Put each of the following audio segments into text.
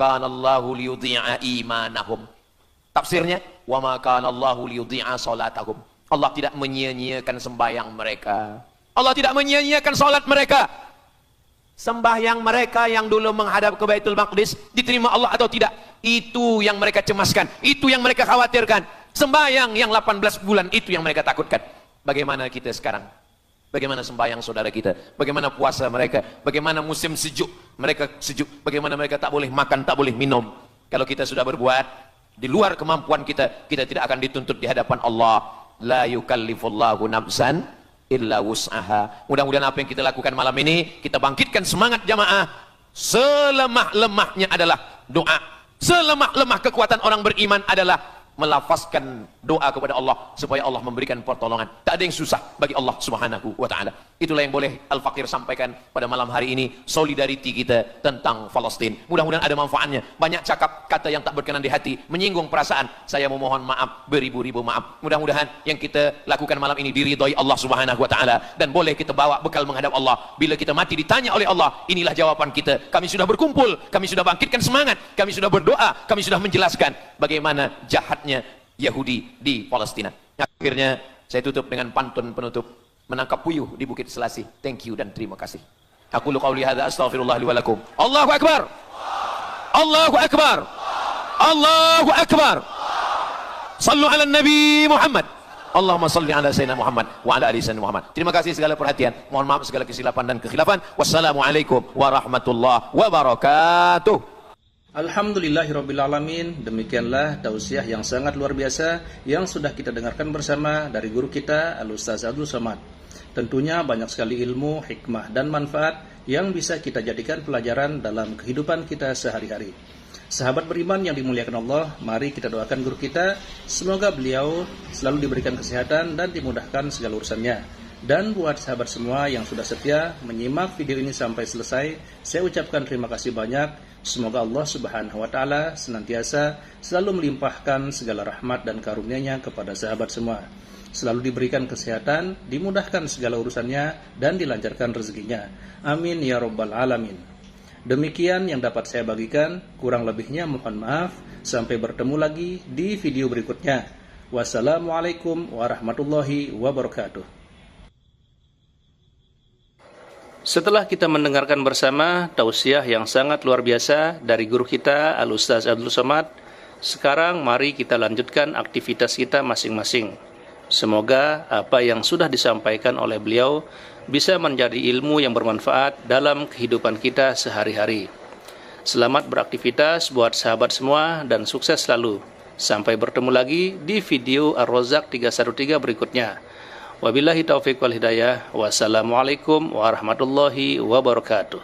kana Allahu liyudhi'a imanahum. Tafsirnya, wa ma kana Allahu liyudhi'a salatahum. Allah tidak menyia-nyiakan sembahyang mereka. Allah tidak menyia-nyiakan salat mereka. Sembahyang mereka yang dulu menghadap ke Baitul Maqdis diterima Allah atau tidak? Itu yang mereka cemaskan, itu yang mereka khawatirkan. Sembahyang yang 18 bulan itu yang mereka takutkan. Bagaimana kita sekarang? Bagaimana sembahyang saudara kita? Bagaimana puasa mereka? Bagaimana musim sejuk? Mereka sejuk. Bagaimana mereka tak boleh makan, tak boleh minum? Kalau kita sudah berbuat di luar kemampuan kita, kita tidak akan dituntut di hadapan Allah. La yukallifullahu nafsan illa wus'aha. Mudah-mudahan apa yang kita lakukan malam ini, kita bangkitkan semangat jamaah. Selemah-lemahnya adalah doa. Selemah-lemah kekuatan orang beriman adalah melafazkan doa kepada Allah supaya Allah memberikan pertolongan. Tak ada yang susah bagi Allah Subhanahu wa taala. Itulah yang boleh Al-Faqir sampaikan pada malam hari ini, solidariti kita tentang Palestina. Mudah-mudahan ada manfaatnya. Banyak cakap kata yang tak berkenan di hati, menyinggung perasaan. Saya memohon maaf, beribu-ribu maaf. Mudah-mudahan yang kita lakukan malam ini diridhai Allah Subhanahu wa taala dan boleh kita bawa bekal menghadap Allah. Bila kita mati ditanya oleh Allah, inilah jawaban kita. Kami sudah berkumpul, kami sudah bangkitkan semangat, kami sudah berdoa, kami sudah menjelaskan bagaimana jahatnya Yahudi di Palestina. Akhirnya saya tutup dengan pantun penutup, menangkap puyuh di Bukit Selasih. Thank you dan terima kasih. Aku qauli hadza astaghfirullah li wa lakum. Allahu akbar. Allahu akbar. Allahu akbar. Sallu ala Nabi Muhammad. Allahumma salli ala Sayyidina Muhammad wa ala ali Sayyidina Muhammad. Terima kasih segala perhatian. Mohon maaf segala kesilapan dan kekhilafan. Wassalamualaikum warahmatullahi wabarakatuh. Alhamdulillahirrabbilalamin. Demikianlah tausiah yang sangat luar biasa yang sudah kita dengarkan bersama dari guru kita Al-Ustaz Abdul Somad. Tentunya banyak sekali ilmu, hikmah dan manfaat yang bisa kita jadikan pelajaran dalam kehidupan kita sehari-hari. Sahabat beriman yang dimuliakan Allah, mari kita doakan guru kita, semoga beliau selalu diberikan kesehatan dan dimudahkan segala urusannya. Dan buat sahabat semua yang sudah setia menyimak video ini sampai selesai, saya ucapkan terima kasih banyak. Semoga Allah Subhanahu wa taala senantiasa selalu melimpahkan segala rahmat dan karunia-Nya kepada sahabat semua. Selalu diberikan kesehatan, dimudahkan segala urusannya dan dilancarkan rezekinya. Amin ya rabbal alamin. Demikian yang dapat saya bagikan, kurang lebihnya mohon maaf. Sampai bertemu lagi di video berikutnya. Wassalamualaikum warahmatullahi wabarakatuh. Setelah kita mendengarkan bersama tausiah yang sangat luar biasa dari guru kita Al-Ustaz Abdul Somad, sekarang mari kita lanjutkan aktivitas kita masing-masing. Semoga apa yang sudah disampaikan oleh beliau bisa menjadi ilmu yang bermanfaat dalam kehidupan kita sehari-hari. Selamat beraktivitas buat sahabat semua dan sukses selalu. Sampai bertemu lagi di video Ar-Razzaq 313 berikutnya. Wabillahi taufiq wal hidayah. Wassalamualaikum warahmatullahi wabarakatuh.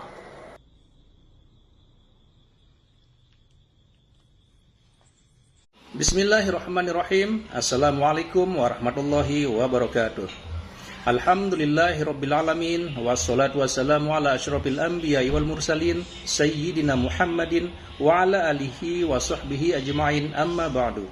Bismillahirrahmanirrahim. Assalamualaikum warahmatullahi wabarakatuh. Alhamdulillahirabbil alamin wassalatu wassalamu ala asyrafil anbiya'i wal mursalin sayyidina Muhammadin wa ala alihi wa sahbihi ajma'in, amma ba'du.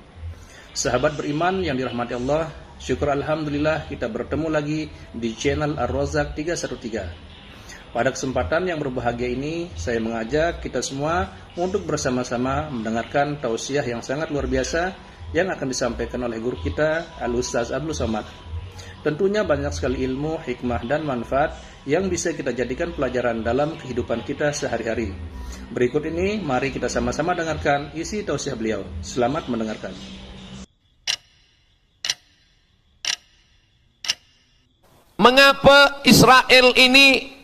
Sahabat beriman yang dirahmati Allah, syukur alhamdulillah kita bertemu lagi di channel Ar-Razzaq 313. Pada kesempatan yang berbahagia ini, saya mengajak kita semua untuk bersama-sama mendengarkan tausiah yang sangat luar biasa yang akan disampaikan oleh guru kita Al-Ustaz Abdul Somad. Tentunya banyak sekali ilmu, hikmah dan manfaat yang bisa kita jadikan pelajaran dalam kehidupan kita sehari-hari. Berikut ini mari kita sama-sama dengarkan isi tausiah beliau. Selamat mendengarkan. Mengapa Israel ini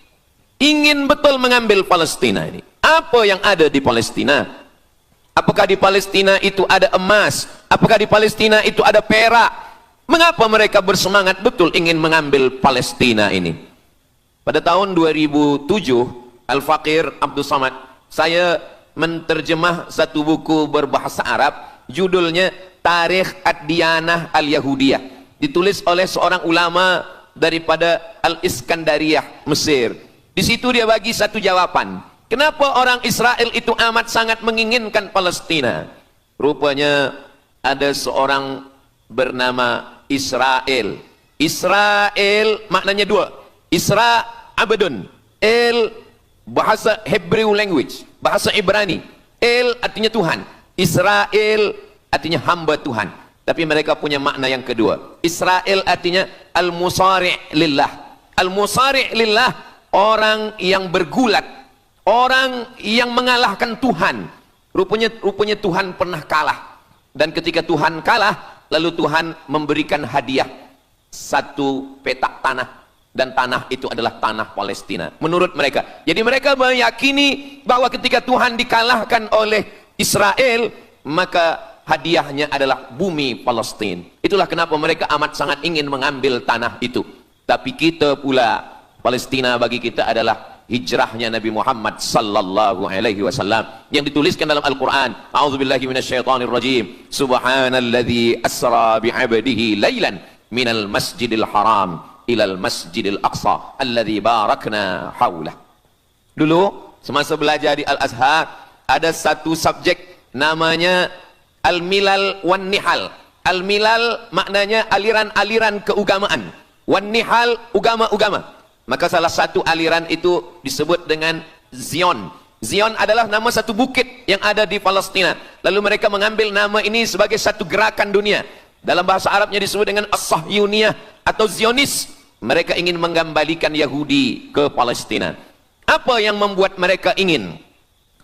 ingin betul mengambil Palestina ini? Apa yang ada di Palestina? Apakah di Palestina itu ada emas? Apakah di Palestina itu ada perak? Mengapa mereka bersemangat betul ingin mengambil Palestina ini? Pada tahun 2007, Al-Faqir Abdul Somad, saya menterjemah satu buku berbahasa Arab, judulnya Tarikh Ad-Diyanah Al-Yahudiyah, ditulis oleh seorang ulama daripada Al-Iskandariyah, Mesir. Di situ dia bagi satu jawaban. Kenapa orang Israel itu amat sangat menginginkan Palestina? Rupanya ada seorang bernama Israel. Israel maknanya dua. Isra abadun. El bahasa Hebrew language, bahasa Ibrani. El artinya Tuhan, Israel artinya hamba Tuhan. Tapi mereka punya makna yang kedua. Israel artinya al-musari' lillah. Al-musari' lillah, orang yang bergulat, orang yang mengalahkan Tuhan. Rupanya Tuhan pernah kalah. Dan ketika Tuhan kalah, lalu Tuhan memberikan hadiah satu petak tanah. Dan tanah itu adalah tanah Palestina menurut mereka. Jadi mereka meyakini bahwa ketika Tuhan dikalahkan oleh Israel, maka hadiahnya adalah bumi Palestina. Itulah kenapa mereka amat sangat ingin mengambil tanah itu. Tapi kita pula, Palestina bagi kita adalah hijrahnya Nabi Muhammad sallallahu alaihi wasallam yang dituliskan dalam Al-Qur'an. A'udzubillahi minasyaitonirrajim. Subhanalladzi asra bi'abdihi lailan minal masjidil haram ilal masjidil aqsa alladzi barakna haulah. Dulu semasa belajar di Al-Azhar ada satu subjek namanya Al-Milal wan Nihal. Al-Milal maknanya aliran-aliran keagamaan, wan Nihal agama-agama. Maka salah satu aliran itu disebut dengan Zion. Zion adalah nama satu bukit yang ada di Palestina. Lalu mereka mengambil nama ini sebagai satu gerakan dunia. Dalam bahasa Arabnya disebut dengan As-Sahyuniyah atau Zionis. Mereka ingin mengembalikan Yahudi ke Palestina. Apa yang membuat mereka ingin?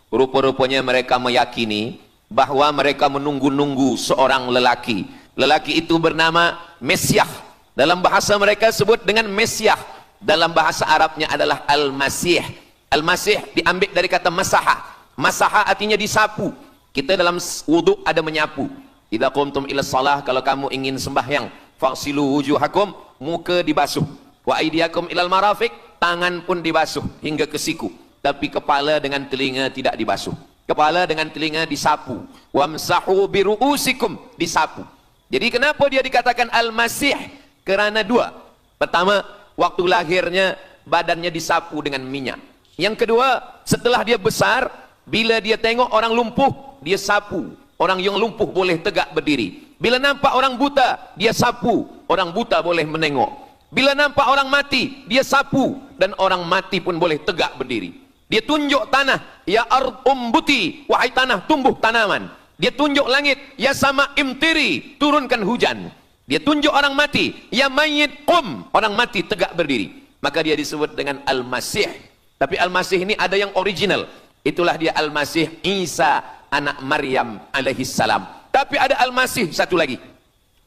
Rupa-rupanya mereka meyakini bahwa mereka menunggu-nunggu seorang lelaki. Lelaki itu bernama Mesyah. Dalam bahasa mereka sebut dengan Mesyah. Dalam bahasa Arabnya adalah Al-Masih. Al-Masih diambil dari kata masaha. Masaha artinya disapu. Kita dalam wudhu ada menyapu. Idza qumtum ila shalah, kalau kamu ingin sembahyang, faghsilu wujuhakum, muka dibasuh. Wa aydiyakum ilal marafiq, tangan pun dibasuh hingga ke siku. Tapi kepala dengan telinga tidak dibasuh. Kepala dengan telinga disapu. Wamsahu biru'usikum, disapu. Jadi kenapa dia dikatakan Al-Masih? Kerana dua. Pertama, waktu lahirnya badannya disapu dengan minyak. Yang kedua, setelah dia besar, bila dia tengok orang lumpuh, dia sapu. Orang yang lumpuh boleh tegak berdiri. Bila nampak orang buta, dia sapu. Orang buta boleh menengok. Bila nampak orang mati, dia sapu. Dan orang mati pun boleh tegak berdiri. Dia tunjuk tanah, ya ard umbuti, wahai tanah tumbuh tanaman. Dia tunjuk langit, ya sama imtiri, turunkan hujan. Dia tunjuk orang mati, ya mayyit qum, orang mati tegak berdiri. Maka dia disebut dengan Al-Masih. Tapi Al-Masih ini ada yang original. Itulah dia Al-Masih Isa anak Maryam alaihissalam. Tapi ada Al-Masih satu lagi,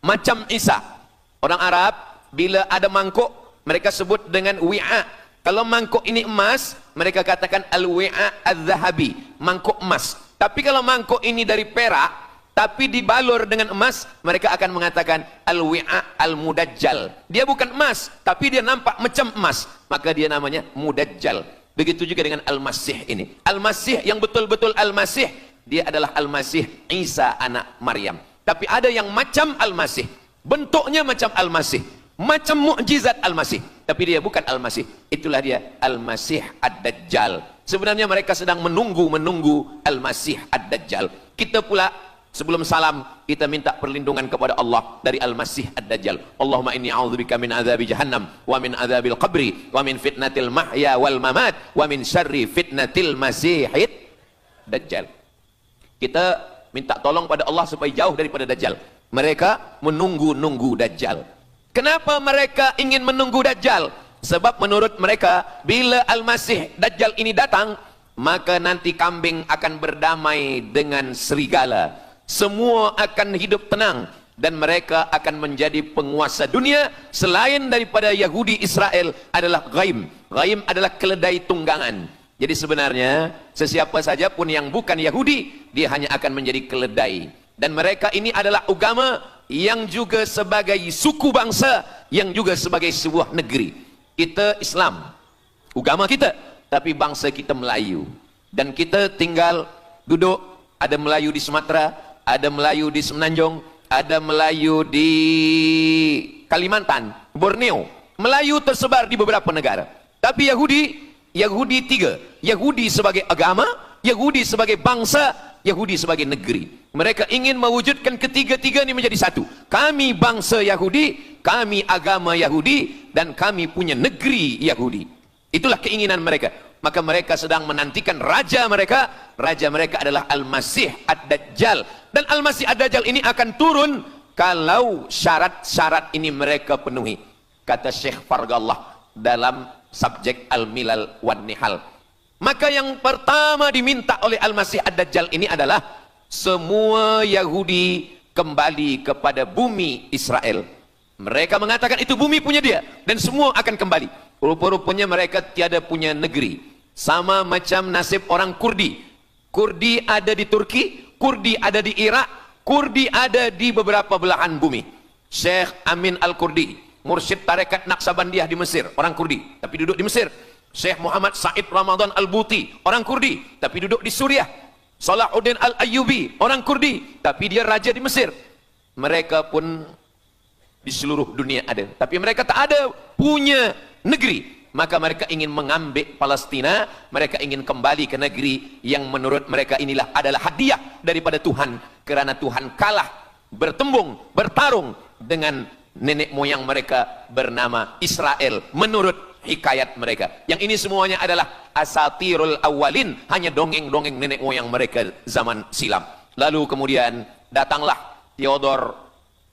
macam Isa. Orang Arab bila ada mangkuk, mereka sebut dengan wi'a. Kalau mangkuk ini emas, mereka katakan al-wi'a al-zahabi, mangkuk emas. Tapi kalau mangkuk ini dari perak, tapi dibalur dengan emas, mereka akan mengatakan al-wi'a al-mudajjal. Dia bukan emas, tapi dia nampak macam emas, maka dia namanya mudajjal. Begitu juga dengan Al-Masih ini. Al-Masih yang betul-betul Al-Masih, dia adalah Al-Masih Isa anak Maryam. Tapi ada yang macam Al-Masih, bentuknya macam Al-Masih, macam mukjizat Al-Masih, tapi dia bukan Al-Masih. Itulah dia Al-Masih Ad-Dajjal. Sebenarnya mereka sedang menunggu Al-Masih Ad-Dajjal. Kita pula sebelum salam, kita minta perlindungan kepada Allah dari Al-Masih Ad-Dajjal. Allahumma inni a'udzubika min adzabi jahannam wa min adzabil qabri wa min fitnatil mahya wal mamat wa min syarri fitnatil masihid dajjal. Kita minta tolong pada Allah supaya jauh daripada Dajjal. Mereka menunggu-nunggu Dajjal. Kenapa mereka ingin menunggu Dajjal? Sebab menurut mereka, bila Al-Masih Dajjal ini datang, maka nanti kambing akan berdamai dengan serigala. Semua akan hidup tenang. Dan mereka akan menjadi penguasa dunia. Selain daripada Yahudi Israel adalah ghaim. Ghaim adalah keledai tunggangan. Jadi sebenarnya sesiapa saja pun yang bukan Yahudi, dia hanya akan menjadi keledai. Dan mereka ini adalah agama yang juga sebagai suku bangsa, yang juga sebagai sebuah negeri. Kita Islam, agama kita, tapi bangsa kita Melayu. Dan kita tinggal duduk, ada Melayu di Sumatera, ada Melayu di Semenanjung, ada Melayu di Kalimantan, Borneo. Melayu tersebar di beberapa negara. Tapi Yahudi tiga. Yahudi sebagai agama, Yahudi sebagai bangsa, Yahudi sebagai negeri. Mereka ingin mewujudkan ketiga-tiga ini menjadi satu. Kami bangsa Yahudi, kami agama Yahudi, dan kami punya negeri Yahudi. Itulah keinginan mereka. Maka mereka sedang menantikan raja mereka. Raja mereka adalah Al-Masih Ad-Dajjal. Dan Al-Masih Ad-Dajjal ini akan turun kalau syarat-syarat ini mereka penuhi. Kata Syekh Fargallah dalam subjek Al-Milal wan Nihal. Maka yang pertama diminta oleh Al-Masih Ad-Dajjal ini adalah semua Yahudi kembali kepada bumi Israel. Mereka mengatakan itu bumi punya dia dan semua akan kembali. Rupa-rupanya mereka tiada punya negeri. Sama macam nasib orang Kurdi. Kurdi ada di Turki, Kurdi ada di Irak, Kurdi ada di beberapa belahan bumi. Syekh Amin Al-Kurdi, mursyid tarekat Naqsabandiyah di Mesir, orang Kurdi tapi duduk di Mesir. Syekh Muhammad Said Ramadan Al-Buti, orang Kurdi tapi duduk di Suriah. Salahuddin Al-Ayyubi, orang Kurdi tapi dia raja di Mesir. Mereka pun di seluruh dunia ada, tapi mereka tak ada punya negeri. Maka mereka ingin mengambil Palestina, mereka ingin kembali ke negeri yang menurut mereka inilah adalah hadiah daripada Tuhan, kerana Tuhan kalah bertarung dengan nenek moyang mereka bernama Israel menurut hikayat mereka. Yang ini semuanya adalah asatirul awalin, hanya dongeng-dongeng nenek moyang mereka zaman silam. Lalu kemudian datanglah Theodor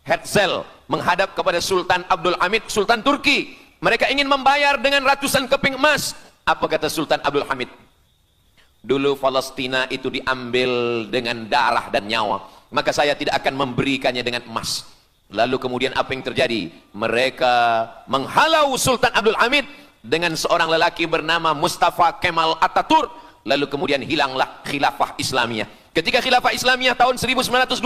Herzl menghadap kepada Sultan Abdul Hamid, Sultan Turki. Mereka ingin membayar dengan ratusan keping emas. Apa kata Sultan Abdul Hamid? Dulu Palestina itu diambil dengan darah dan nyawa, maka saya tidak akan memberikannya dengan emas. Lalu kemudian apa yang terjadi? Mereka menghalau Sultan Abdul Hamid dengan seorang lelaki bernama Mustafa Kemal Ataturk. Lalu kemudian hilanglah khilafah Islamiyah. Ketika khilafah Islamiyah tahun 1924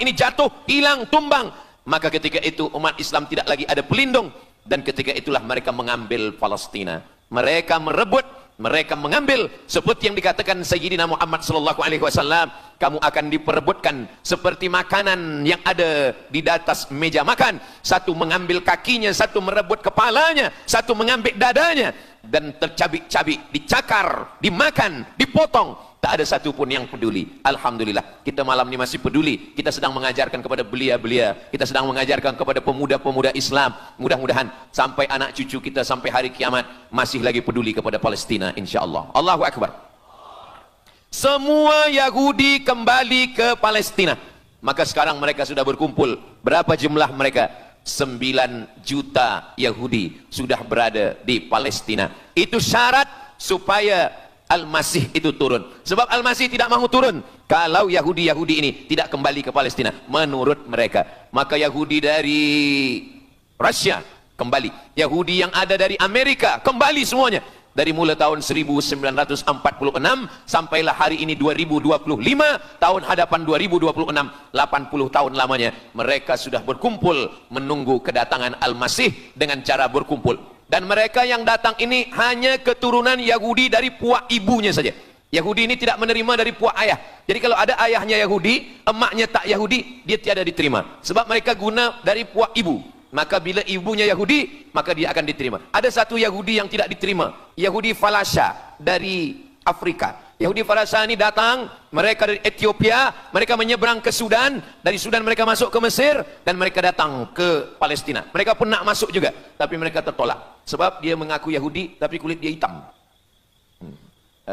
ini jatuh, hilang, tumbang, maka ketika itu umat Islam tidak lagi ada pelindung. Dan ketika itulah mereka mengambil Palestina. Mereka merebut, mereka mengambil, seperti yang dikatakan Sayyidina Muhammad sallallahu alaihi wasallam, kamu akan diperebutkan seperti makanan yang ada di atas meja makan. Satu mengambil kakinya, satu merebut kepalanya, satu mengambil dadanya, dan tercabik-cabik, dicakar, dimakan, dipotong. Tak ada satu pun yang peduli. Alhamdulillah, kita malam ini masih peduli. Kita sedang mengajarkan kepada belia-belia, kita sedang mengajarkan kepada pemuda-pemuda Islam. Mudah-mudahan sampai anak cucu kita sampai hari kiamat masih lagi peduli kepada Palestina, insyaAllah. Allahu Akbar. Semua Yahudi kembali ke Palestina. Maka sekarang mereka sudah berkumpul. Berapa jumlah mereka? 9 juta Yahudi sudah berada di Palestina. Itu syarat supaya Al-Masih itu turun. Sebab Al-Masih tidak mahu turun kalau Yahudi-Yahudi ini tidak kembali ke Palestina menurut mereka. Maka Yahudi dari Rusia kembali, Yahudi yang ada dari Amerika kembali semuanya. Dari mulai tahun 1946 sampailah hari ini 2025, tahun hadapan 2026, 80 tahun lamanya mereka sudah berkumpul menunggu kedatangan Al-Masih dengan cara berkumpul. Dan mereka yang datang ini hanya keturunan Yahudi dari puak ibunya saja. Yahudi ini tidak menerima dari puak ayah. Jadi kalau ada ayahnya Yahudi, emaknya tak Yahudi, dia tiada diterima. Sebab mereka guna dari puak ibu. Maka bila ibunya Yahudi, maka dia akan diterima. Ada satu Yahudi yang tidak diterima, Yahudi Falasha dari Afrika. Yahudi Falasha ini datang, mereka dari Ethiopia, mereka menyeberang ke Sudan, dari Sudan mereka masuk ke Mesir, dan mereka datang ke Palestina. Mereka pun nak masuk juga, tapi mereka tertolak. Sebab dia mengaku Yahudi, tapi kulit dia hitam.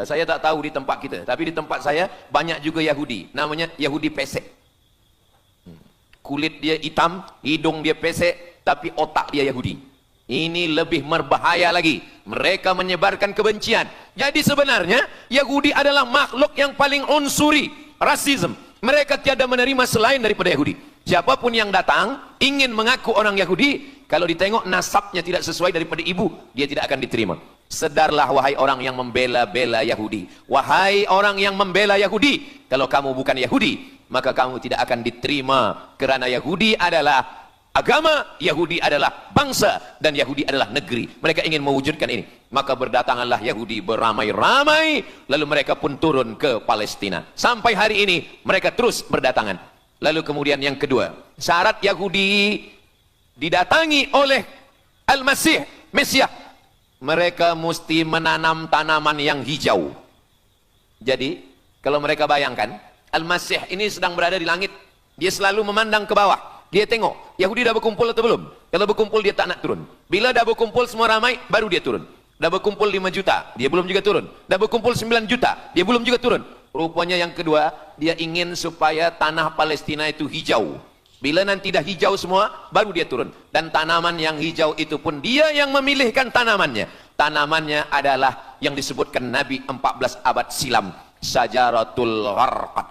Saya tak tahu di tempat kita, tapi di tempat saya banyak juga Yahudi, namanya Yahudi pesek. Kulit dia hitam, hidung dia pesek, tapi otak dia Yahudi. Ini lebih berbahaya lagi. Mereka menyebarkan kebencian. Jadi sebenarnya Yahudi adalah makhluk yang paling unsuri, rasisme. Mereka tiada menerima selain daripada Yahudi. Siapapun yang datang ingin mengaku orang Yahudi, kalau ditengok nasabnya tidak sesuai daripada ibu, dia tidak akan diterima. Sedarlah wahai orang yang membela-bela Yahudi. Wahai orang yang membela Yahudi, kalau kamu bukan Yahudi, maka kamu tidak akan diterima, kerana Yahudi adalah agama, Yahudi adalah bangsa, dan Yahudi adalah negeri. Mereka ingin mewujudkan ini. Maka berdatanganlah Yahudi beramai-ramai, lalu mereka pun turun ke Palestina. Sampai hari ini mereka terus berdatangan. Lalu kemudian yang kedua, syarat Yahudi didatangi oleh Al-Masih, Mesias, mereka mesti menanam tanaman yang hijau. Jadi kalau mereka bayangkan, Al-Masih ini sedang berada di langit, dia selalu memandang ke bawah. Dia tengok, Yahudi dah berkumpul atau belum? Kalau berkumpul dia tak nak turun. Bila dah berkumpul semua ramai, baru dia turun. Dah berkumpul 5 juta, dia belum juga turun. Dah berkumpul 9 juta, dia belum juga turun. Rupanya yang kedua, dia ingin supaya tanah Palestina itu hijau. Bila nanti dah hijau semua, baru dia turun. Dan tanaman yang hijau itu pun dia yang memilihkan tanamannya. Tanamannya adalah yang disebutkan Nabi 14 abad silam, Syajaratul Gharqad.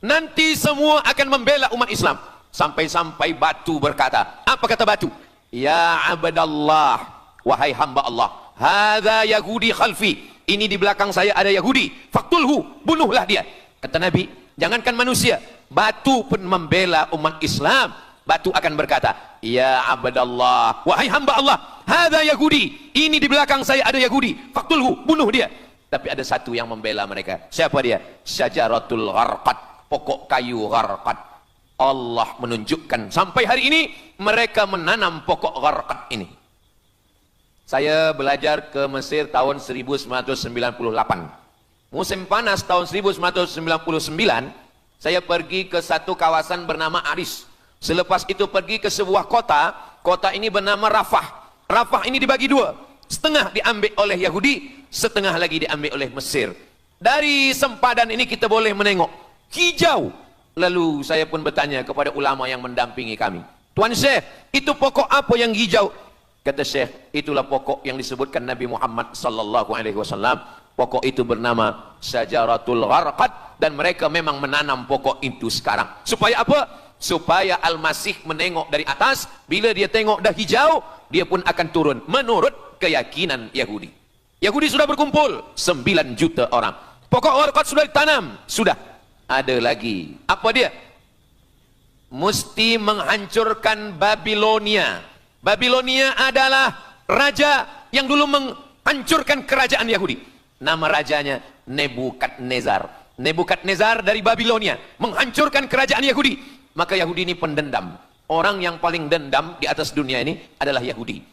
Nanti semua akan membela umat Islam. Sampai-sampai batu berkata, apa kata batu? Ya abdallah, wahai hamba Allah, hadza Yahudi khalfi, ini di belakang saya ada Yahudi, faktulhu, bunuhlah dia. Kata Nabi, jangankan manusia, batu pun membela umat Islam. Batu akan berkata, ya abdallah, wahai hamba Allah, hadza Yahudi, ini di belakang saya ada Yahudi, faktulhu, bunuh dia. Tapi ada satu yang membela mereka. Siapa dia? Syajaratul Gharqad, pokok kayu Gharqad. Allah menunjukkan sampai hari ini mereka menanam pokok Gharqad ini. Saya belajar ke Mesir tahun 1998. Musim panas tahun 1999, saya pergi ke satu kawasan bernama Aris. Selepas itu pergi ke sebuah kota, kota ini bernama Rafah. Rafah ini dibagi dua, setengah diambil oleh Yahudi, setengah lagi diambil oleh Mesir. Dari sempadan ini kita boleh menengok hijau. Lalu saya pun bertanya kepada ulama yang mendampingi kami, Tuan Syekh, itu pokok apa yang hijau? Kata Syekh, itulah pokok yang disebutkan Nabi Muhammad sallallahu alaihi wasallam. Pokok itu bernama Syajaratul Gharqad, dan mereka memang menanam pokok itu sekarang. Supaya apa? Supaya Al-Masih menengok dari atas, bila dia tengok dah hijau, dia pun akan turun menurut keyakinan Yahudi. Yahudi sudah berkumpul 9 juta orang. Pokok Gharqad sudah ditanam, sudah. Ada lagi. Apa dia? Mesti menghancurkan Babilonia. Babilonia adalah raja yang dulu menghancurkan kerajaan Yahudi. Nama rajanya Nebukadnezar. Nebukadnezar dari Babilonia menghancurkan kerajaan Yahudi. Maka Yahudi ini pendendam. Orang yang paling dendam di atas dunia ini adalah Yahudi.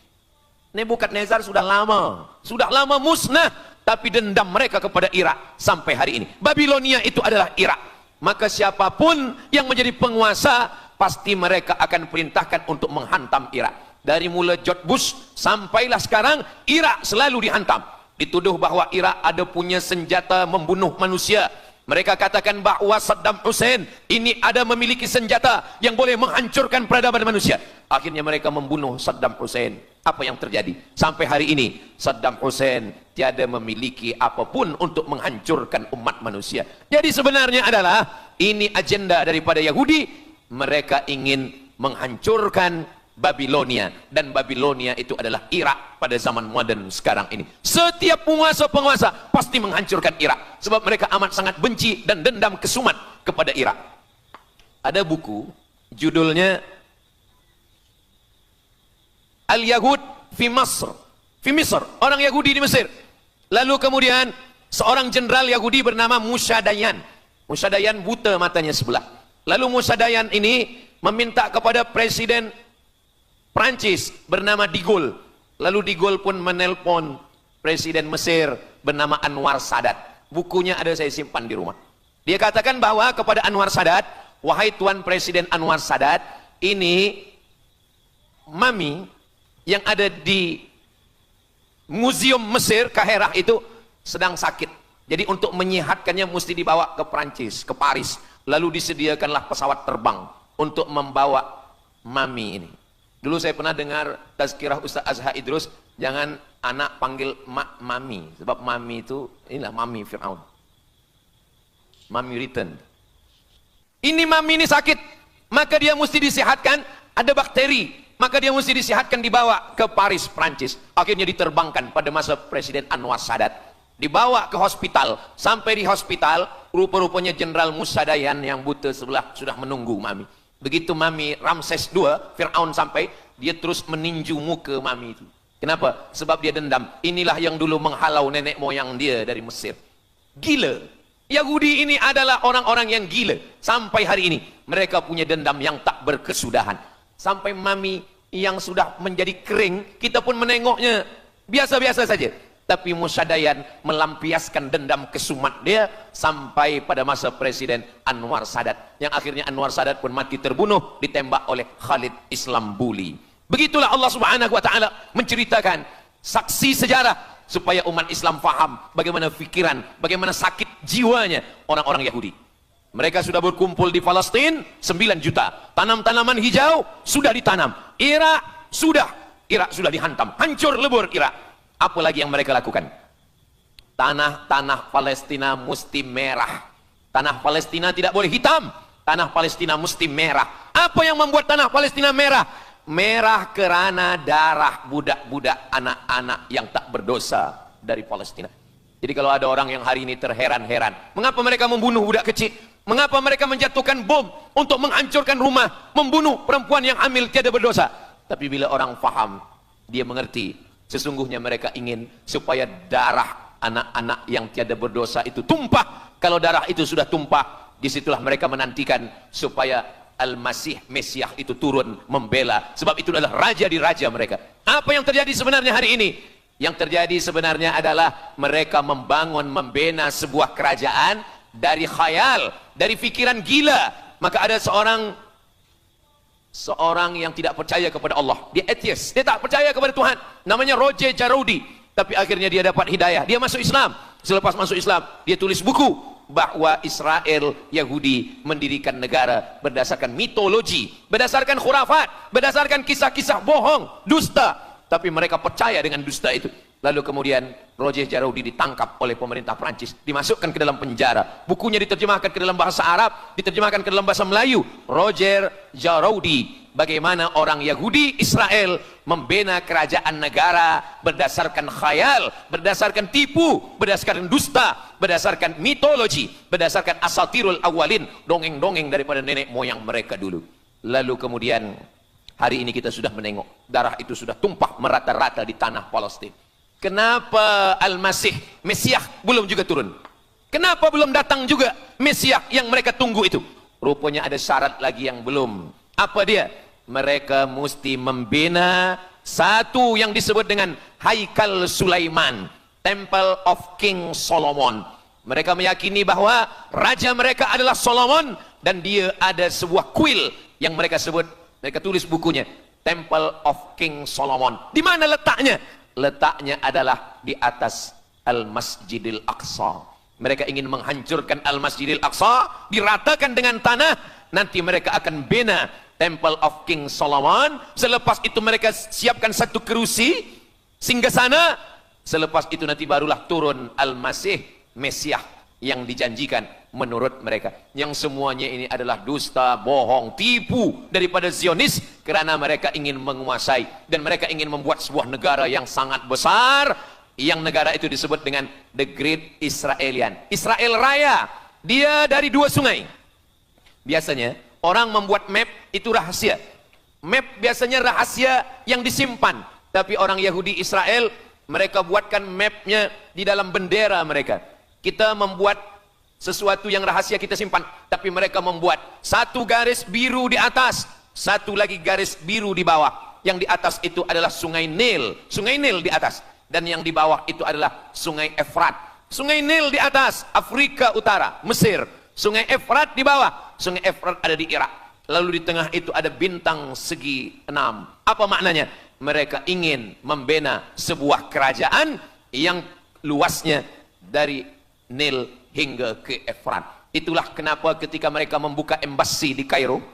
Nebukadnezar sudah lama musnah, tapi dendam mereka kepada Irak sampai hari ini. Babilonia itu adalah Irak. Maka siapapun yang menjadi penguasa, pasti mereka akan perintahkan untuk menghantam Irak. Dari mula George Bush sampailah sekarang, Irak selalu dihantam. Dituduh bahwa Irak ada punya senjata membunuh manusia. Mereka katakan bahwa Saddam Hussein ini ada memiliki senjata yang boleh menghancurkan peradaban manusia. Akhirnya mereka membunuh Saddam Hussein. Apa yang terjadi? Sampai hari ini Saddam Hussein tiada memiliki apapun untuk menghancurkan umat manusia. Jadi sebenarnya adalah ini agenda daripada Yahudi. Mereka ingin menghancurkan Babilonia, dan Babilonia itu adalah Irak pada zaman modern sekarang ini. Setiap penguasa-penguasa pasti menghancurkan Irak, sebab mereka amat sangat benci dan dendam kesumat kepada Irak. Ada buku judulnya Al-Yahud fi Masr, fi Misr, orang Yahudi di Mesir. Lalu kemudian seorang jenderal Yahudi bernama Musa Dayan. Musa Dayan buta matanya sebelah. Lalu Musa Dayan ini meminta kepada Presiden Prancis bernama De Gaulle. Lalu De Gaulle pun menelpon Presiden Mesir bernama Anwar Sadat. Bukunya ada, saya simpan di rumah. Dia katakan bahwa kepada Anwar Sadat, wahai Tuan Presiden Anwar Sadat, ini mami yang ada di Museum Mesir Kaherah itu sedang sakit. Jadi untuk menyehatkannya mesti dibawa ke Prancis, ke Paris. Lalu disediakanlah pesawat terbang untuk membawa mami ini. Dulu saya pernah dengar tazkirah Ustaz Azhar Idrus, jangan anak panggil mami, sebab mami itu inilah mami Fir'aun. Mami return. Ini mami ini sakit, maka dia mesti disehatkan, ada bakteri, maka dia mesti disehatkan, dibawa ke Paris, Prancis. Akhirnya diterbangkan pada masa Presiden Anwar Sadat. Dibawa ke hospital, sampai di hospital, rupa-rupanya Jenderal Musa Dayan yang buta sebelah sudah menunggu mami. Begitu mami Ramses II, Fir'aun sampai, dia terus meninju muka mami itu. Kenapa? Sebab dia dendam. Inilah yang dulu menghalau nenek moyang dia dari Mesir. Gila. Yahudi ini adalah orang-orang yang gila. Sampai hari ini, mereka punya dendam yang tak berkesudahan. Sampai mami yang sudah menjadi kering, kita pun menengoknya biasa-biasa saja. Tapi Musa Dayan melampiaskan dendam kesumat dia sampai pada masa Presiden Anwar Sadat, yang akhirnya Anwar Sadat pun mati terbunuh, ditembak oleh Khalid Islambuli. Begitulah Allah Subhanahu wa taala menceritakan saksi sejarah supaya umat Islam faham bagaimana pikiran, bagaimana sakit jiwanya orang-orang Yahudi. Mereka sudah berkumpul di Palestina 9 juta. Tanam-tanaman hijau sudah ditanam. Irak sudah dihantam. Hancur lebur Irak. Apa lagi yang mereka lakukan? Tanah Palestina mesti merah. Tanah Palestina tidak boleh hitam. Tanah Palestina mesti merah. Apa yang membuat tanah Palestina merah? Merah karena darah budak-budak anak-anak yang tak berdosa dari Palestina. Jadi kalau ada orang yang hari ini terheran-heran, mengapa mereka membunuh budak kecil? Mengapa mereka menjatuhkan bom untuk menghancurkan rumah, membunuh perempuan yang hamil tiada berdosa? Tapi bila orang faham, dia mengerti, sesungguhnya mereka ingin supaya darah anak-anak yang tiada berdosa itu tumpah. Kalau darah itu sudah tumpah, disitulah mereka menantikan supaya Al-Masih, Mesiah itu turun membela. Sebab itu adalah raja di raja mereka. Apa yang terjadi sebenarnya hari ini? Yang terjadi sebenarnya adalah mereka membangun, membina sebuah kerajaan dari khayal, dari pikiran gila. Maka ada seorang yang tidak percaya kepada Allah. Dia atheist, dia tak percaya kepada Tuhan. Namanya Roger Jarroudi. Tapi akhirnya dia dapat hidayah. Dia masuk Islam. Selepas masuk Islam, dia tulis buku bahwa Israel Yahudi mendirikan negara berdasarkan mitologi, berdasarkan khurafat, berdasarkan kisah-kisah bohong, dusta. Tapi mereka percaya dengan dusta itu. Lalu kemudian Roger Jarroudi ditangkap oleh pemerintah Prancis, dimasukkan ke dalam penjara. Bukunya diterjemahkan ke dalam bahasa Arab, diterjemahkan ke dalam bahasa Melayu. Roger Jarroudi, bagaimana orang Yahudi Israel membina kerajaan negara berdasarkan khayal, berdasarkan tipu, berdasarkan dusta, berdasarkan mitologi, berdasarkan asatirul awalin, dongeng-dongeng daripada nenek moyang mereka dulu. Lalu kemudian hari ini kita sudah menengok darah itu sudah tumpah merata-rata di tanah Palestina. Kenapa Al-Masih, Mesiah belum juga turun? Kenapa belum datang juga Mesiah yang mereka tunggu itu? Rupanya ada syarat lagi yang belum. Apa dia? Mereka mesti membina satu yang disebut dengan Haikal Sulaiman, Temple of King Solomon. Mereka meyakini bahwa raja mereka adalah Solomon, dan dia ada sebuah kuil yang mereka sebut, mereka tulis bukunya, Temple of King Solomon. Di mana letaknya? Letaknya adalah di atas Al-Masjidil Aqsa. Mereka ingin menghancurkan Al-Masjidil Aqsa, diratakan dengan tanah. Nanti mereka akan bina Temple of King Solomon. Selepas itu mereka siapkan satu kerusi singgasana. Selepas itu nanti barulah turun Al-Masih, Mesiah yang dijanjikan menurut mereka. Yang semuanya ini adalah dusta, bohong, tipu daripada Zionis, karena mereka ingin menguasai dan mereka ingin membuat sebuah negara yang sangat besar, yang negara itu disebut dengan The Great Israelian, Israel Raya. Dia dari 2 sungai. Biasanya orang membuat map itu rahasia. Map biasanya rahasia yang disimpan. Tapi orang Yahudi Israel, mereka buatkan mapnya di dalam bendera mereka. Kita membuat sesuatu yang rahasia kita simpan, tapi mereka membuat satu garis biru di atas, satu lagi garis biru di bawah. Yang di atas itu adalah sungai Nil di atas, dan yang di bawah itu adalah sungai Efrat. Sungai Nil di atas, Afrika Utara, Mesir. Sungai Efrat di bawah, sungai Efrat ada di Irak. Lalu di tengah itu ada bintang segi 6. Apa maknanya? Mereka ingin membina sebuah kerajaan yang luasnya dari Nil hingga ke Efrat. Itulah kenapa ketika mereka membuka embasi di Kairo,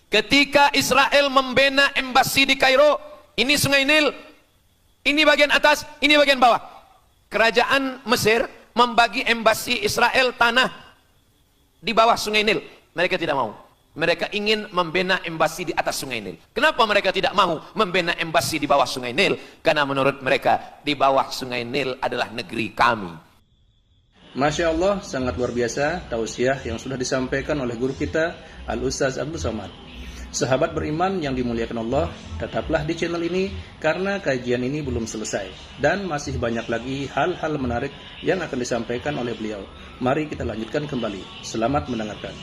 ketika Israel membina embasi di Kairo, ini sungai Nil, ini bagian atas, ini bagian bawah. Kerajaan Mesir membagi embasi Israel tanah di bawah sungai Nil. Mereka tidak mau. Mereka ingin membina embasi di atas sungai Nil. Kenapa mereka tidak mau membina embasi di bawah sungai Nil? Karena menurut mereka di bawah sungai Nil adalah negeri kami. Masya Allah, sangat luar biasa tausiah yang sudah disampaikan oleh guru kita Al-Ustaz Abdul Somad. Sahabat beriman yang dimuliakan Allah, tetaplah di channel ini karena kajian ini belum selesai dan masih banyak lagi hal-hal menarik yang akan disampaikan oleh beliau. Mari kita lanjutkan kembali. Selamat mendengarkan.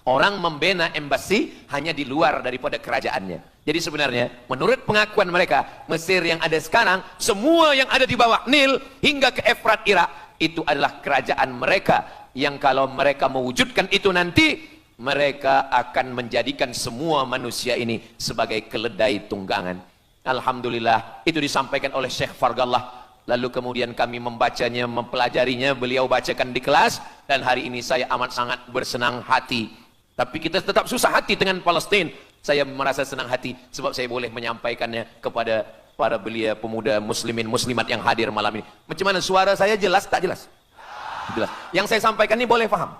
Orang membina embasi hanya di luar daripada kerajaannya. Jadi sebenarnya menurut pengakuan mereka, Mesir yang ada sekarang, semua yang ada di bawah Nil hingga ke Efrat Irak, itu adalah kerajaan mereka, yang kalau mereka mewujudkan itu nanti, mereka akan menjadikan semua manusia ini sebagai keledai tunggangan. Alhamdulillah, itu disampaikan oleh Syekh Fargallah Lalu kemudian kami membacanya, mempelajarinya, beliau bacakan di kelas, dan hari ini saya amat sangat bersenang hati. Tapi kita tetap susah hati dengan Palestina. Saya merasa senang hati sebab saya boleh menyampaikannya kepada para belia pemuda muslimin muslimat yang hadir malam ini. Macam mana suara saya, jelas tak jelas? Jelas. Yang saya sampaikan ini boleh faham?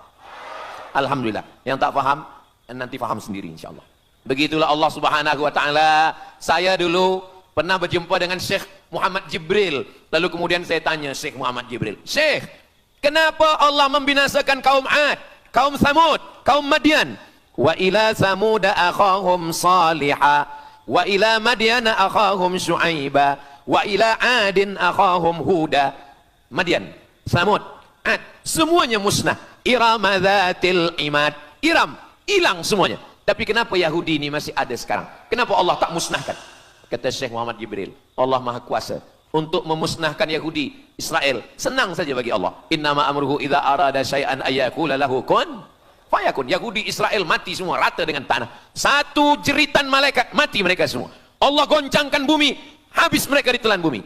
Alhamdulillah. Yang tak faham nanti faham sendiri insyaallah. Begitulah Allah Subhanahu wa taala. Saya dulu pernah berjumpa dengan Syekh Muhammad Jibril. Lalu kemudian saya tanya Syekh Muhammad Jibril, "Syekh, kenapa Allah membinasakan kaum Ad, kaum Samud, kaum Madian? Wa ila Samud akhahum Salihah, wa ila Madian akhahum Syuaiba, wa ila Adin akhahum Huda." Madian, Samud, Ad, semuanya musnah. Iram dzatil imad. Iram, hilang semuanya. Tapi kenapa Yahudi ini masih ada sekarang? Kenapa Allah tak musnahkan? Kata Syekh Muhammad Jibril, Allah Maha Kuasa untuk memusnahkan Yahudi, Israel. Senang saja bagi Allah. Innama amruhu idza arada syai'an ayyaqula lahu kun fayakun. Yahudi Israel mati semua rata dengan tanah. Satu jeritan malaikat mati mereka semua. Allah goncangkan bumi, habis mereka ditelan bumi.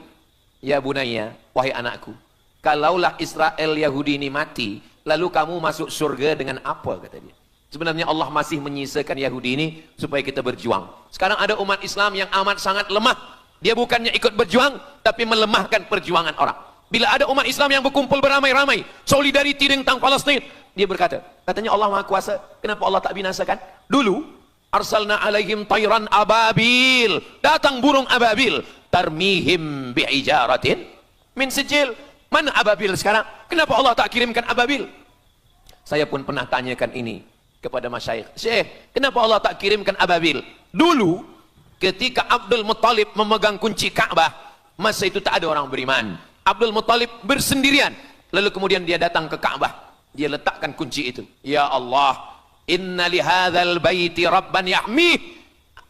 Ya bunayya, wahai anakku, kalaulah Israel Yahudi ini mati, lalu kamu masuk surga dengan apa, kata dia. Sebenarnya Allah masih menyisakan Yahudi ini supaya kita berjuang. Sekarang ada umat Islam yang amat sangat lemah. Dia bukannya ikut berjuang, tapi melemahkan perjuangan orang. Bila ada umat Islam yang berkumpul beramai-ramai, solidariti tentang Palestin, dia berkata, katanya Allah Maha Kuasa, kenapa Allah tak binasakan? Dulu, arsalna alaihim tayran ababil. Datang burung ababil. Tarmihim bi'ijaratin min sijil. Mana ababil sekarang? Kenapa Allah tak kirimkan ababil? Saya pun pernah tanyakan ini kepada masyayikh. Syekh, kenapa Allah tak kirimkan ababil? Dulu, ketika Abdul Muttalib memegang kunci Ka'bah, masa itu tak ada orang beriman. Abdul Muttalib bersendirian. Lalu kemudian dia datang ke Ka'bah. Dia letakkan kunci itu. Ya Allah, inna lihadzal baiti rabban yahmih.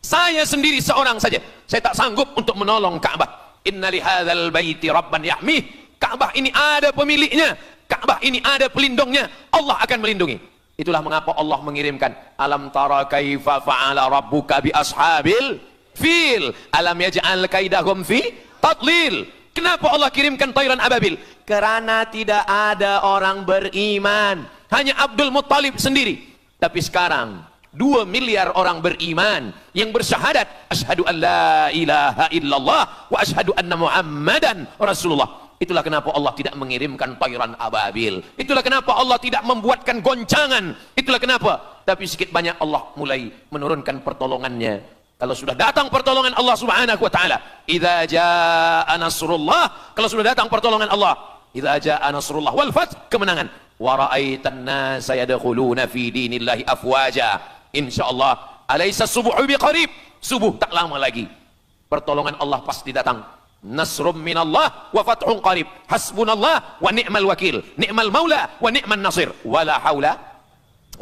Saya sendiri seorang saja. Saya tak sanggup untuk menolong Ka'bah. Inna lihadzal baiti rabban yahmih. Ka'bah ini ada pemiliknya. Ka'bah ini ada pelindungnya. Allah akan melindungi. Itulah mengapa Allah mengirimkan alam tara kaifa fa'ala rabbuka bi ashabil fil alam yaj'al kaidahum fi tadlil. Kenapa Allah kirimkan tayran ababil? Karena tidak ada orang beriman, hanya Abdul Muttalib sendiri. Tapi sekarang 2 miliar orang beriman yang bersyahadat asyhadu an la ilaha illallah wa asyhadu anna muhammadan rasulullah. Itulah kenapa Allah tidak mengirimkan tayran ababil. Itulah kenapa Allah tidak membuatkan goncangan. Itulah kenapa. Tapi sedikit banyak Allah mulai menurunkan pertolongannya. Kalau sudah datang pertolongan Allah Subhanahu wa taala, idza jaa nasrullah, kalau sudah datang pertolongan Allah, idza jaa nasrullah wal fath, kemenangan. Wa ra'aitan nasa yadkhuluna fi dinillahi afwaja. Insyaallah, alaysa subuhu biqarib. Subuh tak lama lagi. Pertolongan Allah pasti datang. Nasrum minallah wa fathun qarib. Hasbunallah wa ni'mal wakil. Ni'mal maula wa ni'man nasir. Wala haula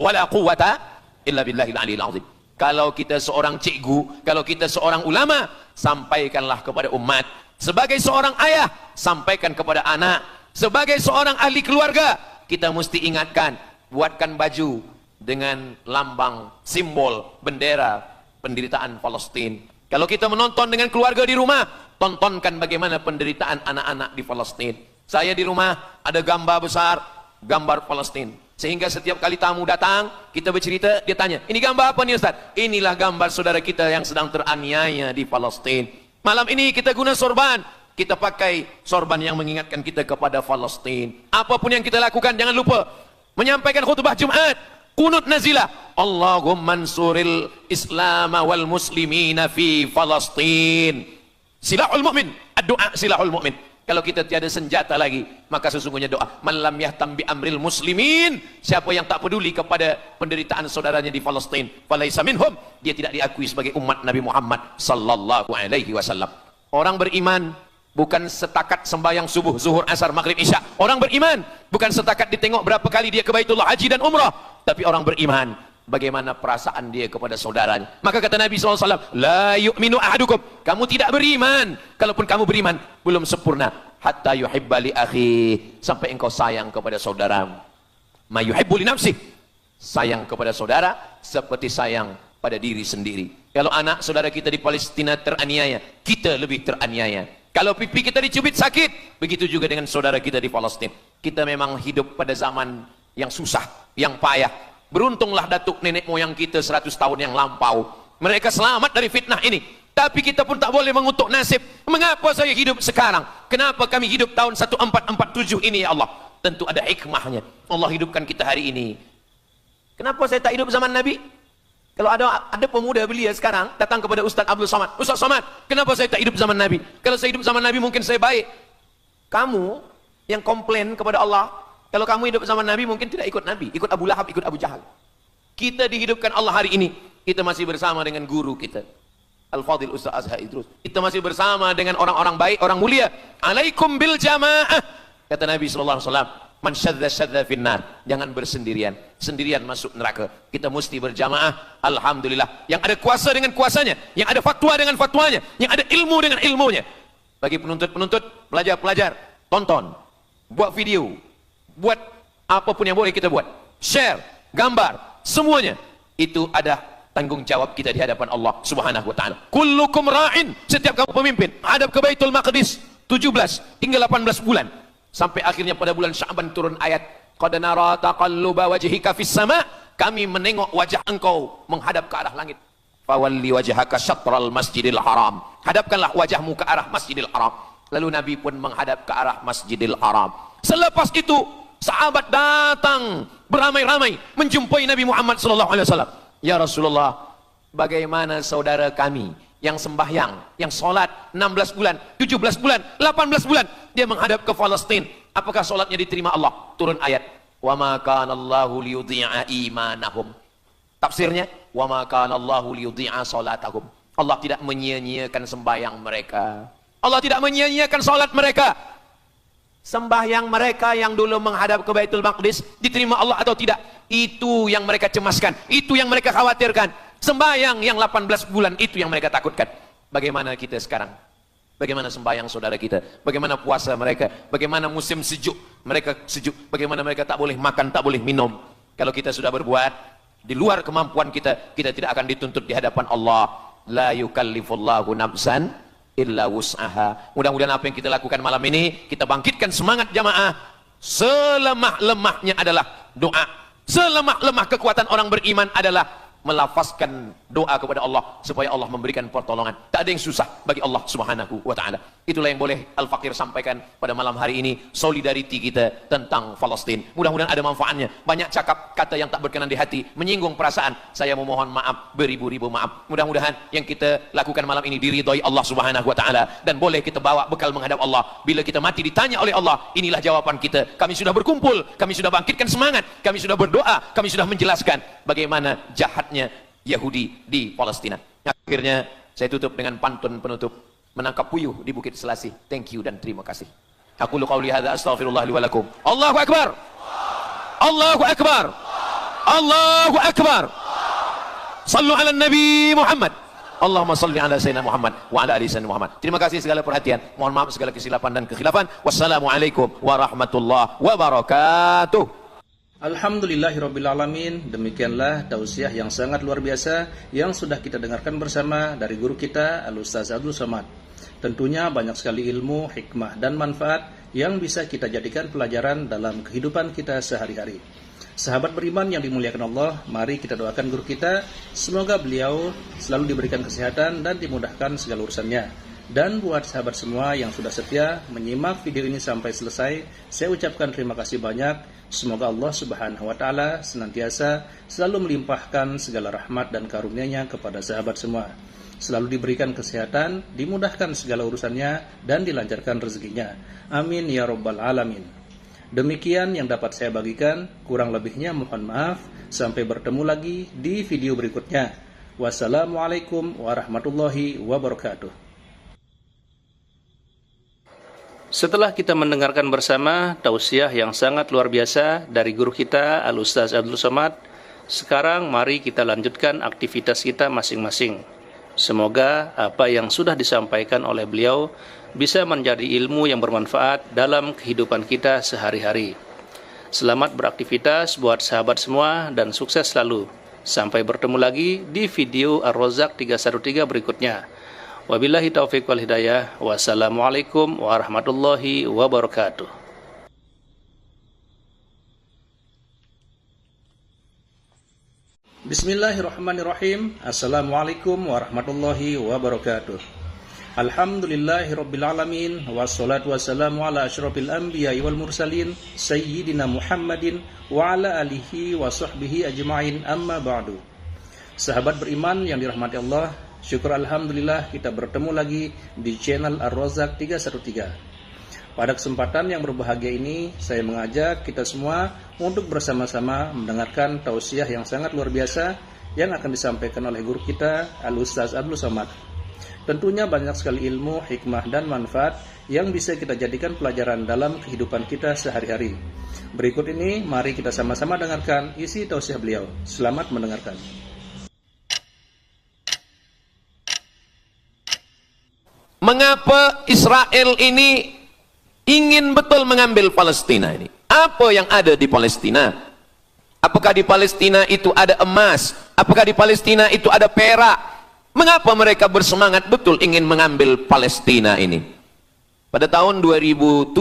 wala quwata illa billahil aliyil azim. Kalau kita seorang cikgu, kalau kita seorang ulama, sampaikanlah kepada umat. Sebagai seorang ayah, sampaikan kepada anak. Sebagai seorang ahli keluarga, kita mesti ingatkan, buatkan baju dengan lambang, simbol, bendera penderitaan Palestina. Kalau kita menonton dengan keluarga di rumah, tontonkan bagaimana penderitaan anak-anak di Palestina. Saya di rumah ada gambar besar, gambar Palestina. Sehingga setiap kali tamu datang, kita bercerita, dia tanya, ini gambar apa nih Ustaz? Inilah gambar saudara kita yang sedang teraniaya di Palestina. Malam ini kita guna sorban, kita pakai sorban yang mengingatkan kita kepada Palestina. Apapun yang kita lakukan, jangan lupa menyampaikan khutbah Jumat, kunut nazilah, Allahumma ansuril Islam wal muslimina fi Palestina. Silahul mu'min, doa silahul mu'min. Kalau kita tiada senjata lagi, maka sesungguhnya doa. Man lam yahtam bi amril muslimin, siapa yang tak peduli kepada penderitaan saudaranya di Palestina, falaisa minhum, dia tidak diakui sebagai umat Nabi Muhammad sallallahu alaihi wasallam. Orang beriman bukan setakat sembahyang subuh, zuhur, asar, maghrib, isya. Orang beriman bukan setakat ditengok berapa kali dia ke Baitullah haji dan umrah, tapi orang beriman bagaimana perasaan dia kepada saudaranya. Maka kata Nabi SAW, la yu'minu ahadukum, kamu tidak beriman, kalaupun kamu beriman, belum sempurna, hatta yuhibba li akhi, sampai engkau sayang kepada saudaramu. Ma yuhibbu li nafsih, sayang kepada saudara seperti sayang pada diri sendiri. Kalau anak saudara kita di Palestina teraniaya, kita lebih teraniaya. Kalau pipi kita dicubit sakit, begitu juga dengan saudara kita di Palestina. Kita memang hidup pada zaman yang susah, yang payah. Beruntunglah datuk nenek moyang kita 100 tahun yang lampau. Mereka selamat dari fitnah ini. Tapi kita pun tak boleh mengutuk nasib. Mengapa saya hidup sekarang? Kenapa kami hidup tahun 1447 ini ya Allah? Tentu ada hikmahnya. Allah hidupkan kita hari ini. Kenapa saya tak hidup zaman Nabi? Kalau ada pemuda belia sekarang datang kepada Ustaz Abdul Somad, Ustaz Somad, kenapa saya tak hidup zaman Nabi? Kalau saya hidup zaman Nabi mungkin saya baik. Kamu yang komplain kepada Allah, kalau kamu hidup zaman Nabi mungkin tidak ikut Nabi, ikut Abu Lahab, ikut Abu Jahal. Kita dihidupkan Allah hari ini, kita masih bersama dengan guru kita, Al-Fadhil Ustaz Azhar Idrus. Kita masih bersama dengan orang-orang baik, orang mulia. Alaikum bil jamaah. Kata Nabi sallallahu alaihi wasallam, man syadza finnar, jangan bersendirian, sendirian masuk neraka. Kita mesti berjamaah. Alhamdulillah, yang ada kuasa dengan kuasanya, yang ada fatwa dengan fatwanya, yang ada ilmu dengan ilmunya. Bagi penuntut-penuntut, pelajar-pelajar, tonton, buat video, buat apapun yang boleh kita buat, share, gambar, semuanya itu ada tanggung jawab kita di hadapan Allah Subhanahu wa taala. Kullukum ra'in, setiap kamu pemimpin, hadap ke Baitul Maqdis 17 hingga 18 bulan. Sampai akhirnya pada bulan Sya'ban turun ayat, qad nara taqalluba wajhika fis sama', kami menengok wajah engkau menghadap ke arah langit. Fawalli wajhaka syatral masjidil haram, hadapkanlah wajahmu ke arah Masjidil Haram. Lalu Nabi pun menghadap ke arah Masjidil Haram. Selepas itu sahabat datang beramai-ramai menjumpai Nabi Muhammad sallallahu alaihi wasallam. Ya Rasulullah, bagaimana saudara kami yang sembahyang, yang solat 16 bulan, 17 bulan, 18 bulan, dia menghadap ke Palestina. Apakah solatnya diterima Allah? Turun ayat, wa ma kana Allahu liyudhi'a imanahum. Tafsirnya, wa ma kana Allahu liyudhi'a salatakum. Allah tidak menyia-nyiakan sembahyang mereka. Allah tidak menyia-nyiakan solat mereka. Sembahyang mereka yang dulu menghadap ke Baitul Maqdis diterima Allah atau tidak? Itu yang mereka cemaskan, itu yang mereka khawatirkan. Sembahyang yang 18 bulan itu yang mereka takutkan. Bagaimana kita sekarang? Bagaimana sembahyang saudara kita? Bagaimana puasa mereka? Bagaimana musim sejuk? Mereka sejuk. Bagaimana mereka tak boleh makan, tak boleh minum? Kalau kita sudah berbuat di luar kemampuan kita, kita tidak akan dituntut di hadapan Allah. La yukallifullahu nafsan illa wus'aha. Mudah-mudahan apa yang kita lakukan malam ini, kita bangkitkan semangat jamaah. Selemah-lemahnya adalah doa. Selemah-lemah kekuatan orang beriman adalah melafazkan doa kepada Allah supaya Allah memberikan pertolongan. Tak ada yang susah bagi Allah Subhanahu wa taala. Itulah yang boleh Al-Fakir sampaikan pada malam hari ini, solidariti kita tentang Palestina. Mudah-mudahan ada manfaatnya. Banyak cakap kata yang tak berkenan di hati, menyinggung perasaan. Saya memohon maaf, beribu-ribu maaf. Mudah-mudahan yang kita lakukan malam ini diridhai Allah Subhanahu wa taala dan boleh kita bawa bekal menghadap Allah. Bila kita mati ditanya oleh Allah, inilah jawaban kita. Kami sudah berkumpul, kami sudah bangkitkan semangat, kami sudah berdoa, kami sudah menjelaskan bagaimana jahatnya Yahudi di Palestina. Akhirnya saya tutup dengan pantun penutup, menangkap puyuh di Bukit Selasih. Thank you dan terima kasih. Aku qauli hadza astaghfirullah li wa lakum. Allahu akbar. Allahu akbar. Allahu akbar. Sallu ala Nabi Muhammad. Allahumma salli ala Sayyidina Muhammad wa ala ali Sayyidina Muhammad. Terima kasih segala perhatian. Mohon maaf segala kesilapan dan kekhilafan. Wassalamualaikum warahmatullahi wabarakatuh. Alhamdulillahirrabbilalamin. Demikianlah tausiah yang sangat luar biasa yang sudah kita dengarkan bersama dari guru kita Al-Ustaz Abdul Somad. Tentunya banyak sekali ilmu, hikmah dan manfaat yang bisa kita jadikan pelajaran dalam kehidupan kita sehari-hari. Sahabat beriman yang dimuliakan Allah, mari kita doakan guru kita, semoga beliau selalu diberikan kesehatan dan dimudahkan segala urusannya. Dan buat sahabat semua yang sudah setia menyimak video ini sampai selesai, saya ucapkan terima kasih banyak. Semoga Allah Subhanahu wa taala senantiasa selalu melimpahkan segala rahmat dan karunia-Nya kepada sahabat semua. Selalu diberikan kesehatan, dimudahkan segala urusannya dan dilancarkan rezekinya. Amin ya rabbal alamin. Demikian yang dapat saya bagikan, kurang lebihnya mohon maaf. Sampai bertemu lagi di video berikutnya. Wassalamualaikum warahmatullahi wabarakatuh. Setelah kita mendengarkan bersama tausiah yang sangat luar biasa dari guru kita Al-Ustaz Abdul Somad, sekarang mari kita lanjutkan aktivitas kita masing-masing. Semoga apa yang sudah disampaikan oleh beliau bisa menjadi ilmu yang bermanfaat dalam kehidupan kita sehari-hari. Selamat beraktivitas buat sahabat semua dan sukses selalu. Sampai bertemu lagi di video Ar-Razzaq 313 berikutnya. Wabillahi taufiq wal hidayah. Wassalamualaikum warahmatullahi wabarakatuh. Bismillahirrahmanirrahim. Assalamualaikum warahmatullahi wabarakatuh. Alhamdulillahirrabbilalamin. Wassalatu wassalamu ala asyrafil anbiya wal mursalin Sayyidina Muhammadin wa ala alihi wa sahbihi ajma'in, amma ba'du. Sahabat beriman yang dirahmati Allah, syukur alhamdulillah kita bertemu lagi di channel Ar-Razzaq 313. Pada kesempatan yang berbahagia ini, saya mengajak kita semua untuk bersama-sama mendengarkan tausiah yang sangat luar biasa yang akan disampaikan oleh guru kita, Al-Ustaz Abdul Somad. Tentunya banyak sekali ilmu, hikmah, dan manfaat yang bisa kita jadikan pelajaran dalam kehidupan kita sehari-hari. Berikut ini, mari kita sama-sama dengarkan isi tausiah beliau. Selamat mendengarkan. Mengapa Israel ini ingin betul mengambil Palestina ini? Apa yang ada di Palestina? Apakah di Palestina itu ada emas? Apakah di Palestina itu ada perak? Mengapa mereka bersemangat betul ingin mengambil Palestina ini? Pada tahun 2007,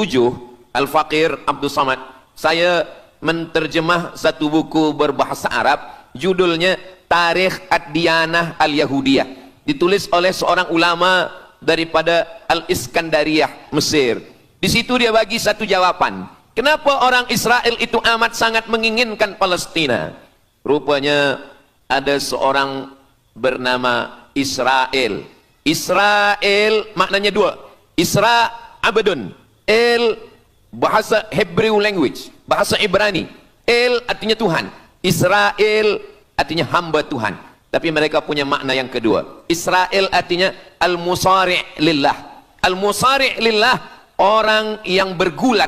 Al-Faqir Abdul Somad, saya menterjemah satu buku berbahasa Arab, judulnya Tarikh Ad-Diyanah Al-Yahudiyah, ditulis oleh seorang ulama daripada Al-Iskandariyah, Mesir. Di situ dia bagi satu jawaban. Kenapa orang Israel itu amat sangat menginginkan Palestina? Rupanya ada seorang bernama Israel. Israel maknanya dua. Isra abdun. El bahasa Hebrew language, bahasa Ibrani. El artinya Tuhan. Israel artinya hamba Tuhan. Tapi mereka punya makna yang kedua. Israel artinya al-musari' lillah. Al-musari' lillah, orang yang bergulat,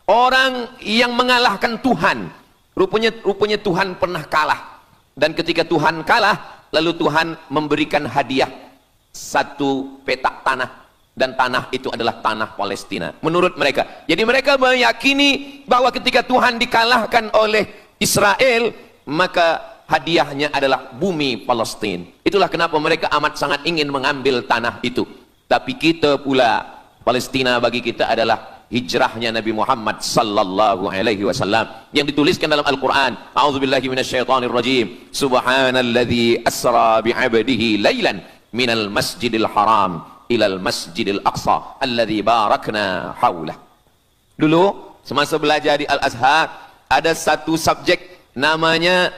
orang yang mengalahkan Tuhan. Rupanya Tuhan pernah kalah. Dan ketika Tuhan kalah, lalu Tuhan memberikan hadiah satu petak tanah. Dan tanah itu adalah tanah Palestina menurut mereka. Jadi mereka meyakini bahwa ketika Tuhan dikalahkan oleh Israel, maka hadiahnya adalah bumi Palestina. Itulah kenapa mereka amat sangat ingin mengambil tanah itu. Tapi kita pula, Palestina bagi kita adalah hijrahnya Nabi Muhammad sallallahu alaihi wasallam yang dituliskan dalam Al-Qur'an. A'udzubillahi minasyaitonirrajim. Subhanalladzi asra bi'abdihi lailan minal masjidil haram ilal masjidil aqsa alladzi barakna haulah. Dulu semasa belajar di Al-Azhar ada satu subjek namanya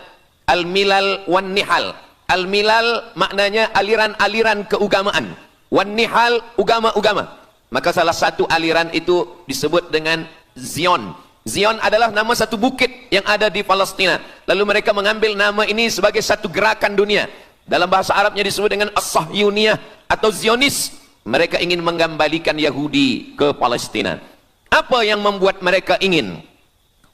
Al-Milal wan Nihal. Al-Milal maknanya aliran-aliran keugamaan. Wan Nihal ugama-ugama. Maka salah satu aliran itu disebut dengan Zion. Zion adalah nama satu bukit yang ada di Palestina. Lalu mereka mengambil nama ini sebagai satu gerakan dunia. Dalam bahasa Arabnya disebut dengan As-Sahyuniyah atau Zionis. Mereka ingin mengembalikan Yahudi ke Palestina. Apa yang membuat mereka ingin?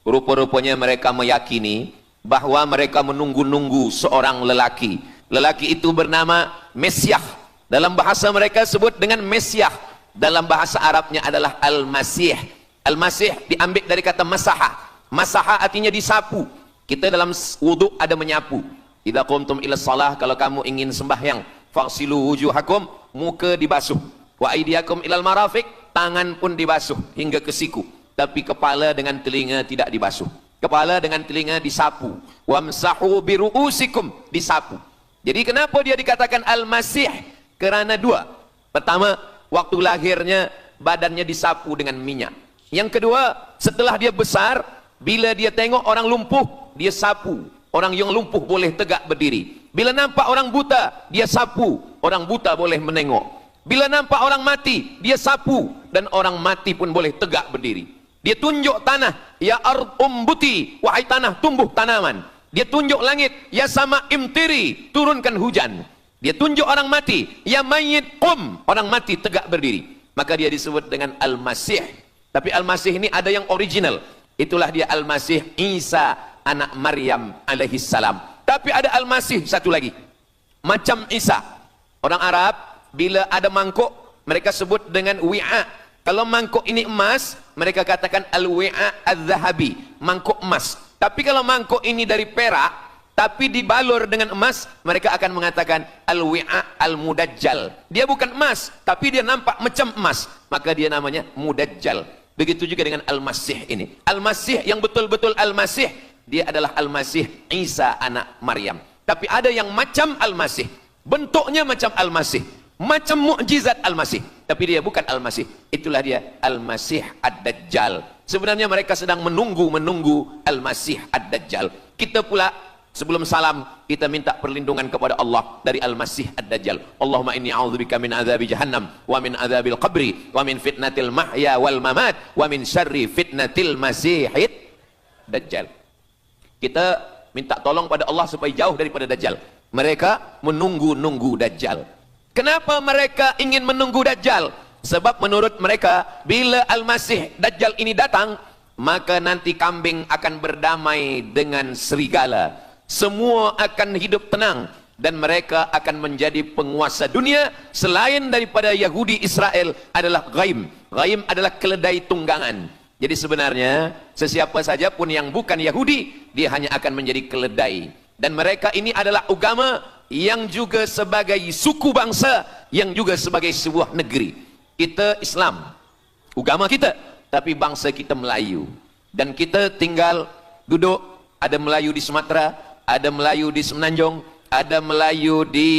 Rupa-rupanya mereka meyakini bahwa mereka menunggu-nunggu seorang lelaki. Lelaki itu bernama Mesyah. Dalam bahasa mereka sebut dengan Mesyah. Dalam bahasa Arabnya adalah Al-Masih. Al-Masih diambil dari kata masaha. Masaha artinya disapu. Kita dalam wudhu ada menyapu. Idza qumtum ila shalah, kalau kamu ingin sembahyang, fa'silu wujuhakum, muka dibasuh. Wa aydiyakum ilal marafiq, tangan pun dibasuh hingga ke siku. Tapi kepala dengan telinga tidak dibasuh. Kepala dengan telinga disapu. Wamsahu biru'usikum, disapu. Jadi kenapa dia dikatakan Al-Masih? Kerana dua. Pertama, waktu lahirnya badannya disapu dengan minyak. Yang kedua, setelah dia besar, bila dia tengok orang lumpuh, dia sapu. Orang yang lumpuh boleh tegak berdiri. Bila nampak orang buta, dia sapu. Orang buta boleh menengok. Bila nampak orang mati, dia sapu. Dan orang mati pun boleh tegak berdiri. Dia tunjuk tanah, ya ard umbuti, wahai tanah tumbuh tanaman. Dia tunjuk langit, ya sama imtiri, turunkan hujan. Dia tunjuk orang mati, ya mayyit qum, orang mati tegak berdiri. Maka dia disebut dengan Al-Masih. Tapi Al-Masih ini ada yang original. Itulah dia Al-Masih Isa anak Maryam alaihi salam. Tapi ada Al-Masih satu lagi. Macam Isa. Orang Arab bila ada mangkuk, mereka sebut dengan wi'a. Kalau mangkuk ini emas, mereka katakan al-wi'a al-zahabi, mangkuk emas. Tapi kalau mangkuk ini dari perak, tapi dibalur dengan emas, mereka akan mengatakan al-wi'a al-mudajjal. Dia bukan emas, tapi dia nampak macam emas, maka dia namanya mudajjal. Begitu juga dengan Al-Masih ini. Al-Masih yang betul-betul Al-Masih, dia adalah Al-Masih Isa anak Maryam. Tapi ada yang macam Al-Masih, bentuknya macam Al-Masih, macam mukjizat Al-Masih, tapi dia bukan Al-Masih. Itulah dia Al-Masih Ad-Dajjal. Sebenarnya mereka sedang menunggu Al-Masih Ad-Dajjal. Kita pula sebelum salam, kita minta perlindungan kepada Allah dari Al-Masih Ad-Dajjal. Allahumma inni a'udzubika min azabi jahannam, wa min azabil qabri, wa min fitnatil mahya wal mamat, wa min syarri fitnatil masihid Dajjal. Kita minta tolong pada Allah supaya jauh daripada Dajjal. Mereka menunggu Dajjal. Kenapa mereka ingin menunggu Dajjal? Sebab menurut mereka, bila Al-Masih Dajjal ini datang, maka nanti kambing akan berdamai dengan serigala. Semua akan hidup tenang, dan mereka akan menjadi penguasa dunia. Selain daripada Yahudi Israel adalah ghaim. Ghaim adalah keledai tunggangan. Jadi sebenarnya sesiapa saja pun yang bukan Yahudi, dia hanya akan menjadi keledai. Dan mereka ini adalah agama yang juga sebagai suku bangsa, yang juga sebagai sebuah negeri. Kita Islam, agama kita, tapi bangsa kita Melayu. Dan kita tinggal duduk, ada Melayu di Sumatera, ada Melayu di Semenanjung, ada Melayu di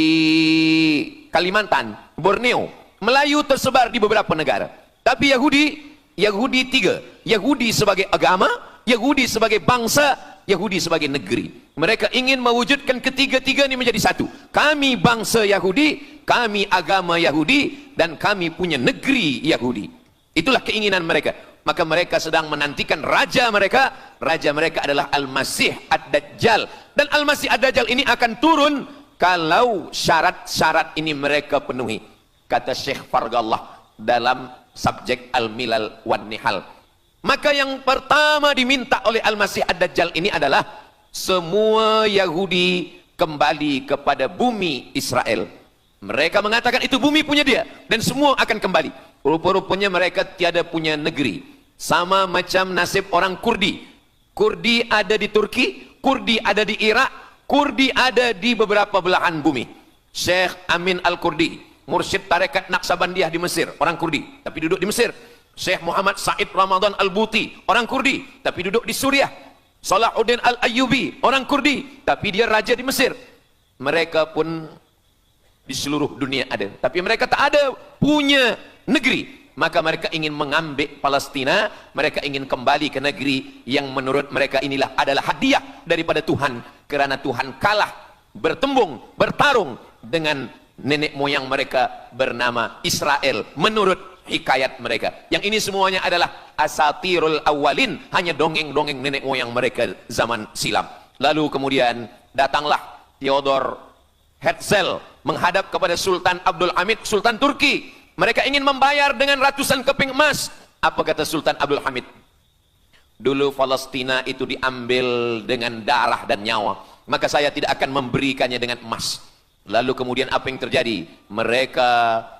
Kalimantan, Borneo. Melayu tersebar di beberapa negara. Tapi Yahudi tiga. Yahudi sebagai agama, Yahudi sebagai bangsa, Yahudi sebagai negeri. Mereka ingin mewujudkan ketiga-tiga ini menjadi satu. Kami bangsa Yahudi, kami agama Yahudi, dan kami punya negeri Yahudi. Itulah keinginan mereka. Maka mereka sedang menantikan raja mereka. Raja mereka adalah Al-Masih Ad-Dajjal. Dan Al-Masih Ad-Dajjal ini akan turun kalau syarat-syarat ini mereka penuhi. Kata Syekh Fargallah dalam subjek Al-Milal wan Nihal. Maka yang pertama diminta oleh Al-Masih Ad-Dajjal ini adalah semua Yahudi kembali kepada bumi Israel. Mereka mengatakan itu bumi punya dia, dan semua akan kembali. Rupa-rupanya mereka tiada punya negeri. Sama macam nasib orang Kurdi. Kurdi ada di Turki, Kurdi ada di Irak, Kurdi ada di beberapa belahan bumi. Syekh Amin Al-Kurdi, mursyid tarekat Naqsabandiyah di Mesir, orang Kurdi, tapi duduk di Mesir. Syekh Muhammad Said Ramadan Al-Buti, orang Kurdi, tapi duduk di Suriah. Salahuddin Al-Ayyubi, orang Kurdi, tapi dia raja di Mesir. Mereka pun di seluruh dunia ada, tapi mereka tak ada punya negeri. Maka mereka ingin mengambil Palestina, mereka ingin kembali ke negeri yang menurut mereka inilah adalah hadiah daripada Tuhan, kerana Tuhan kalah bertembung, bertarung dengan nenek moyang mereka bernama Israel menurut hikayat mereka. Yang ini semuanya adalah asatirul awalin, hanya dongeng-dongeng nenek moyang mereka zaman silam. Lalu kemudian datanglah Theodor Herzl menghadap kepada Sultan Abdul Hamid, Sultan Turki. Mereka ingin membayar dengan ratusan keping emas. Apa kata Sultan Abdul Hamid? Dulu Palestina itu diambil dengan darah dan nyawa, maka saya tidak akan memberikannya dengan emas. Lalu kemudian apa yang terjadi? Mereka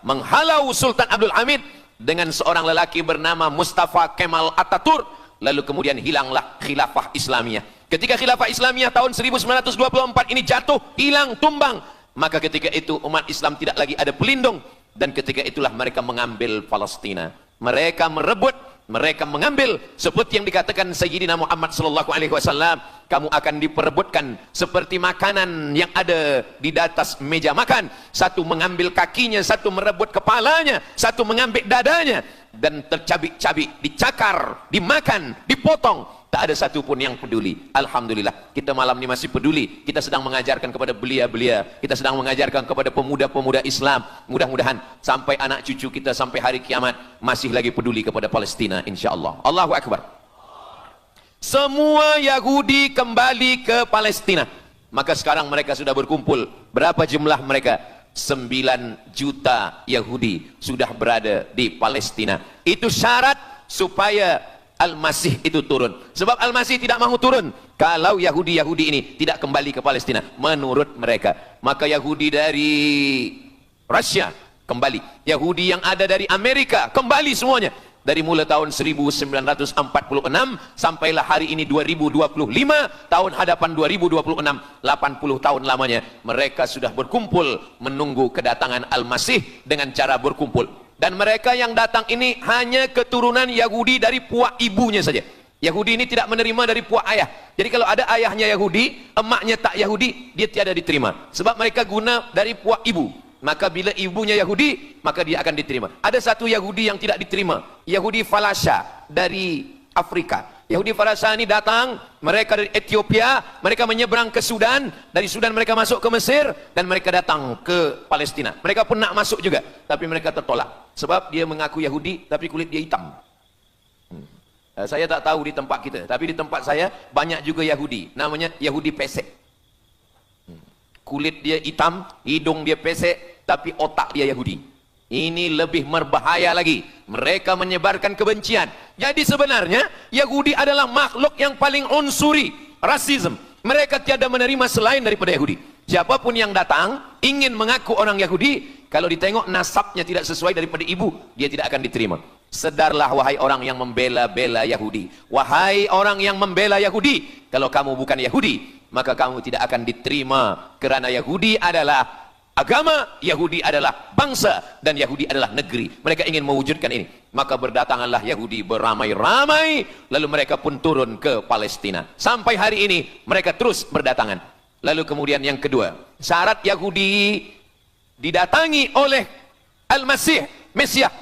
menghalau Sultan Abdul Hamid dengan seorang lelaki bernama Mustafa Kemal Ataturk. Lalu kemudian hilanglah khilafah Islamiyah. Ketika khilafah Islamiyah tahun 1924 ini jatuh, hilang, tumbang, maka ketika itu umat Islam tidak lagi ada pelindung. Dan ketika itulah mereka mengambil Palestina. Mereka merebut, mereka mengambil, seperti yang dikatakan Sayyidina Muhammad sallallahu alaihi wasallam, kamu akan diperebutkan seperti makanan yang ada di atas meja makan. Satu mengambil kakinya, satu merebut kepalanya, satu mengambil dadanya, dan tercabik-cabik, dicakar, dimakan, dipotong. Tak ada satu pun yang peduli. Alhamdulillah, kita malam ini masih peduli. Kita sedang mengajarkan kepada belia-belia, kita sedang mengajarkan kepada pemuda-pemuda Islam. Mudah-mudahan sampai anak cucu kita sampai hari kiamat masih lagi peduli kepada Palestina, insyaAllah. Allahu Akbar. Semua Yahudi kembali ke Palestina. Maka sekarang mereka sudah berkumpul. Berapa jumlah mereka? 9 juta Yahudi sudah berada di Palestina. Itu syarat supaya Al-Masih itu turun. Sebab Al-Masih tidak mahu turun kalau Yahudi-Yahudi ini tidak kembali ke Palestina menurut mereka. Maka Yahudi dari Rusia kembali, Yahudi yang ada dari Amerika kembali semuanya. Dari mulai tahun 1946 sampailah hari ini 2025, tahun hadapan 2026, 80 tahun lamanya mereka sudah berkumpul menunggu kedatangan Al-Masih dengan cara berkumpul. Dan mereka yang datang ini hanya keturunan Yahudi dari puak ibunya saja. Yahudi ini tidak menerima dari puak ayah. Jadi kalau ada ayahnya Yahudi, emaknya tak Yahudi, dia tiada diterima. Sebab mereka guna dari puak ibu. Maka bila ibunya Yahudi, maka dia akan diterima. Ada satu Yahudi yang tidak diterima, Yahudi Falasha dari Afrika. Yahudi Falasha ini datang, mereka dari Ethiopia, mereka menyeberang ke Sudan, dari Sudan mereka masuk ke Mesir, dan mereka datang ke Palestina. Mereka pun nak masuk juga, tapi mereka tertolak. Sebab dia mengaku Yahudi, tapi kulit dia hitam. Saya tak tahu di tempat kita, tapi di tempat saya banyak juga Yahudi, namanya Yahudi pesek. Kulit dia hitam, hidung dia pesek, tapi otak dia Yahudi. Ini lebih berbahaya lagi. Mereka menyebarkan kebencian. Jadi sebenarnya Yahudi adalah makhluk yang paling unsuri, rasisme. Mereka tiada menerima selain daripada Yahudi. Siapapun yang datang ingin mengaku orang Yahudi, kalau ditengok nasabnya tidak sesuai daripada ibu, dia tidak akan diterima. Sedarlah wahai orang yang membela-bela Yahudi. Wahai orang yang membela Yahudi, kalau kamu bukan Yahudi, maka kamu tidak akan diterima, kerana Yahudi adalah agama, Yahudi adalah bangsa, dan Yahudi adalah negeri. Mereka ingin mewujudkan ini. Maka berdatanganlah Yahudi beramai-ramai, lalu mereka pun turun ke Palestina. Sampai hari ini mereka terus berdatangan. Lalu kemudian yang kedua, syarat Yahudi didatangi oleh Al-Masih, Mesias,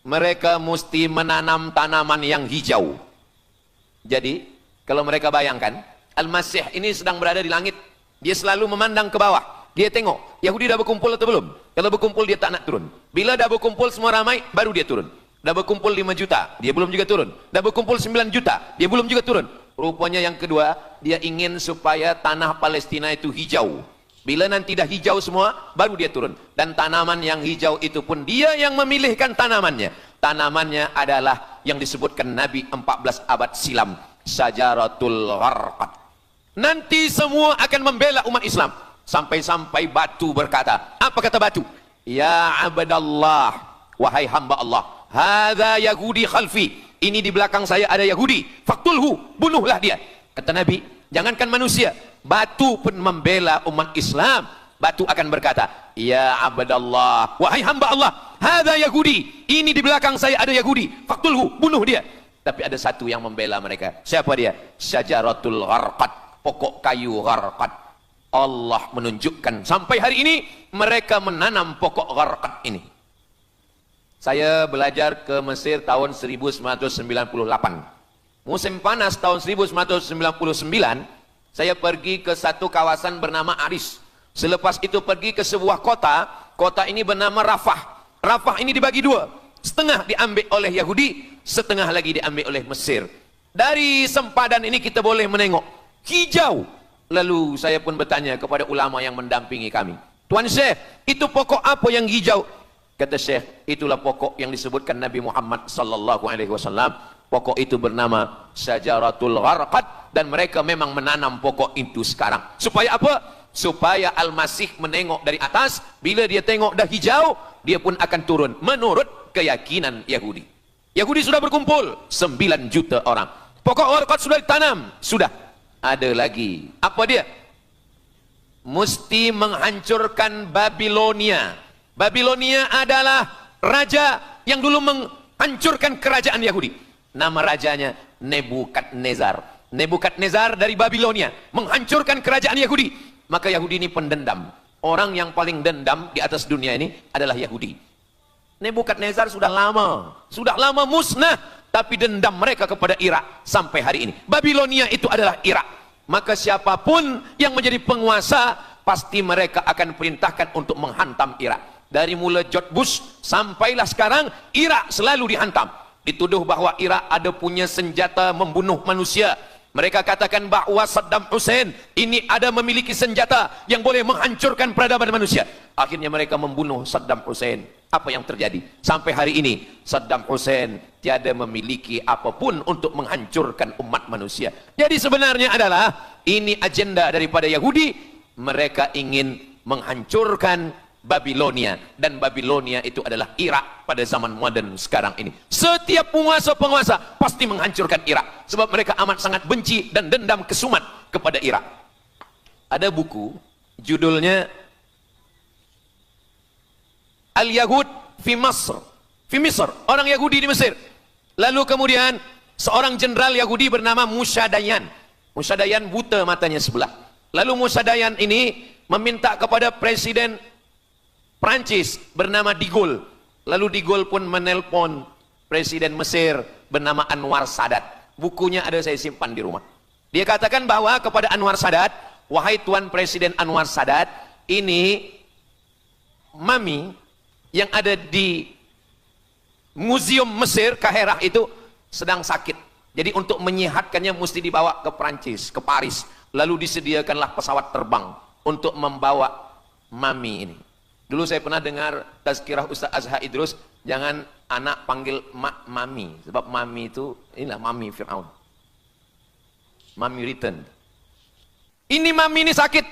mereka mesti menanam tanaman yang hijau. Jadi kalau mereka bayangkan, Al-Masih ini sedang berada di langit, dia selalu memandang ke bawah, dia tengok Yahudi dah berkumpul atau belum. Kalau berkumpul dia tak nak turun. Bila dah berkumpul semua ramai, baru dia turun. Dah berkumpul 5 juta, dia belum juga turun. Dah berkumpul 9 juta, dia belum juga turun. Rupanya yang kedua, dia ingin supaya tanah Palestina itu hijau. Bila nanti dah hijau semua, baru dia turun. Dan tanaman yang hijau itu pun dia yang memilihkan tanamannya. Tanamannya adalah yang disebutkan Nabi 14 abad silam, Syajaratul Gharqad. Nanti semua akan membela umat Islam. Sampai-sampai batu berkata, apa kata batu? Ya abdallah, wahai hamba Allah, hadza Yahudi khalfi, ini di belakang saya ada Yahudi, faktulhu, bunuhlah dia. Kata Nabi, jangankan manusia, batu pun membela umat Islam. Batu akan berkata, ya abdallah, wahai hamba Allah, hadza Yahudi, ini di belakang saya ada Yahudi, faktulhu, bunuh dia. Tapi ada satu yang membela mereka. Siapa dia? Syajaratul Gharqad, pokok kayu Gharqad. Allah menunjukkan sampai hari ini mereka menanam pokok Gharqad ini. Saya belajar ke Mesir tahun 1998. Musim panas tahun 1999, saya pergi ke satu kawasan bernama Aris. Selepas itu pergi ke sebuah kota, kota ini bernama Rafah. Rafah ini dibagi dua, setengah diambil oleh Yahudi, setengah lagi diambil oleh Mesir. Dari sempadan ini kita boleh menengok hijau. Lalu saya pun bertanya kepada ulama yang mendampingi kami, Tuan Syekh, itu pokok apa yang hijau? Kata Syekh, itulah pokok yang disebutkan Nabi Muhammad sallallahu alaihi wasallam. Pokok itu bernama Syajaratul Gharqad, dan mereka memang menanam pokok itu sekarang. Supaya apa? Supaya Al-Masih menengok dari atas, bila dia tengok dah hijau, dia pun akan turun menurut keyakinan Yahudi. Yahudi sudah berkumpul 9 juta orang. Pokok Gharqad sudah ditanam, sudah. Ada lagi. Apa dia? Mesti menghancurkan Babilonia. Babilonia adalah raja yang dulu menghancurkan kerajaan Yahudi. Nama rajanya Nebukadnezar. Nebukadnezar dari Babilonia menghancurkan kerajaan Yahudi. Maka Yahudi ini pendendam. Orang yang paling dendam di atas dunia ini adalah Yahudi. Nebukadnezar sudah lama musnah. Tapi dendam mereka kepada Irak sampai hari ini. Babilonia itu adalah Irak. Maka siapapun yang menjadi penguasa, pasti mereka akan perintahkan untuk menghantam Irak. Dari mula George Bush sampailah sekarang, Irak selalu dihantam. Dituduh bahwa Irak ada punya senjata membunuh manusia. Mereka katakan bahwa Saddam Hussein ini ada memiliki senjata yang boleh menghancurkan peradaban manusia. Akhirnya mereka membunuh Saddam Hussein. Apa yang terjadi? Sampai hari ini Saddam Hussein tiada memiliki apapun untuk menghancurkan umat manusia. Jadi sebenarnya adalah ini agenda daripada Yahudi. Mereka ingin menghancurkan Babilonia, dan Babilonia itu adalah Irak pada zaman modern sekarang ini. Setiap penguasa pasti menghancurkan Irak sebab mereka amat sangat benci dan dendam kesumat kepada Irak. Ada buku judulnya Al-Yahud fi Masr, orang Yahudi di Mesir. Lalu kemudian seorang jenderal Yahudi bernama Musa Dayan buta matanya sebelah. Lalu Musa Dayan ini meminta kepada Presiden Prancis bernama De Gaulle. Lalu De Gaulle pun menelpon Presiden Mesir bernama Anwar Sadat. Bukunya ada, saya simpan di rumah. Dia katakan bahwa kepada Anwar Sadat, wahai Tuan Presiden Anwar Sadat, ini mami yang ada di Museum Mesir Kaherah itu sedang sakit. Jadi untuk menyehatkannya mesti dibawa ke Prancis, ke Paris. Lalu disediakanlah pesawat terbang untuk membawa mami ini. Dulu saya pernah dengar tazkirah Ustaz Azhar Idrus, jangan anak panggil mami, sebab mami itu, inilah mami Fir'aun. Mami return. Ini mami ini sakit,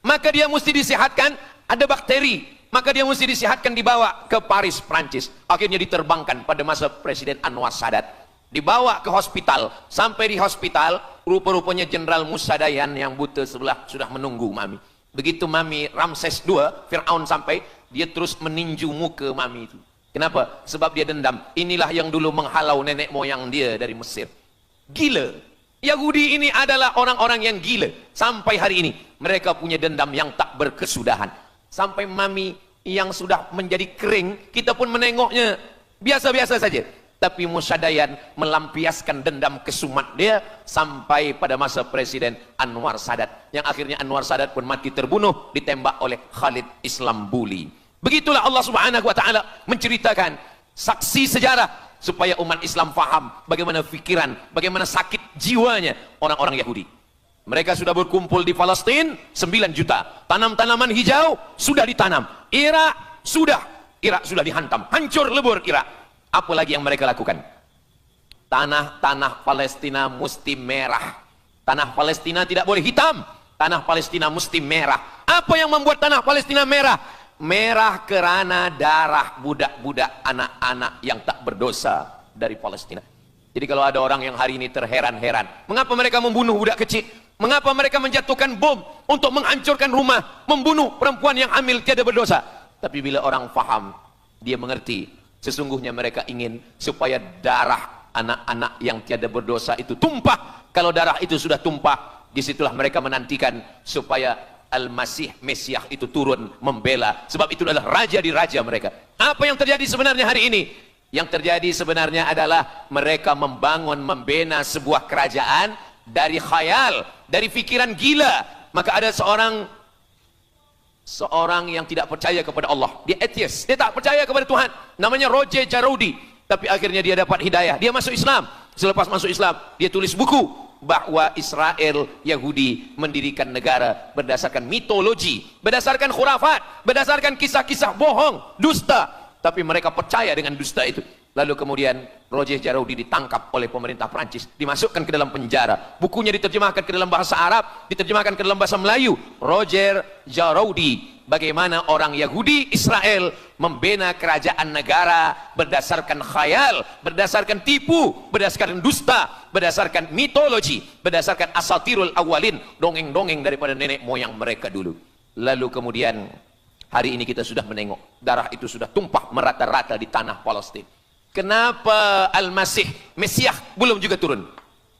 maka dia mesti disehatkan, ada bakteri, maka dia mesti disehatkan, dibawa ke Paris, Prancis. Akhirnya diterbangkan pada masa Presiden Anwar Sadat. Dibawa ke hospital, sampai di hospital, rupa-rupanya Jenderal Musa Dayan yang buta sebelah sudah menunggu mami. Begitu mami Ramses II, Fir'aun sampai, dia terus meninju muka mami itu. Kenapa? Sebab dia dendam. Inilah yang dulu menghalau nenek moyang dia dari Mesir. Gila. Yahudi ini adalah orang-orang yang gila. Sampai hari ini, mereka punya dendam yang tak berkesudahan. Sampai mami yang sudah menjadi kering, kita pun menengoknya biasa-biasa saja. Tapi Musa Dayan melampiaskan dendam kesumat dia sampai pada masa Presiden Anwar Sadat, yang akhirnya Anwar Sadat pun mati terbunuh ditembak oleh Khalid Islambuli. Begitulah Allah Subhanahu wa taala menceritakan saksi sejarah supaya umat Islam faham bagaimana pikiran, bagaimana sakit jiwanya orang-orang Yahudi. Mereka sudah berkumpul di Palestina 9 juta. Tanam-tanaman hijau sudah ditanam. Irak sudah dihantam, hancur lebur Irak. Apa lagi yang mereka lakukan? Tanah Palestina mesti merah. Tanah Palestina tidak boleh hitam. Tanah Palestina mesti merah. Apa yang membuat tanah Palestina merah? Merah kerana darah budak-budak, anak-anak yang tak berdosa dari Palestina. Jadi kalau ada orang yang hari ini terheran-heran, mengapa mereka membunuh budak kecil? Mengapa mereka menjatuhkan bom untuk menghancurkan rumah, membunuh perempuan yang hamil tiada berdosa? Tapi bila orang faham, dia mengerti. Sesungguhnya mereka ingin supaya darah anak-anak yang tiada berdosa itu tumpah. Kalau darah itu sudah tumpah, disitulah mereka menantikan supaya Al-Masih, Mesiah itu turun membela. Sebab itu adalah raja di raja mereka. Apa yang terjadi sebenarnya hari ini? Yang terjadi sebenarnya adalah mereka membangun, membina sebuah kerajaan dari khayal, dari pikiran gila. Maka ada seorang yang tidak percaya kepada Allah, dia atheist, dia tak percaya kepada Tuhan, namanya Roger Jaroudi. Tapi akhirnya dia dapat hidayah, dia masuk Islam. Selepas masuk Islam, dia tulis buku bahwa Israel, Yahudi mendirikan negara berdasarkan mitologi, berdasarkan khurafat, berdasarkan kisah-kisah bohong, dusta. Tapi mereka percaya dengan dusta itu. Lalu kemudian Roger Jaroudi ditangkap oleh pemerintah Prancis, dimasukkan ke dalam penjara. Bukunya diterjemahkan ke dalam bahasa Arab, diterjemahkan ke dalam bahasa Melayu. Roger Jaroudi, bagaimana orang Yahudi Israel membina kerajaan negara berdasarkan khayal, berdasarkan tipu, berdasarkan dusta, berdasarkan mitologi, berdasarkan asatirul awalin, dongeng-dongeng daripada nenek moyang mereka dulu. Lalu kemudian hari ini kita sudah menengok darah itu sudah tumpah merata-rata di tanah Palestina. Kenapa Al-Masih, Mesiah belum juga turun?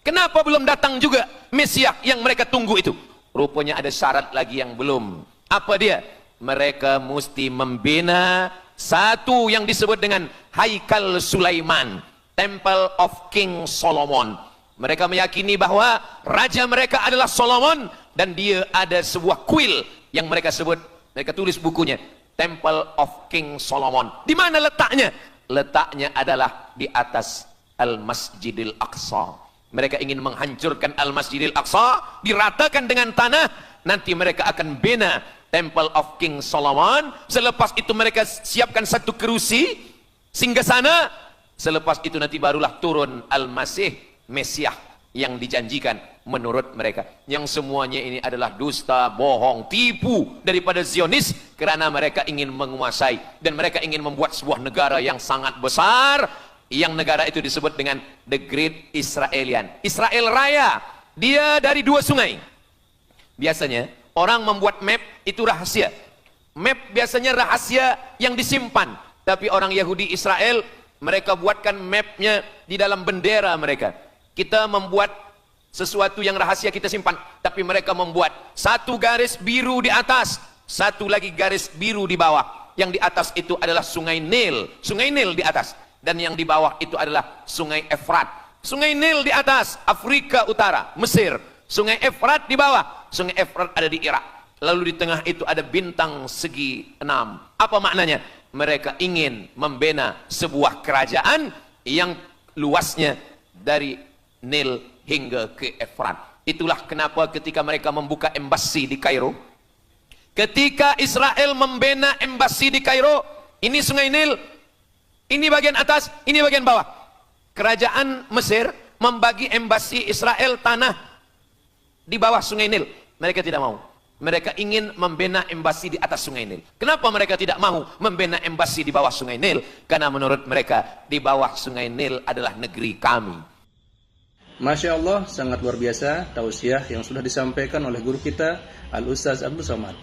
Kenapa belum datang juga Mesiah yang mereka tunggu itu? Rupanya ada syarat lagi yang belum. Apa dia? Mereka mesti membina satu yang disebut dengan Haikal Sulaiman, Temple of King Solomon. Mereka meyakini bahwa raja mereka adalah Solomon, dan dia ada sebuah kuil yang mereka sebut, mereka tulis bukunya Temple of King Solomon. Di mana letaknya? Letaknya adalah di atas Al-Masjidil Aqsa. Mereka ingin menghancurkan Al-Masjidil Aqsa, diratakan dengan tanah. Nanti mereka akan bina Temple of King Solomon. Selepas itu mereka siapkan satu kerusi singgasana. Selepas itu nanti barulah turun Al-Masih, Mesiah. yang dijanjikan menurut mereka. Yang semuanya ini adalah dusta, bohong, tipu daripada Zionis, kerana mereka ingin menguasai dan mereka ingin membuat sebuah negara yang sangat besar, yang negara itu disebut dengan The Great Israelian. Israel Raya, dia dari 2 sungai. Biasanya orang membuat map itu rahasia. Map biasanya rahasia yang disimpan, tapi orang Yahudi Israel, mereka buatkan mapnya di dalam bendera mereka. Kita membuat sesuatu yang rahasia kita simpan, tapi mereka membuat satu garis biru di atas, satu lagi garis biru di bawah. Yang di atas itu adalah sungai Nil di atas, dan yang di bawah itu adalah sungai Efrat. Sungai Nil di atas, Afrika Utara, Mesir. Sungai Efrat di bawah, sungai Efrat ada di Irak. Lalu di tengah itu ada bintang segi 6. Apa maknanya? Mereka ingin membina sebuah kerajaan yang luasnya dari Nil hingga ke Efrat. Itulah kenapa ketika mereka membuka embasi di Kairo, ketika Israel membina embasi di Kairo, ini sungai Nil, ini bagian atas, ini bagian bawah. Kerajaan Mesir membagi embasi Israel tanah di bawah sungai Nil. Mereka tidak mau. Mereka ingin membina embasi di atas sungai Nil. Kenapa mereka tidak mau membina embasi di bawah sungai Nil? Karena menurut mereka di bawah sungai Nil adalah negeri kami. Masya Allah, sangat luar biasa tausiah yang sudah disampaikan oleh guru kita Al-Ustaz Abdul Somad.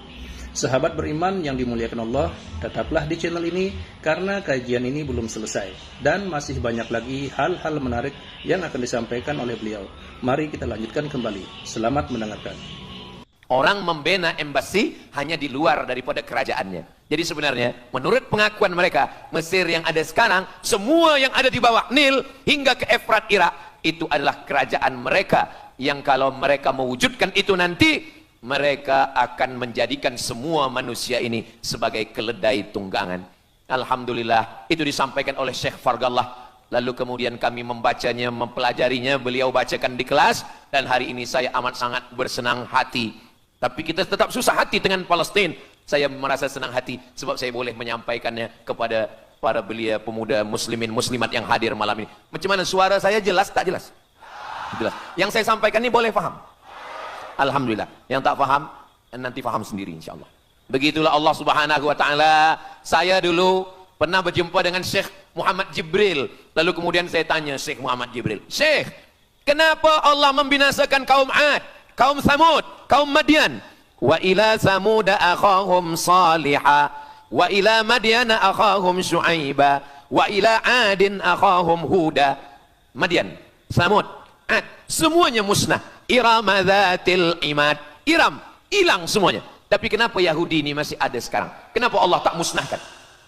Sahabat beriman yang dimuliakan Allah, tetaplah di channel ini karena kajian ini belum selesai dan masih banyak lagi hal-hal menarik yang akan disampaikan oleh beliau. Mari kita lanjutkan kembali. Selamat mendengarkan. Orang membina embasi hanya di luar daripada kerajaannya. Jadi sebenarnya menurut pengakuan mereka, Mesir yang ada sekarang, semua yang ada di bawah Nil hingga ke Efrat Irak, itu adalah kerajaan mereka, yang kalau mereka mewujudkan itu nanti, mereka akan menjadikan semua manusia ini sebagai keledai tunggangan. Alhamdulillah, itu disampaikan oleh Syekh Fargallah. Lalu kemudian kami membacanya, mempelajarinya, beliau bacakan di kelas, dan hari ini saya amat sangat bersenang hati. Tapi kita tetap susah hati dengan Palestin. Saya merasa senang hati sebab saya boleh menyampaikannya kepada para belia pemuda muslimin muslimat yang hadir malam ini. Macam mana suara saya, jelas tak jelas? Jelas. Yang saya sampaikan ini boleh faham? Alhamdulillah. Yang tak faham nanti faham sendiri insyaallah. Begitulah Allah Subhanahu wa taala. Saya dulu pernah berjumpa dengan Syekh Muhammad Jibril. Lalu kemudian saya tanya Syekh Muhammad Jibril, "Syekh, kenapa Allah membinasakan kaum Ad, kaum Samud, kaum Madian? Wa ila Samud akhahum Salihah, wa ila Madian akhahum Syuaiba, wa ila Adin akhahum Huda." Madian, Samud, Ad, semuanya musnah. Iram dzatil imad, Iram hilang semuanya. Tapi kenapa Yahudi ini masih ada sekarang? Kenapa Allah tak musnahkan?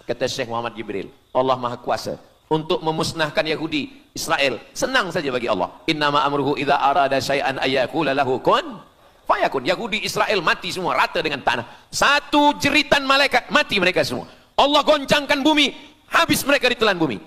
Kata Syekh Muhammad Jibril, Allah Maha Kuasa untuk memusnahkan Yahudi Israel. Senang saja bagi Allah. Innama amruhu idza arada syai'an ayyaqula lahu kun fayakun. Yahudi Israel mati semua rata dengan tanah. Satu jeritan malaikat mati mereka semua. Allah goncangkan bumi, habis mereka ditelan bumi.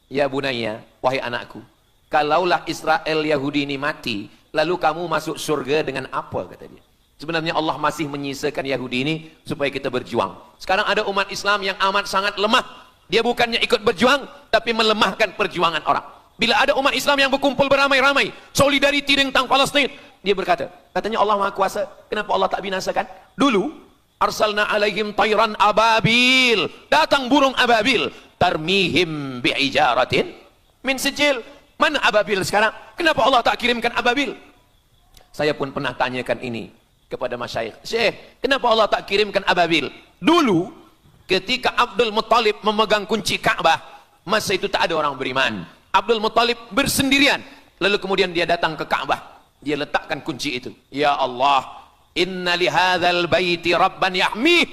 Ya bunayya, wahai anakku, kalaulah Israel Yahudi ini mati, lalu kamu masuk surga dengan apa, kata dia. Sebenarnya Allah masih menyisakan Yahudi ini supaya kita berjuang. Sekarang ada umat Islam yang amat sangat lemah. Dia bukannya ikut berjuang, tapi melemahkan perjuangan orang. Bila ada umat Islam yang berkumpul beramai-ramai, solidariti tentang Palestin, dia berkata, katanya Allah Maha Kuasa, kenapa Allah tak binasakan? Dulu, arsalna alaihim tayran ababil, datang burung ababil, tarmihim bi'ijaratin min sijil. Mana ababil sekarang? Kenapa Allah tak kirimkan ababil? Saya pun pernah tanyakan ini kepada masyayikh, Syekh, kenapa Allah tak kirimkan ababil? Dulu ketika Abdul Muttalib memegang kunci Ka'bah, masa itu tak ada orang beriman. Abdul Muttalib bersendirian, lalu kemudian dia datang ke Ka'bah, dia letakkan kunci itu. Ya Allah, inna lihadzal baiti rabban yahmih.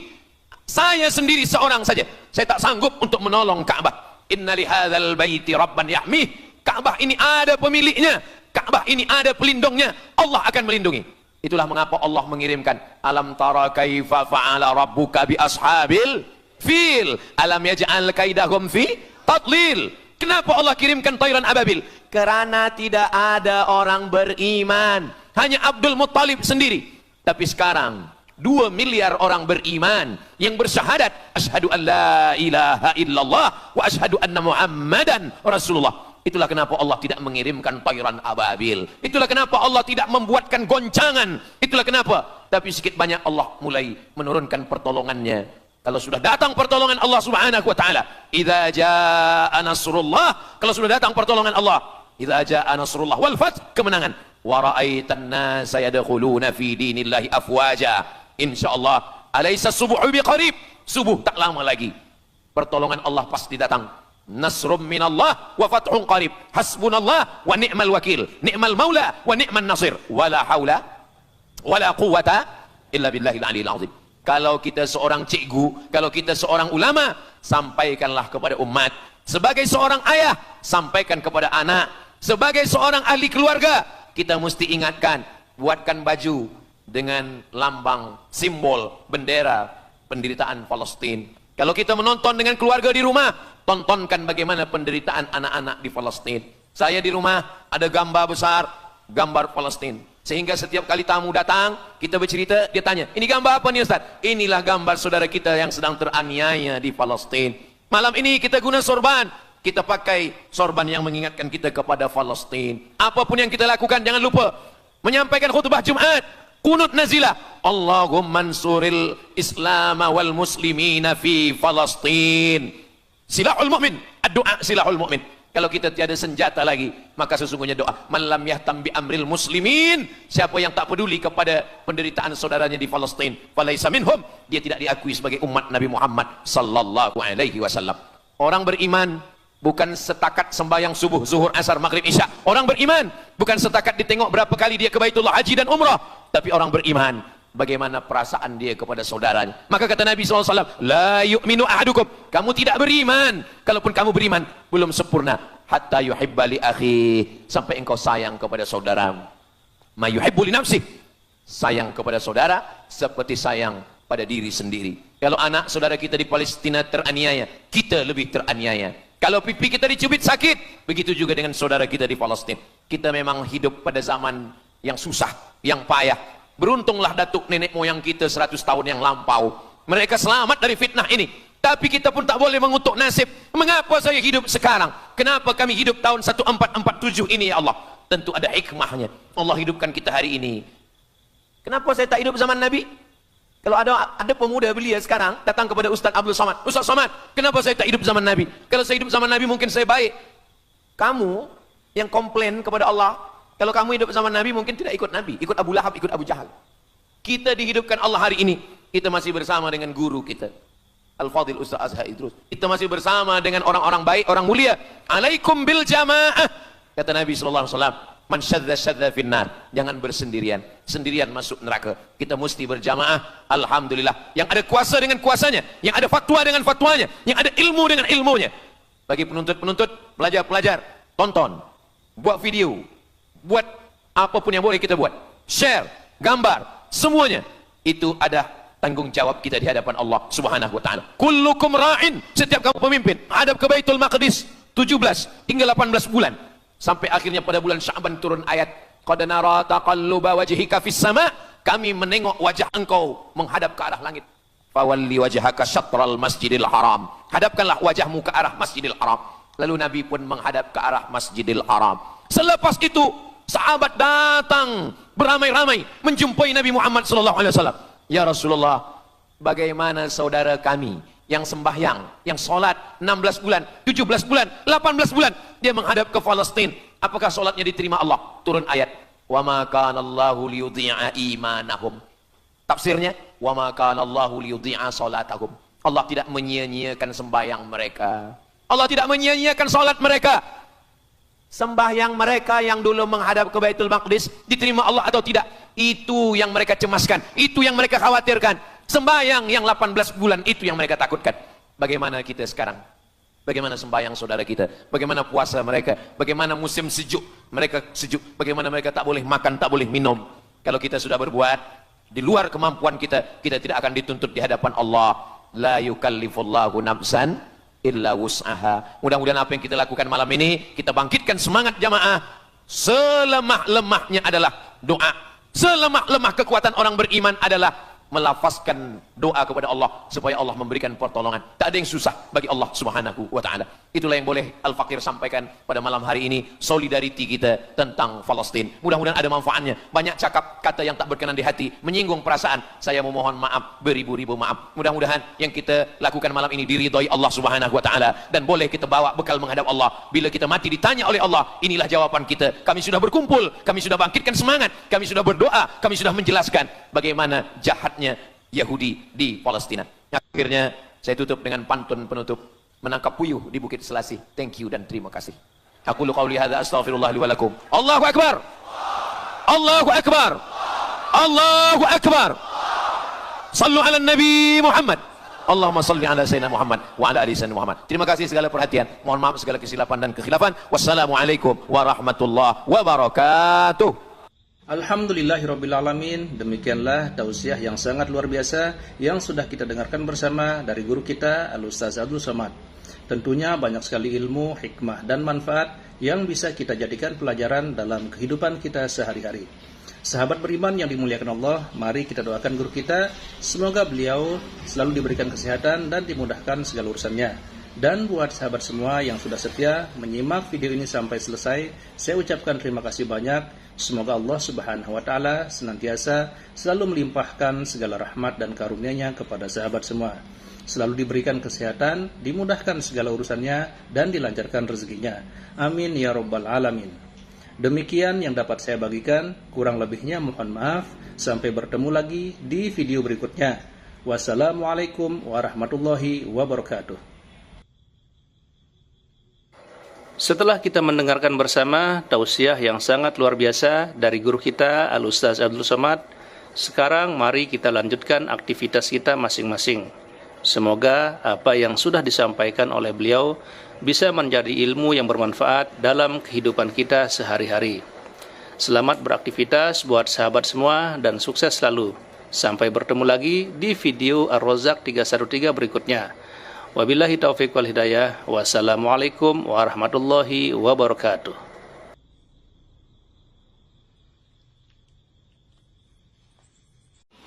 Saya sendiri seorang saja, saya tak sanggup untuk menolong Ka'bah. Inna lihadzal baiti rabban yahmih. Ka'bah ini ada pemiliknya, Ka'bah ini ada pelindungnya, Allah akan melindungi. Itulah mengapa Allah mengirimkan alam tara kaifa fa'ala rabbuka bi ashabil fil alam yaj'al kaidahum fi tadlil. Kenapa Allah kirimkan tayran ababil? Karena tidak ada orang beriman, hanya Abdul Muttalib sendiri. Tapi sekarang 2 miliar orang beriman yang bersyahadat asyhadu an la ilaha illallah wa asyhadu anna muhammadan rasulullah. Itulah kenapa Allah tidak mengirimkan tayran ababil. Itulah kenapa Allah tidak membuatkan goncangan. Itulah kenapa. Tapi sedikit banyak Allah mulai menurunkan pertolongannya. Kalau sudah datang pertolongan Allah Subhanahu wa taala, idza jaa nasrullah, kalau sudah datang pertolongan Allah, idza jaa nasrullah wal fath, kemenangan, wa ra'aitan nasa yadkhuluna fi dinillahi afwaja. Insyaallah, alaysa subuhu biqarib, subuh tak lama lagi. Pertolongan Allah pasti datang. Nasrum minallah wa fathun qarib. Hasbunallah wa ni'mal wakil. Ni'mal maula wa ni'man nasir. Wala haula wala quwata illa billahil aliyil azim. Kalau kita seorang cikgu, kalau kita seorang ulama, sampaikanlah kepada umat. Sebagai seorang ayah, sampaikan kepada anak. Sebagai seorang ahli keluarga, kita mesti ingatkan, buatkan baju dengan lambang, simbol, bendera penderitaan Palestina. Kalau kita menonton dengan keluarga di rumah, tontonkan bagaimana penderitaan anak-anak di Palestina. Saya di rumah ada gambar besar, gambar Palestina. Sehingga setiap kali tamu datang, kita bercerita, dia tanya, ini gambar apa nih Ustaz? Inilah gambar saudara kita yang sedang teraniaya di Palestina. Malam ini kita guna sorban, kita pakai sorban yang mengingatkan kita kepada Palestina. Apapun yang kita lakukan, jangan lupa menyampaikan khutbah Jumat, kunut nazilah, Allahumma ansuril Islam wal muslimina fi Palestina. Silahul mu'min, ad-du'a silahul mu'min. Kalau kita tiada senjata lagi, maka sesungguhnya doa. Man lam yahtam bi amril muslimin, siapa yang tak peduli kepada penderitaan saudaranya di Palestina, falaisa minhum, dia tidak diakui sebagai umat Nabi Muhammad sallallahu alaihi wasallam. Orang beriman bukan setakat sembahyang subuh, zuhur, asar, maghrib, isya. Orang beriman bukan setakat ditengok berapa kali dia ke Baitullah haji dan umrah, tapi orang beriman bagaimana perasaan dia kepada saudaranya. Maka kata Nabi SAW, la yu'minu ahadukum, kamu tidak beriman, kalaupun kamu beriman, belum sempurna, hatta yuhibba li akhi, sampai engkau sayang kepada saudaramu. Ma yuhibbu li nafsih, sayang kepada saudara seperti sayang pada diri sendiri. Kalau anak saudara kita di Palestina teraniaya, kita lebih teraniaya. Kalau pipi kita dicubit sakit, begitu juga dengan saudara kita di Palestina. Kita memang hidup pada zaman yang susah, yang payah. Beruntunglah datuk nenek moyang kita 100 tahun yang lampau. Mereka selamat dari fitnah ini. Tapi kita pun tak boleh mengutuk nasib. Mengapa saya hidup sekarang? Kenapa kami hidup tahun 1447 ini ya Allah? Tentu ada hikmahnya. Allah hidupkan kita hari ini. Kenapa saya tak hidup zaman Nabi? Kalau ada pemuda belia sekarang datang kepada Ustaz Abdul Somad. Ustaz Somad, kenapa saya tak hidup zaman Nabi? Kalau saya hidup zaman Nabi mungkin saya baik. Kamu yang komplain kepada Allah, kalau kamu hidup zaman Nabi mungkin tidak ikut Nabi, ikut Abu Lahab, ikut Abu Jahal. Kita dihidupkan Allah hari ini, kita masih bersama dengan guru kita, Al-Fadhil Ustaz Azhar Idrus. Kita masih bersama dengan orang-orang baik, orang mulia. Alaikum bil jamaah. Kata Nabi SAW, man syadza syadza finnar. Jangan bersendirian, sendirian masuk neraka. Kita mesti berjamaah. Alhamdulillah, yang ada kuasa dengan kuasanya, yang ada fatwa dengan fatwanya, yang ada ilmu dengan ilmunya. Bagi penuntut-penuntut, pelajar-pelajar, tonton, buat video, buat apapun yang boleh kita buat, share, gambar, semuanya itu ada tanggung jawab kita di hadapan Allah Subhanahu wa taala. Kullukum ra'in, setiap kamu pemimpin, hadap ke Baitul Maqdis 17 hingga 18 bulan, sampai akhirnya pada bulan Sya'ban turun ayat, qad nara taqalluba wajhika fis sama', kami menengok wajah engkau menghadap ke arah langit. Fawalli wajhaka syatral masjidil haram, hadapkanlah wajahmu ke arah Masjidil Haram. Lalu Nabi pun menghadap ke arah Masjidil Haram. Selepas itu sahabat datang beramai-ramai menjumpai Nabi Muhammad SAW. Ya Rasulullah, bagaimana saudara kami yang sembahyang, yang solat 16 bulan, 17 bulan, 18 bulan, dia menghadap ke Palestina. Apakah solatnya diterima Allah? Turun ayat, wa ma kana Allahu liyudhi'a imanahum. Tafsirnya, wa ma kana Allahu liyudhi'a salatahum. Allah tidak menyia-nyiakan sembahyang mereka. Allah tidak menyia-nyiakan solat mereka. Sembahyang mereka yang dulu menghadap ke Baitul Maqdis diterima Allah atau tidak, itu yang mereka cemaskan, itu yang mereka khawatirkan. Sembahyang yang 18 bulan itu yang mereka takutkan. Bagaimana kita sekarang? Bagaimana sembahyang saudara kita? Bagaimana puasa mereka? Bagaimana musim sejuk mereka sejuk? Bagaimana mereka tak boleh makan, tak boleh minum? Kalau kita sudah berbuat di luar kemampuan kita, kita tidak akan dituntut di hadapan Allah. La yukallifullahu nafsan illa wus'aha. Mudah-mudahan apa yang kita lakukan malam ini, kita bangkitkan semangat jamaah. Selemah-lemahnya adalah doa. Selemah-lemah kekuatan orang beriman adalah melafazkan doa kepada Allah supaya Allah memberikan pertolongan. Tak ada yang susah bagi Allah Subhanahu wa taala. Itulah yang boleh Al-Fakir sampaikan pada malam hari ini, solidariti kita tentang Palestina. Mudah-mudahan ada manfaatnya. Banyak cakap kata yang tak berkenan di hati, menyinggung perasaan. Saya memohon maaf beribu-ribu maaf. Mudah-mudahan yang kita lakukan malam ini diridhoi Allah Subhanahu wa taala dan boleh kita bawa bekal menghadap Allah. Bila kita mati ditanya oleh Allah, inilah jawaban kita. Kami sudah berkumpul, kami sudah bangkitkan semangat, kami sudah berdoa, kami sudah menjelaskan bagaimana jahatnya Yahudi di Palestina. Akhirnya saya tutup dengan pantun penutup, menangkap puyuh di Bukit Selasih. Thank you dan terima kasih. Aku qauli hadza astaghfirullah li wa lakum. Allahu akbar. Allahu akbar. Allahu akbar. Sallu ala Nabi Muhammad. Allahumma salli ala Sayyidina Muhammad wa ala ali Sayyidina Muhammad. Terima kasih segala perhatian. Mohon maaf segala kesilapan dan kekhilafan. Wassalamualaikum warahmatullahi wabarakatuh. Alhamdulillahirrabbilalamin. Demikianlah tausiah yang sangat luar biasa yang sudah kita dengarkan bersama dari guru kita Al-Ustaz Abdul Somad. Tentunya banyak sekali ilmu, hikmah dan manfaat yang bisa kita jadikan pelajaran dalam kehidupan kita sehari-hari. Sahabat beriman yang dimuliakan Allah, mari kita doakan guru kita, semoga beliau selalu diberikan kesehatan dan dimudahkan segala urusannya. Dan buat sahabat semua yang sudah setia menyimak video ini sampai selesai, saya ucapkan terima kasih banyak. Semoga Allah Subhanahu wa taala senantiasa selalu melimpahkan segala rahmat dan karunia-Nya kepada sahabat semua. Selalu diberikan kesehatan, dimudahkan segala urusannya dan dilancarkan rezekinya. Amin ya rabbal alamin. Demikian yang dapat saya bagikan, kurang lebihnya mohon maaf. Sampai bertemu lagi di video berikutnya. Wassalamualaikum warahmatullahi wabarakatuh. Setelah kita mendengarkan bersama tausiah yang sangat luar biasa dari guru kita Al-Ustaz Abdul Somad, sekarang mari kita lanjutkan aktivitas kita masing-masing. Semoga apa yang sudah disampaikan oleh beliau bisa menjadi ilmu yang bermanfaat dalam kehidupan kita sehari-hari. Selamat beraktivitas buat sahabat semua dan sukses selalu. Sampai bertemu lagi di video Ar-Razzaq 313 berikutnya. Wabillahi taufiq wal hidayah. Wassalamualaikum warahmatullahi wabarakatuh.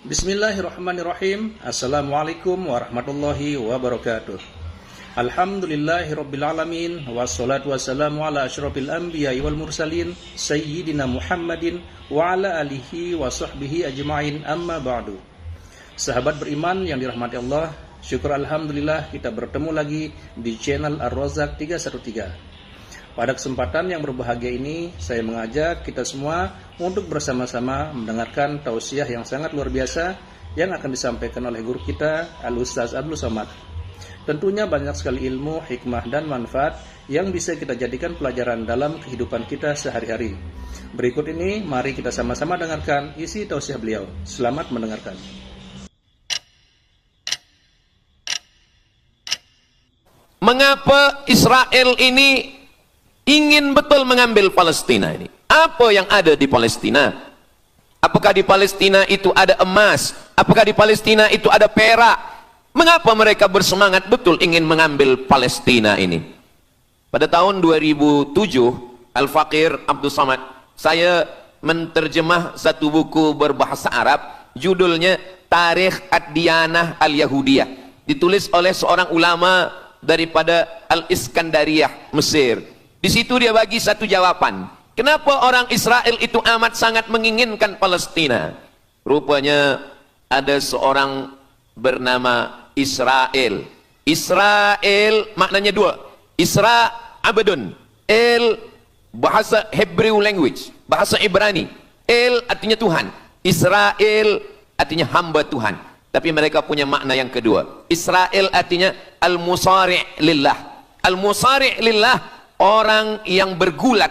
Bismillahirrahmanirrahim. Assalamualaikum warahmatullahi wabarakatuh. Alhamdulillahirrabbilalamin. Wassalatu wassalamu ala asyrafil anbiya wal mursalin Sayyidina Muhammadin wa ala alihi wa sahbihi ajma'in, amma ba'du. Sahabat beriman yang dirahmati Allah, syukur alhamdulillah kita bertemu lagi di channel Ar-Razzaq 313. Pada kesempatan yang berbahagia ini, saya mengajak kita semua untuk bersama-sama mendengarkan tausiah yang sangat luar biasa yang akan disampaikan oleh guru kita Al-Ustaz Abdul Somad. Tentunya banyak sekali ilmu, hikmah dan manfaat yang bisa kita jadikan pelajaran dalam kehidupan kita sehari-hari. Berikut ini mari kita sama-sama dengarkan isi tausiah beliau. Selamat mendengarkan. Mengapa Israel ini ingin betul mengambil Palestina ini? Apa yang ada di Palestina? Apakah di Palestina itu ada emas? Apakah di Palestina itu ada perak? Mengapa mereka bersemangat betul ingin mengambil Palestina ini? Pada tahun 2007, Al-Fakir Abdul Somad, saya menterjemah satu buku berbahasa Arab, judulnya Tarikh Ad-Diyanah Al-Yahudiyah, ditulis oleh seorang ulama daripada Al-Iskandariyah, Mesir. Di situ dia bagi satu jawaban. Kenapa orang Israel itu amat sangat menginginkan Palestina? Rupanya ada seorang bernama Israel. Israel maknanya dua. Isra abdun. El bahasa Hebrew language, bahasa Ibrani. El artinya Tuhan. Israel artinya hamba Tuhan. Tapi mereka punya makna yang kedua. Israel artinya al-musari' lillah. Al-musari' lillah, orang yang bergulat,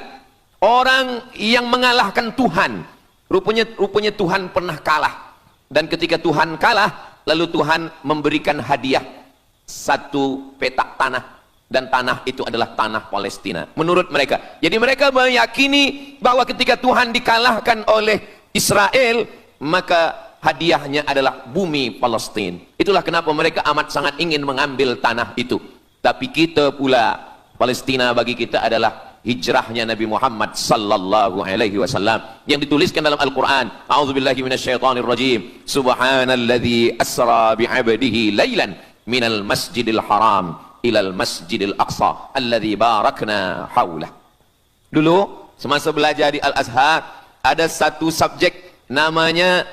orang yang mengalahkan Tuhan. Rupanya Tuhan pernah kalah. Dan ketika Tuhan kalah, lalu Tuhan memberikan hadiah satu petak tanah, dan tanah itu adalah tanah Palestina menurut mereka. Jadi mereka meyakini bahwa ketika Tuhan dikalahkan oleh Israel, maka hadiahnya adalah bumi Palestina. Itulah kenapa mereka amat sangat ingin mengambil tanah itu. Tapi kita pula, Palestina bagi kita adalah hijrahnya Nabi Muhammad sallallahu alaihi wasallam yang dituliskan dalam Al-Qur'an. A'udzubillahi minasyaitonir rajim. Subhanalladzi asra bi'abdihi lailan minal masjidil haram ilal masjidil aqsa alladzi barakna haulah. Dulu semasa belajar di Al-Azhar ada satu subjek namanya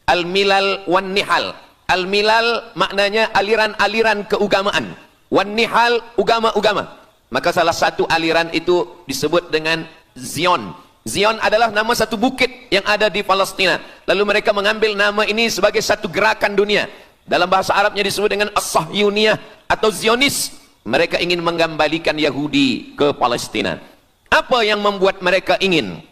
Al-Milal wan Nihal. Al-Milal maknanya aliran-aliran keugamaan, wan Nihal ugama-ugama. Maka salah satu aliran itu disebut dengan Zion. Zion adalah nama satu bukit yang ada di Palestina. Lalu mereka mengambil nama ini sebagai satu gerakan dunia. Dalam bahasa Arabnya disebut dengan As-Sahyuniyah atau Zionis. Mereka ingin mengembalikan Yahudi ke Palestina. Apa yang membuat mereka ingin?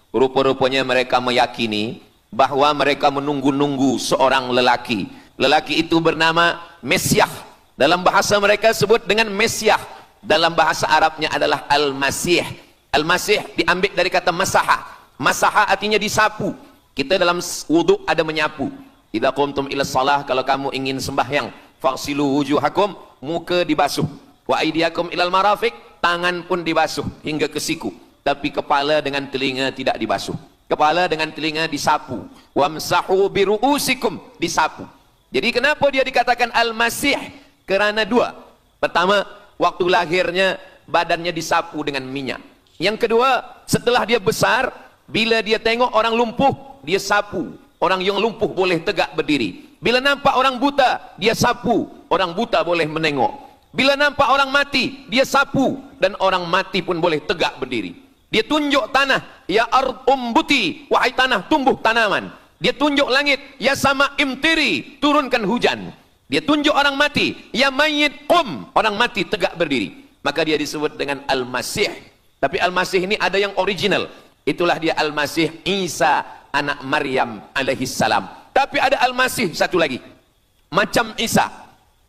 Rupa-rupanya mereka meyakini bahwa mereka menunggu-nunggu seorang lelaki. Lelaki itu bernama Mesyah. Dalam bahasa mereka sebut dengan Mesyah. Dalam bahasa Arabnya adalah Al-Masih. Al-Masih diambil dari kata masaha. Masaha artinya disapu. Kita dalam wudhu ada menyapu. Idza qumtum ila shalah, kalau kamu ingin sembahyang, faghsilu wujuhakum, muka dibasuh. Wa aydiyakum ilal marafiq, tangan pun dibasuh hingga ke siku. Tapi kepala dengan telinga tidak dibasuh. Kepala dengan telinga disapu. Wamsahu biru'usikum, disapu. Jadi kenapa dia dikatakan Al-Masih? Kerana dua. Pertama, waktu lahirnya badannya disapu dengan minyak. Yang kedua, setelah dia besar, bila dia tengok orang lumpuh, dia sapu. Orang yang lumpuh boleh tegak berdiri. Bila nampak orang buta, dia sapu. Orang buta boleh menengok. Bila nampak orang mati, dia sapu. Dan orang mati pun boleh tegak berdiri. Dia tunjuk tanah, ya ard umbuti, wahai tanah tumbuh tanaman. Dia tunjuk langit, ya sama imtiri, turunkan hujan. Dia tunjuk orang mati, ya mayyit qum, orang mati tegak berdiri. Maka dia disebut dengan Al-Masih. Tapi Al-Masih ini ada yang original. Itulah dia Al-Masih Isa anak Maryam alaihi salam. Tapi ada Al-Masih satu lagi. Macam Isa.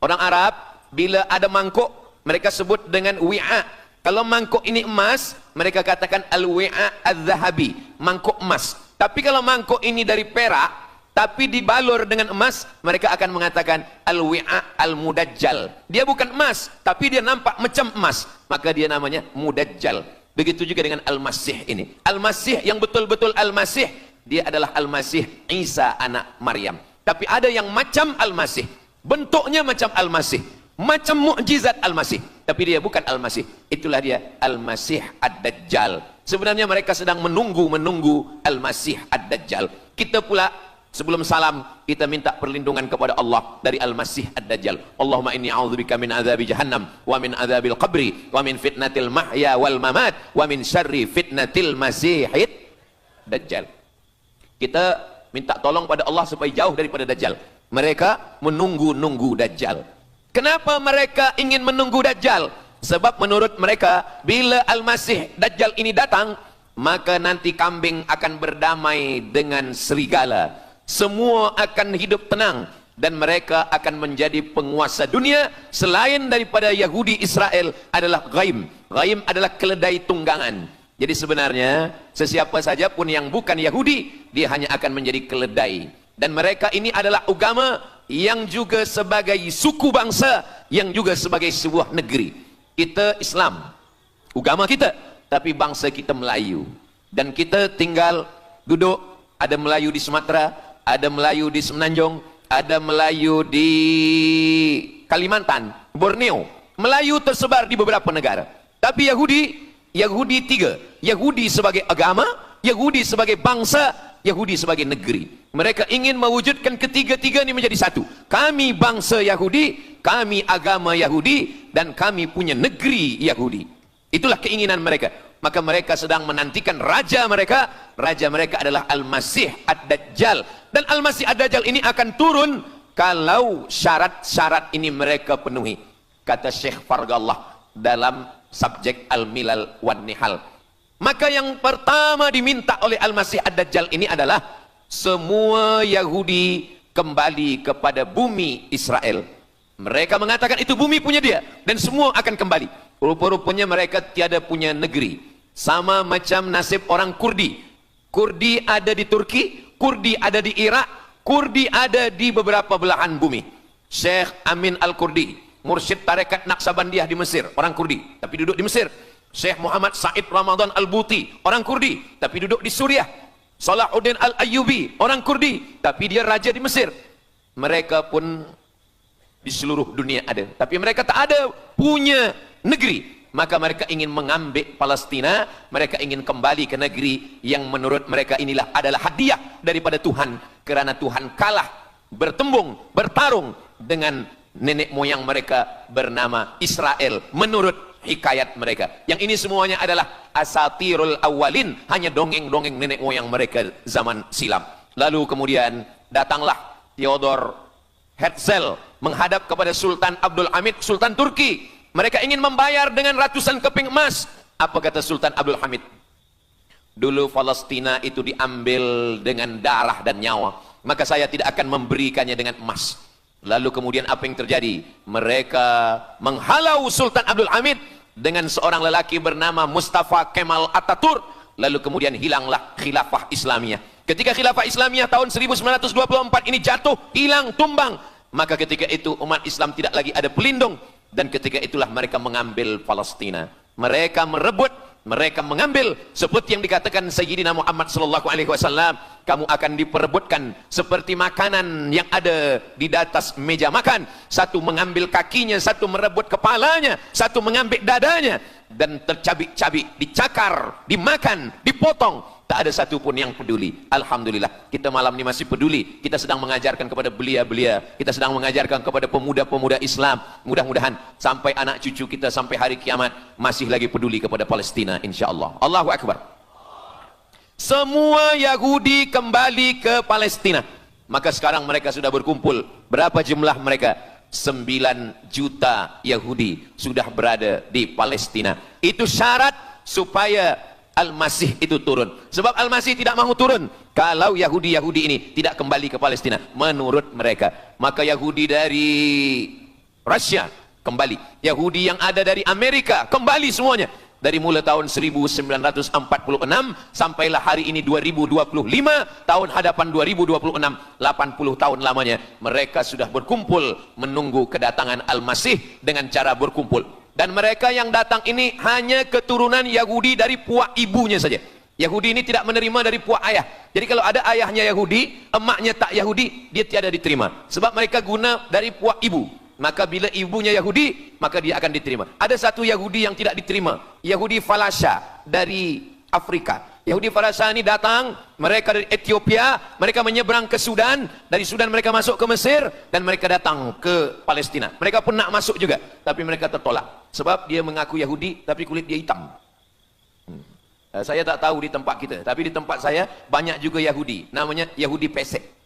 Orang Arab bila ada mangkuk mereka sebut dengan wi'a. Kalau mangkuk ini emas, mereka katakan al-wi'a az-zahabi, mangkuk emas. Tapi kalau mangkuk ini dari perak, tapi dibalur dengan emas, mereka akan mengatakan al-wi'a al-mudajjal. Dia bukan emas, tapi dia nampak macam emas, maka dia namanya mudajjal. Begitu juga dengan Al-Masih ini. Al-Masih yang betul-betul Al-Masih, dia adalah Al-Masih Isa anak Maryam. Tapi ada yang macam Al-Masih, bentuknya macam Al-Masih, macam mukjizat Al-Masih, tapi dia bukan Al-Masih. Itulah dia Al-Masih Ad-Dajjal. Sebenarnya mereka sedang menunggu Al-Masih Ad-Dajjal. Kita pula sebelum salam kita minta perlindungan kepada Allah dari Al-Masih Ad-Dajjal. Allahumma inni a'udzubika min adzabi jahannam wa min adzabil qabri wa min fitnatil mahya wal mamat wa min syarri fitnatil masihid Dajjal. Kita minta tolong pada Allah supaya jauh daripada Dajjal. Mereka menunggu-nunggu Dajjal. Kenapa mereka ingin menunggu Dajjal? Sebab menurut mereka, bila Al-Masih Dajjal ini datang, maka nanti kambing akan berdamai dengan serigala. Semua akan hidup tenang. Dan mereka akan menjadi penguasa dunia. Selain daripada Yahudi Israel adalah ghaim. Ghaim adalah keledai tunggangan. Jadi sebenarnya, sesiapa saja pun yang bukan Yahudi, dia hanya akan menjadi keledai. Dan mereka ini adalah agama yang juga sebagai suku bangsa, yang juga sebagai sebuah negeri. Kita Islam, agama kita, tapi bangsa kita Melayu. Dan kita tinggal duduk, ada Melayu di Sumatera, ada Melayu di Semenanjung, ada Melayu di Kalimantan, Borneo. Melayu tersebar di beberapa negara. Tapi Yahudi tiga. Yahudi sebagai agama, Yahudi sebagai bangsa, Yahudi sebagai negeri. Mereka ingin mewujudkan ketiga-tiga ini menjadi satu. Kami bangsa Yahudi, kami agama Yahudi, dan kami punya negeri Yahudi. Itulah keinginan mereka. Maka mereka sedang menantikan raja mereka. Raja mereka adalah Al-Masih Ad-Dajjal. Dan Al-Masih Ad-Dajjal ini akan turun kalau syarat-syarat ini mereka penuhi. Kata Syekh Fargallah dalam subjek Al-Milal wan Nihal. Maka yang pertama diminta oleh Al-Masih Ad-Dajjal ini adalah semua Yahudi kembali kepada bumi Israel. Mereka mengatakan itu bumi punya dia dan semua akan kembali. Rupa-rupanya mereka tiada punya negeri. Sama macam nasib orang Kurdi. Kurdi ada di Turki, Kurdi ada di Irak, Kurdi ada di beberapa belahan bumi. Syekh Amin Al-Kurdi, mursyid tarekat Naqsabandiyah di Mesir, orang Kurdi, tapi duduk di Mesir. Syekh Muhammad Said Ramadan Al-Buti, orang Kurdi, tapi duduk di Suriah. Salahuddin Al-Ayyubi, orang Kurdi, tapi dia raja di Mesir. Mereka pun di seluruh dunia ada, tapi mereka tak ada punya negeri. Maka mereka ingin mengambil Palestina, mereka ingin kembali ke negeri yang menurut mereka inilah adalah hadiah daripada Tuhan, kerana Tuhan kalah bertembung, bertarung dengan nenek moyang mereka bernama Israel menurut hikayat mereka. Yang ini semuanya adalah asatirul awalin, hanya dongeng-dongeng nenek moyang mereka zaman silam. Lalu kemudian datanglah Theodor Herzl menghadap kepada Sultan Abdul Hamid, Sultan Turki. Mereka ingin membayar dengan ratusan keping emas. Apa kata Sultan Abdul Hamid? Dulu Palestina itu diambil dengan darah dan nyawa, maka saya tidak akan memberikannya dengan emas. Lalu kemudian apa yang terjadi? Mereka menghalau Sultan Abdul Hamid dengan seorang lelaki bernama Mustafa Kemal Atatürk. Lalu kemudian hilanglah khilafah Islamiyah. Ketika khilafah Islamiyah tahun 1924 ini jatuh, hilang, tumbang, maka ketika itu umat Islam tidak lagi ada pelindung. Dan ketika itulah mereka mengambil Palestina. Mereka merebut, mereka mengambil, seperti yang dikatakan Sayyidina Muhammad sallallahu alaihi wasallam, kamu akan diperebutkan seperti makanan yang ada di atas meja makan. Satu mengambil kakinya, satu merebut kepalanya, satu mengambil dadanya, dan tercabik-cabik, dicakar, dimakan, dipotong. Tak ada satu pun yang peduli. Alhamdulillah, kita malam ini masih peduli. Kita sedang mengajarkan kepada belia-belia, kita sedang mengajarkan kepada pemuda-pemuda Islam. Mudah-mudahan sampai anak cucu kita sampai hari kiamat masih lagi peduli kepada Palestina, insyaAllah. Allahu Akbar. Semua Yahudi kembali ke Palestina. Maka sekarang mereka sudah berkumpul. Berapa jumlah mereka? 9 juta Yahudi sudah berada di Palestina. Itu syarat supaya Al-Masih itu turun. Sebab Al-Masih tidak mahu turun kalau Yahudi-Yahudi ini tidak kembali ke Palestina menurut mereka. Maka Yahudi dari Rusia kembali, Yahudi yang ada dari Amerika kembali semuanya. Dari mulai tahun 1946 sampailah hari ini 2025, tahun hadapan 2026, 80 tahun lamanya mereka sudah berkumpul menunggu kedatangan Al-Masih dengan cara berkumpul. Dan mereka yang datang ini hanya keturunan Yahudi dari puak ibunya saja. Yahudi ini tidak menerima dari puak ayah. Jadi kalau ada ayahnya Yahudi, emaknya tak Yahudi, dia tiada diterima. Sebab mereka guna dari puak ibu. Maka bila ibunya Yahudi, maka dia akan diterima. Ada satu Yahudi yang tidak diterima, Yahudi Falasha dari Afrika. Yahudi Falasha ini datang, mereka dari Ethiopia, mereka menyeberang ke Sudan, dari Sudan mereka masuk ke Mesir, dan mereka datang ke Palestina. Mereka pun nak masuk juga, tapi mereka tertolak. Sebab dia mengaku Yahudi, tapi kulit dia hitam. Saya tak tahu di tempat kita, tapi di tempat saya banyak juga Yahudi, namanya Yahudi pesek.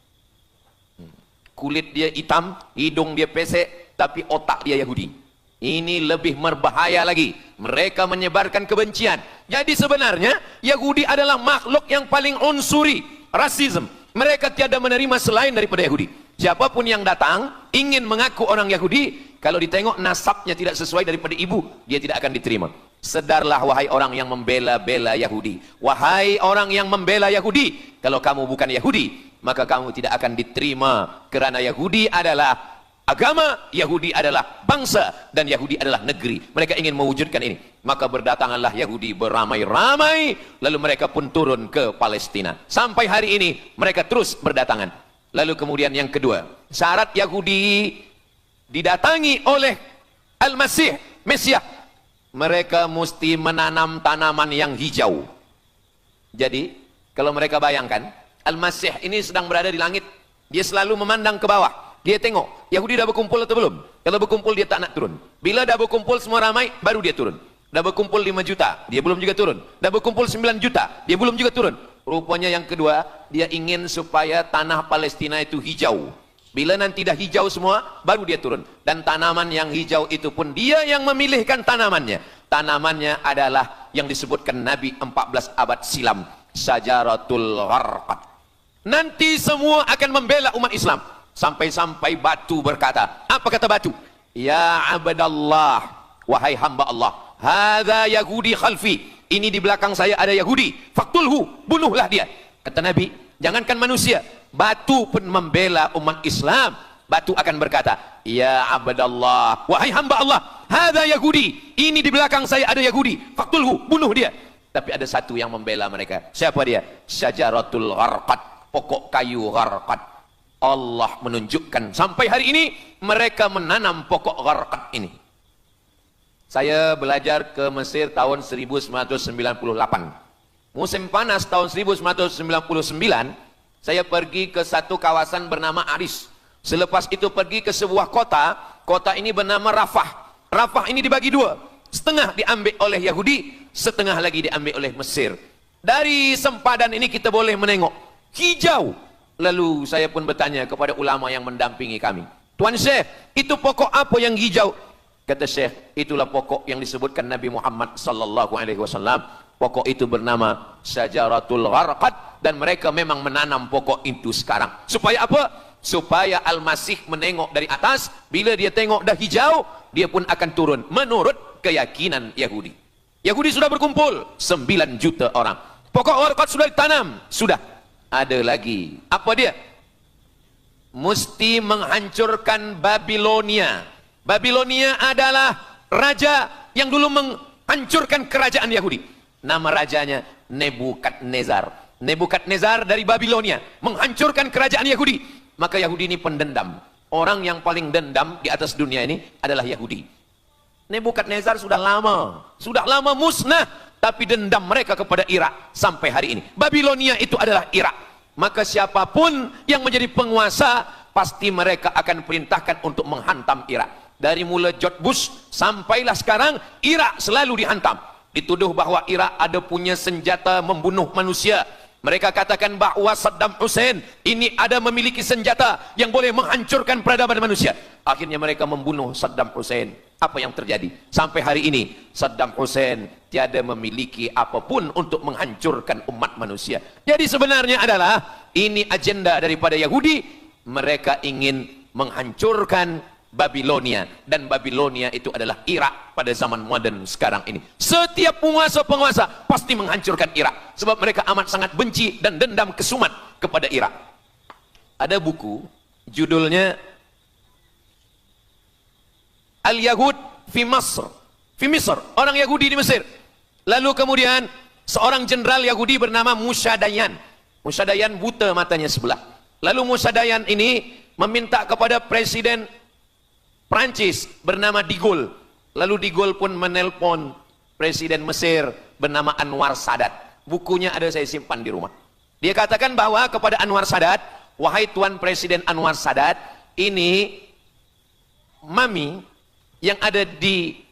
Kulit dia hitam, hidung dia pesek, tapi otak dia Yahudi. Ini lebih berbahaya lagi. Mereka menyebarkan kebencian. Jadi sebenarnya Yahudi adalah makhluk yang paling unsuri, rasisme. Mereka tiada menerima selain daripada Yahudi. Siapapun yang datang ingin mengaku orang Yahudi, kalau ditengok nasabnya tidak sesuai daripada ibu, dia tidak akan diterima. Sedarlah wahai orang yang membela-bela Yahudi. Wahai orang yang membela Yahudi, kalau kamu bukan Yahudi, maka kamu tidak akan diterima, kerana Yahudi adalah agama, Yahudi adalah bangsa, dan Yahudi adalah negeri. Mereka ingin mewujudkan ini. Maka berdatanganlah Yahudi beramai-ramai, lalu mereka pun turun ke Palestina. Sampai hari ini mereka terus berdatangan. Lalu kemudian yang kedua, syarat Yahudi didatangi oleh Al-Masih, Mesias, mereka mesti menanam tanaman yang hijau. Jadi kalau mereka bayangkan, Al-Masih ini sedang berada di langit, dia selalu memandang ke bawah. Dia tengok, Yahudi dah berkumpul atau belum? Kalau berkumpul dia tak nak turun. Bila dah berkumpul semua ramai, baru dia turun. Dah berkumpul 5 juta, dia belum juga turun. Dah berkumpul 9 juta, dia belum juga turun. Rupanya yang kedua, dia ingin supaya tanah Palestina itu hijau. Bila nanti dah hijau semua, baru dia turun. Dan tanaman yang hijau itu pun dia yang memilihkan tanamannya. Tanamannya adalah yang disebutkan Nabi 14 abad silam, Syajaratul Gharqad. Nanti semua akan membela umat Islam. Sampai-sampai batu berkata, apa kata batu? Ya abdallah, wahai hamba Allah, hadza Yahudi khalfi, ini di belakang saya ada Yahudi, faktulhu, bunuhlah dia. Kata Nabi, jangankan manusia, batu pun membela umat Islam. Batu akan berkata, ya abdallah, wahai hamba Allah, hadza Yahudi, ini di belakang saya ada Yahudi, faktulhu, bunuh dia. Tapi ada satu yang membela mereka. Siapa dia? Syajaratul Gharqad, pokok kayu Gharqad. Allah menunjukkan sampai hari ini mereka menanam pokok Gharqad ini. Saya belajar ke Mesir tahun 1998. Musim panas tahun 1999, saya pergi ke satu kawasan bernama Aris. Selepas itu pergi ke sebuah kota, kota ini bernama Rafah. Rafah ini dibagi dua, setengah diambil oleh Yahudi, setengah lagi diambil oleh Mesir. Dari sempadan ini kita boleh menengok hijau. Lalu saya pun bertanya kepada ulama yang mendampingi kami, Tuan Syekh, itu pokok apa yang hijau? Kata Syekh, itulah pokok yang disebutkan Nabi Muhammad sallallahu alaihi wasallam. Pokok itu bernama Syajaratul Gharqad, dan mereka memang menanam pokok itu sekarang. Supaya apa? Supaya Al-Masih menengok dari atas, bila dia tengok dah hijau, dia pun akan turun menurut keyakinan Yahudi. Yahudi sudah berkumpul 9 juta orang. Pokok Gharqad sudah ditanam, sudah. Ada lagi. Apa dia? Mesti menghancurkan Babilonia. Babilonia adalah raja yang dulu menghancurkan kerajaan Yahudi. Nama rajanya Nebukadnezar. Nebukadnezar dari Babilonia menghancurkan kerajaan Yahudi. Maka Yahudi ini pendendam. Orang yang paling dendam di atas dunia ini adalah Yahudi. Nebukadnezar sudah lama musnah, tapi dendam mereka kepada Irak sampai hari ini. Babilonia itu adalah Irak. Maka siapapun yang menjadi penguasa, pasti mereka akan perintahkan untuk menghantam Irak. Dari mula George Bush sampailah sekarang, Irak selalu dihantam. Dituduh bahwa Irak ada punya senjata membunuh manusia. Mereka katakan bahwa Saddam Hussein ini ada memiliki senjata yang boleh menghancurkan peradaban manusia. Akhirnya mereka membunuh Saddam Hussein. Apa yang terjadi? Sampai hari ini Saddam Hussein tiada memiliki apapun untuk menghancurkan umat manusia. Jadi sebenarnya adalah ini agenda daripada Yahudi. Mereka ingin menghancurkan Babilonia, dan Babilonia itu adalah Irak pada zaman modern sekarang ini. Setiap penguasa-penguasa pasti menghancurkan Irak, sebab mereka amat sangat benci dan dendam kesumat kepada Irak. Ada buku judulnya Al-Yahud fi Masr, fi Misr, orang Yahudi di Mesir. Lalu kemudian seorang jenderal Yahudi bernama Musa Dayan. Musa Dayan buta matanya sebelah. Lalu Musa Dayan ini meminta kepada Presiden Prancis bernama De Gaulle. Lalu De Gaulle pun menelpon Presiden Mesir bernama Anwar Sadat. Bukunya ada, saya simpan di rumah. Dia katakan bahwa kepada Anwar Sadat, wahai Tuan Presiden Anwar Sadat, ini mami yang ada di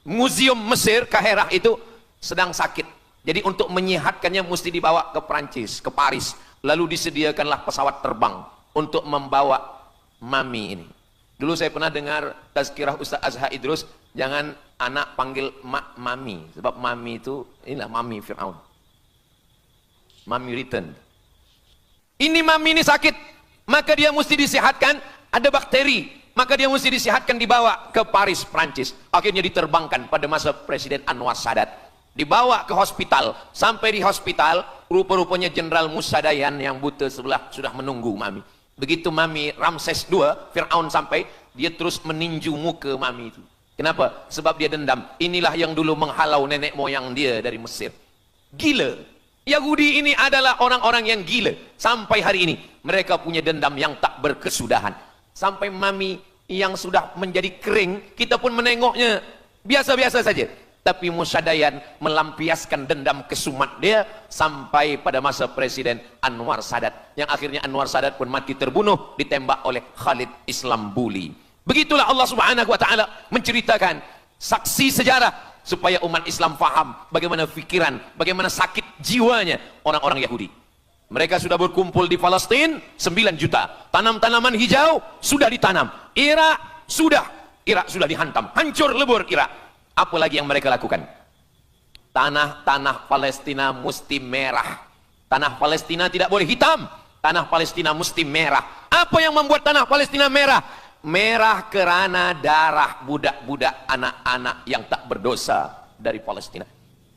Museum Mesir Kaherah itu sedang sakit. Jadi untuk menyehatkannya mesti dibawa ke Prancis, ke Paris. Lalu disediakanlah pesawat terbang untuk membawa mami ini. Dulu saya pernah dengar tazkirah Ustaz Azhar Idrus, jangan anak panggil mak mami, sebab mami itu inilah mami Fir'aun. Mami return. Ini mami ini sakit, maka dia mesti disihatkan, ada bakteri, maka dia mesti disihatkan, dibawa ke Paris, Prancis. Akhirnya diterbangkan pada masa Presiden Anwar Sadat. Dibawa ke hospital, sampai di hospital, rupa-rupanya Jenderal Musa Dayan yang buta sebelah sudah menunggu mami. Begitu mami Ramses II, Fir'aun sampai, dia terus meninju muka mami itu. Kenapa? Sebab dia dendam. Inilah yang dulu menghalau nenek moyang dia dari Mesir. Gila. Yahudi ini adalah orang-orang yang gila. Sampai hari ini, mereka punya dendam yang tak berkesudahan. Sampai mami yang sudah menjadi kering, kita pun menengoknya biasa-biasa saja. Tapi Musa Dayan melampiaskan dendam kesumat dia sampai pada masa Presiden Anwar Sadat, yang akhirnya Anwar Sadat pun mati terbunuh ditembak oleh Khalid Islambuli. Begitulah Allah Subhanahu wa taala menceritakan saksi sejarah supaya umat Islam faham bagaimana fikiran, bagaimana sakit jiwanya orang-orang Yahudi. Mereka sudah berkumpul di Palestina 9 juta. Tanam-tanaman hijau sudah ditanam. Irak sudah dihantam, hancur lebur Irak. Apa lagi yang mereka lakukan? Tanah Palestina mesti merah. Tanah Palestina tidak boleh hitam. Tanah Palestina mesti merah. Apa yang membuat tanah Palestina merah? Merah kerana darah budak-budak, anak-anak yang tak berdosa dari Palestina.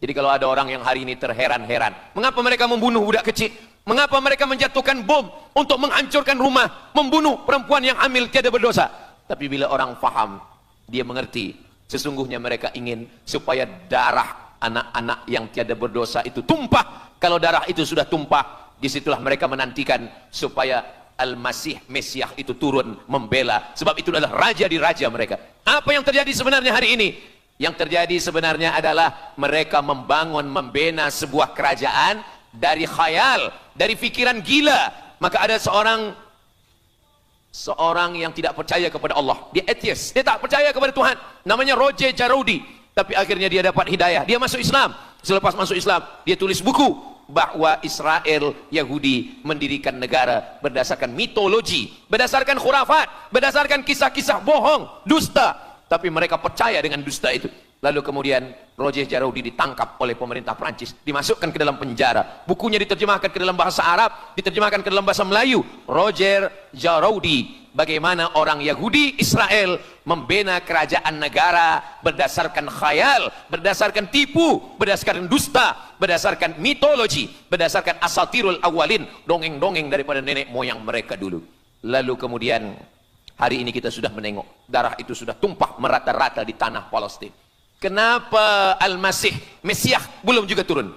Jadi kalau ada orang yang hari ini terheran-heran, mengapa mereka membunuh budak kecil? Mengapa mereka menjatuhkan bom untuk menghancurkan rumah, membunuh perempuan yang hamil tiada berdosa? Tapi bila orang faham Dia mengerti, sesungguhnya mereka ingin supaya darah anak-anak yang tiada berdosa itu tumpah. Kalau darah itu sudah tumpah, disitulah mereka menantikan supaya Al-Masih, Mesias itu turun membela. Sebab itu adalah raja di raja mereka. Apa yang terjadi sebenarnya hari ini? Yang terjadi sebenarnya adalah mereka membangun, membina sebuah kerajaan dari khayal, dari fikiran gila. Maka ada seorang yang tidak percaya kepada Allah. Dia atheist, dia tak percaya kepada Tuhan. Namanya Roger Jarroudi. Tapi akhirnya dia dapat hidayah. Dia masuk Islam. Selepas masuk Islam, dia tulis buku bahwa Israel, Yahudi mendirikan negara berdasarkan mitologi, berdasarkan khurafat, berdasarkan kisah-kisah bohong, dusta. Tapi mereka percaya dengan dusta itu. Lalu kemudian Roger Jarroudi ditangkap oleh pemerintah Prancis, dimasukkan ke dalam penjara. Bukunya diterjemahkan ke dalam bahasa Arab, diterjemahkan ke dalam bahasa Melayu. Roger Jarroudi, bagaimana orang Yahudi Israel membina kerajaan negara berdasarkan khayal, berdasarkan tipu, berdasarkan dusta, berdasarkan mitologi, berdasarkan asatirul awalin, dongeng-dongeng daripada nenek moyang mereka dulu. Lalu kemudian hari ini kita sudah menengok darah itu sudah tumpah merata-rata di tanah Palestina. Kenapa Al-Masih, Mesias belum juga turun?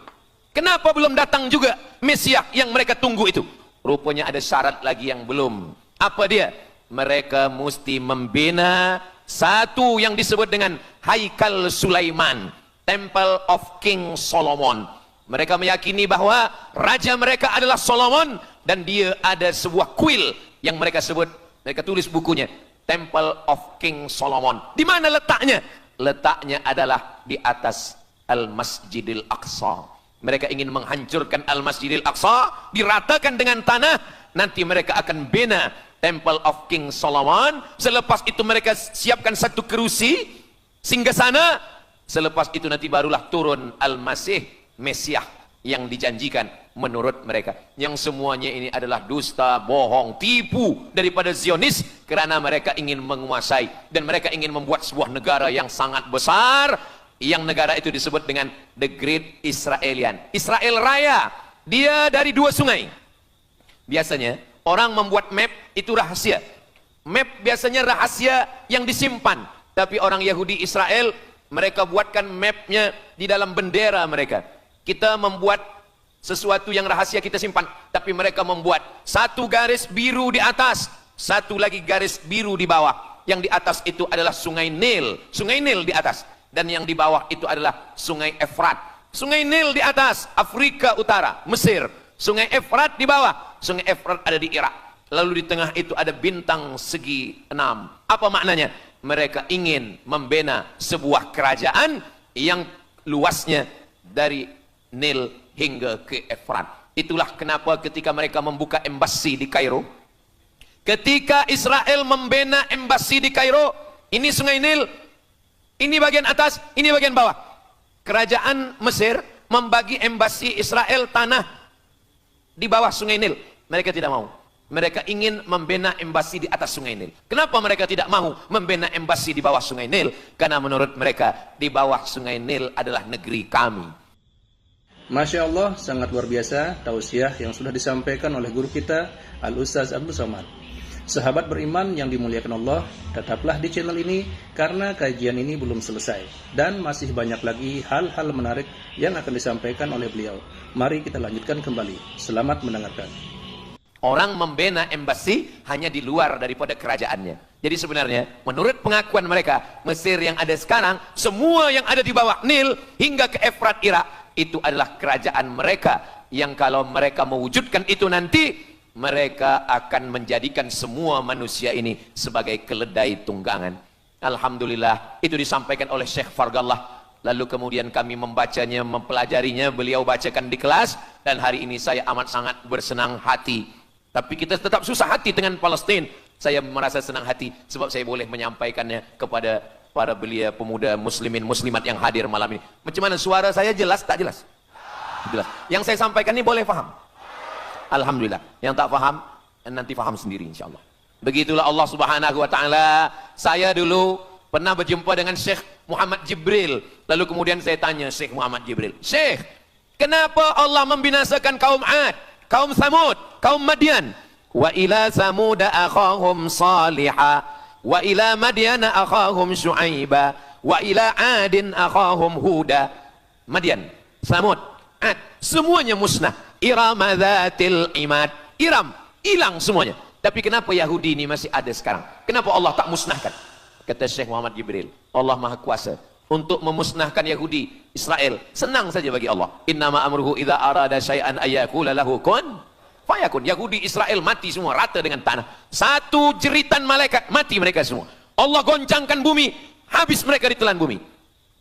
Kenapa belum datang juga Mesias yang mereka tunggu itu? Rupanya ada syarat lagi yang belum. Apa dia? Mereka mesti membina satu yang disebut dengan Haikal Sulaiman, Temple of King Solomon. Mereka meyakini bahwa raja mereka adalah Solomon, dan dia ada sebuah kuil yang mereka sebut, mereka tulis bukunya, Temple of King Solomon. Di mana letaknya? Letaknya adalah di atas Al-Masjidil Aqsa. Mereka ingin menghancurkan Al-Masjidil Aqsa, diratakan dengan tanah. Nanti mereka akan bina Temple of King Solomon. Selepas itu mereka siapkan satu kerusi singgasana. Selepas itu nanti barulah turun Al-Masih, Mesias yang dijanjikan menurut mereka. Yang semuanya ini adalah dusta, bohong, tipu daripada Zionis, kerana mereka ingin menguasai dan mereka ingin membuat sebuah negara yang sangat besar, yang negara itu disebut dengan The Great Israelian, Israel Raya. Dia dari dua sungai. Biasanya orang membuat map itu rahasia. Map biasanya rahasia yang disimpan, tapi orang Yahudi Israel mereka buatkan mapnya di dalam bendera mereka. Kita membuat sesuatu yang rahasia kita simpan, tapi mereka membuat satu garis biru di atas, satu lagi garis biru di bawah. Yang di atas itu adalah sungai Nil di atas, dan yang di bawah itu adalah sungai Efrat. Sungai Nil di atas, Afrika Utara, Mesir. Sungai Efrat di bawah, sungai Efrat ada di Irak. Lalu di tengah itu ada bintang segi 6. Apa maknanya? Mereka ingin membina sebuah kerajaan yang luasnya dari Nil hingga ke Efrat. Itulah kenapa ketika mereka membuka embasi di Kairo, ketika Israel membina embasi di Kairo, ini sungai Nil, ini bagian atas, ini bagian bawah. Kerajaan Mesir membagi embasi Israel tanah di bawah sungai Nil. Mereka tidak mau. Mereka ingin membina embasi di atas sungai Nil. Kenapa mereka tidak mau membina embasi di bawah sungai Nil? Karena menurut mereka di bawah sungai Nil adalah negeri kami. Masya Allah, sangat luar biasa tausiah yang sudah disampaikan oleh guru kita Al-Ustaz Abdul Somad. Sahabat beriman yang dimuliakan Allah, tetaplah di channel ini karena kajian ini belum selesai dan masih banyak lagi hal-hal menarik yang akan disampaikan oleh beliau. Mari kita lanjutkan kembali. Selamat mendengarkan. Orang membina embasi hanya di luar daripada kerajaannya. Jadi sebenarnya menurut pengakuan mereka, Mesir yang ada sekarang, semua yang ada di bawah Nil hingga ke Efrat Irak, itu adalah kerajaan mereka, yang kalau mereka mewujudkan itu nanti, mereka akan menjadikan semua manusia ini sebagai keledai tunggangan. Alhamdulillah, itu disampaikan oleh Syekh Fargallah. Lalu kemudian kami membacanya, mempelajarinya, beliau bacakan di kelas, dan hari ini saya amat sangat bersenang hati. Tapi kita tetap susah hati dengan Palestina. Saya merasa senang hati sebab saya boleh menyampaikannya kepada para belia pemuda muslimin muslimat yang hadir malam ini. Macam mana suara saya, jelas tak jelas? Jelas. Yang saya sampaikan ini boleh faham? Alhamdulillah. Yang tak faham nanti faham sendiri insyaallah. Begitulah Allah Subhanahu wa taala. Saya dulu pernah berjumpa dengan Syekh Muhammad Jibril. Lalu kemudian saya tanya Syekh Muhammad Jibril, "Syekh, kenapa Allah membinasakan kaum Ad, kaum Samud, kaum Madian? Wa ila Samud akhahum Salihah wa ila madyana akhahum syuaiba wa ila adin akhahum huda. Madian, Samud, Ad, semuanya musnah. Iram dzatil imad, Iram hilang semuanya. Tapi kenapa Yahudi ini masih ada sekarang? Kenapa Allah tak musnahkan? Kata Syekh Muhammad Jibril, Allah Maha Kuasa untuk memusnahkan Yahudi, Israel. Senang saja bagi Allah. Innama amruhu idza arada syai'an ayyaqula lahu kun fayakun. Yahudi Israel mati semua rata dengan tanah. Satu jeritan malaikat mati mereka semua. Allah goncangkan bumi, habis mereka ditelan bumi.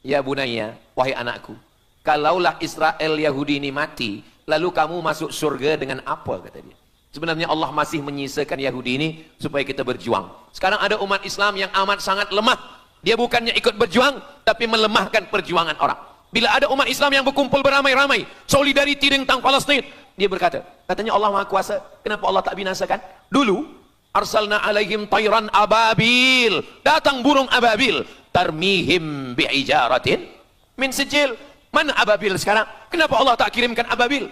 Ya bunayya, wahai anakku, kalaulah Israel Yahudi ini mati, lalu kamu masuk surga dengan apa, kata dia. Sebenarnya Allah masih menyisakan Yahudi ini supaya kita berjuang. Sekarang ada umat Islam yang amat sangat lemah. Dia bukannya ikut berjuang, tapi melemahkan perjuangan orang. Bila ada umat Islam yang berkumpul beramai-ramai, solidariti tentang Palestin, dia berkata, katanya Allah Maha Kuasa, kenapa Allah tak binasakan? Dulu, arsalna alaihim tayran ababil, datang burung ababil, tarmihim bi'ijaratin min sijil. Mana ababil sekarang? Kenapa Allah tak kirimkan ababil?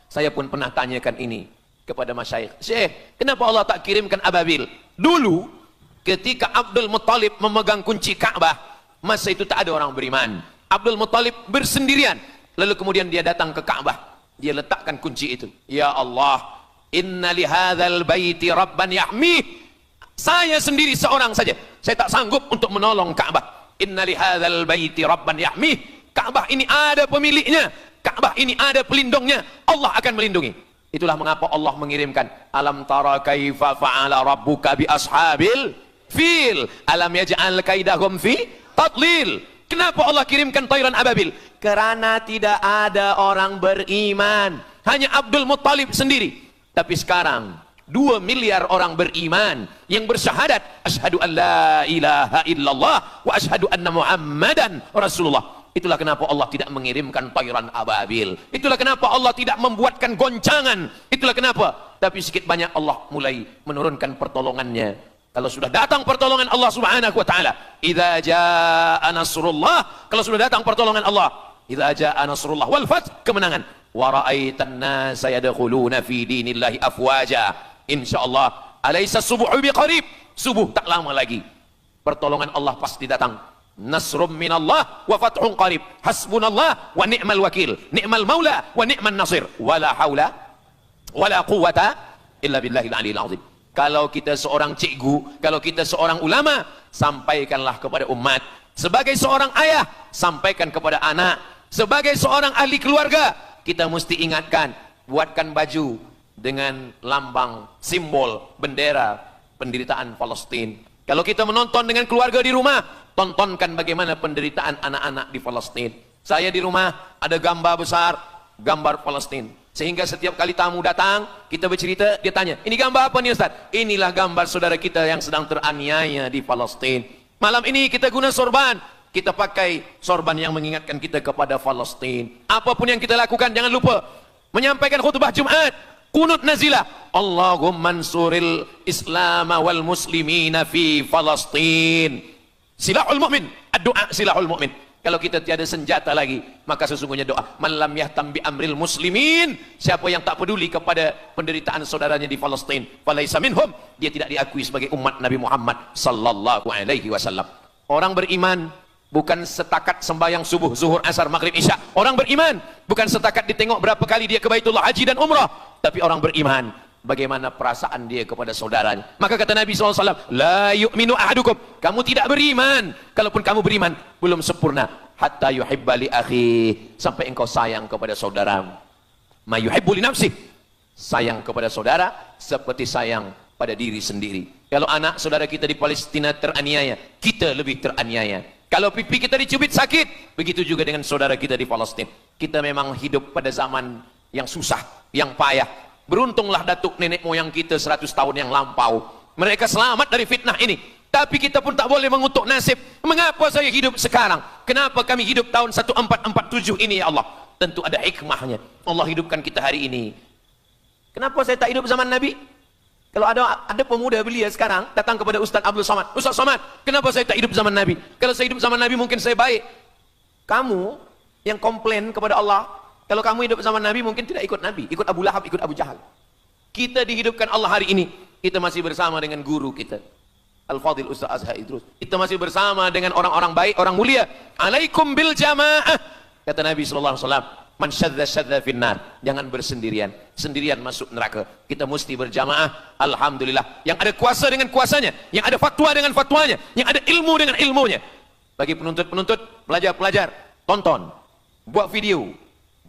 Saya pun pernah tanyakan ini kepada masyayikh. Syekh, kenapa Allah tak kirimkan ababil? Dulu, ketika Abdul Muttalib memegang kunci Ka'bah, masa itu tak ada orang beriman. Abdul Muttalib bersendirian. Lalu kemudian dia datang ke Ka'bah. Dia letakkan kunci itu. Ya Allah, inna lihadzal baiti rabban yahmih. Saya sendiri seorang saja. Saya tak sanggup untuk menolong Ka'bah. Inna lihadzal baiti rabban yahmih. Ka'bah ini ada pemiliknya. Ka'bah ini ada pelindungnya. Allah akan melindungi. Itulah mengapa Allah mengirimkan alam tara kaifa fa'ala rabbuka bi ashabil fil alam yaj'al kaidahum fi tadlil. Kenapa Allah kirimkan tayran ababil? Karena tidak ada orang beriman, hanya Abdul Muttalib sendiri. Tapi sekarang 2 miliar orang beriman yang bersyahadat asyhadu an la ilaha illallah wa asyhadu anna muhammadan rasulullah. Itulah kenapa Allah tidak mengirimkan tayran ababil. Itulah kenapa Allah tidak membuatkan goncangan. Itulah kenapa. Tapi sedikit banyak Allah mulai menurunkan pertolongannya. Kalau sudah datang pertolongan Allah subhanahu wa ta'ala, idza jaa nasrullah, kalau sudah datang pertolongan Allah, idza jaa nasrullah wal fath, kemenangan, wa ra'aitan nasa yadkhuluna fi dinillahi afwaja, insyaallah alaysa subuhu biqarib, subuh tak lama lagi pertolongan Allah pasti datang. Nasrum minallah wa fathun qarib, hasbunallah wa ni'mal wakil, ni'mal maula wa ni'man nasir, wala haula wala quwata illa billahil aliyil azim. Kalau kita seorang cikgu, kalau kita seorang ulama, sampaikanlah kepada umat. Sebagai seorang ayah, sampaikan kepada anak. Sebagai seorang ahli keluarga, kita mesti ingatkan, buatkan baju dengan lambang, simbol, bendera penderitaan Palestina. Kalau kita menonton dengan keluarga di rumah, tontonkan bagaimana penderitaan anak-anak di Palestina. Saya di rumah ada gambar besar, gambar Palestina. Sehingga setiap kali tamu datang, kita bercerita, dia tanya, ini gambar apa nih Ustaz? Inilah gambar saudara kita yang sedang teraniaya di Palestina. Malam ini kita guna sorban, kita pakai sorban yang mengingatkan kita kepada Palestina. Apapun yang kita lakukan, jangan lupa menyampaikan khutbah Jumat, kunut nazilah, Allahumma ansuril Islam wal muslimina fi Palestina. Silahul mu'min, ad-du'a silahul mu'min. Kalau kita tiada senjata lagi, maka sesungguhnya doa. Man lam yahtam bi amril muslimin, siapa yang tak peduli kepada penderitaan saudaranya di Palestina, falaisa minhum, dia tidak diakui sebagai umat Nabi Muhammad sallallahu alaihi wasallam. Orang beriman bukan setakat sembahyang subuh, zuhur, asar, maghrib, isya. Orang beriman bukan setakat ditengok berapa kali dia ke Baitullah haji dan umrah, tapi orang beriman bagaimana perasaan dia kepada saudaranya. Maka kata Nabi SAW, la yu'minu ahadukum, kamu tidak beriman, kalaupun kamu beriman, belum sempurna, hatta yuhibba li akhi, sampai engkau sayang kepada saudaramu. Ma yuhibbu li nafsih, sayang kepada saudara seperti sayang pada diri sendiri. Kalau anak saudara kita di Palestina teraniaya, kita lebih teraniaya. Kalau pipi kita dicubit sakit, begitu juga dengan saudara kita di Palestina. Kita memang hidup pada zaman yang susah, yang payah. Beruntunglah datuk nenek moyang kita 100 tahun yang lampau. Mereka selamat dari fitnah ini. Tapi kita pun tak boleh mengutuk nasib. Mengapa saya hidup sekarang? Kenapa kami hidup tahun 1447 ini ya Allah? Tentu ada hikmahnya. Allah hidupkan kita hari ini. Kenapa saya tak hidup zaman Nabi? Kalau ada pemuda belia sekarang datang kepada Ustaz Abdul Somad. Ustaz Somad, kenapa saya tak hidup zaman Nabi? Kalau saya hidup zaman Nabi mungkin saya baik. Kamu yang komplain kepada Allah, kalau kamu hidup zaman Nabi mungkin tidak ikut Nabi, ikut Abu Lahab, ikut Abu Jahal. Kita dihidupkan Allah hari ini, kita masih bersama dengan guru kita. Al-Fadhil Ustaz Azhar Idrus. Kita masih bersama dengan orang-orang baik, orang mulia. Alaikum bil jamaah. Kata Nabi sallallahu alaihi wasallam, man syadza finnar. Jangan bersendirian. Sendirian masuk neraka. Kita mesti berjamaah. Alhamdulillah. Yang ada kuasa dengan kuasanya, yang ada fatwa dengan fatwanya, yang ada ilmu dengan ilmunya. Bagi penuntut-penuntut, pelajar-pelajar, tonton, buat video,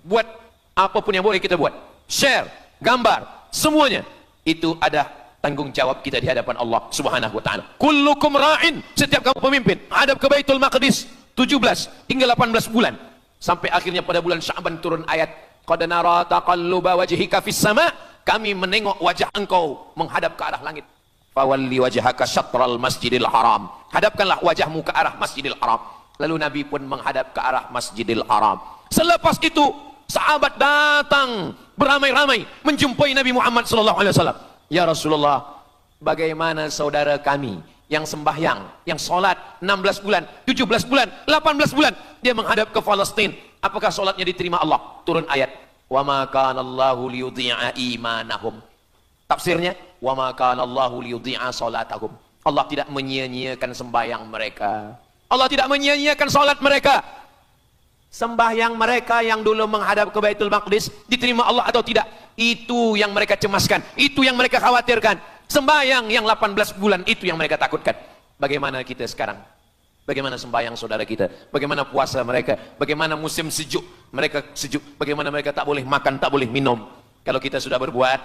buat apapun yang boleh kita buat. Share, gambar, semuanya. Itu ada tanggung jawab kita di hadapan Allah Subhanahu wa taala. Kullukum ra'in, setiap kamu pemimpin, hadap ke Baitul Maqdis 17 hingga 18 bulan. Sampai akhirnya pada bulan Sya'ban turun ayat, qad nara taqalluba wajhika fis sama', kami menengok wajah engkau menghadap ke arah langit. Fawalli wajhaka syatral Masjidil Haram. Hadapkanlah wajahmu ke arah Masjidil Haram. Lalu Nabi pun menghadap ke arah Masjidil Haram. Selepas itu sahabat datang beramai-ramai menjumpai Nabi Muhammad sallallahu alaihi wasallam. Ya Rasulullah, bagaimana saudara kami yang sembahyang, yang solat 16 bulan, 17 bulan, 18 bulan, dia menghadap ke Palestina. Apakah solatnya diterima Allah? Turun ayat, wa ma kana Allahu liyudhi'a imanahum. Tafsirnya, wa ma kana Allahu liyudhi'a salatahum. Allah tidak menyia-nyiakan sembahyang mereka. Allah tidak menyia-nyiakan solat mereka. Sembahyang mereka yang dulu menghadap ke Baitul Maqdis diterima Allah atau tidak? Itu yang mereka cemaskan, itu yang mereka khawatirkan. Sembahyang yang 18 bulan itu yang mereka takutkan. Bagaimana kita sekarang? Bagaimana sembahyang saudara kita? Bagaimana puasa mereka? Bagaimana musim sejuk? Mereka sejuk. Bagaimana mereka tak boleh makan, tak boleh minum? Kalau kita sudah berbuat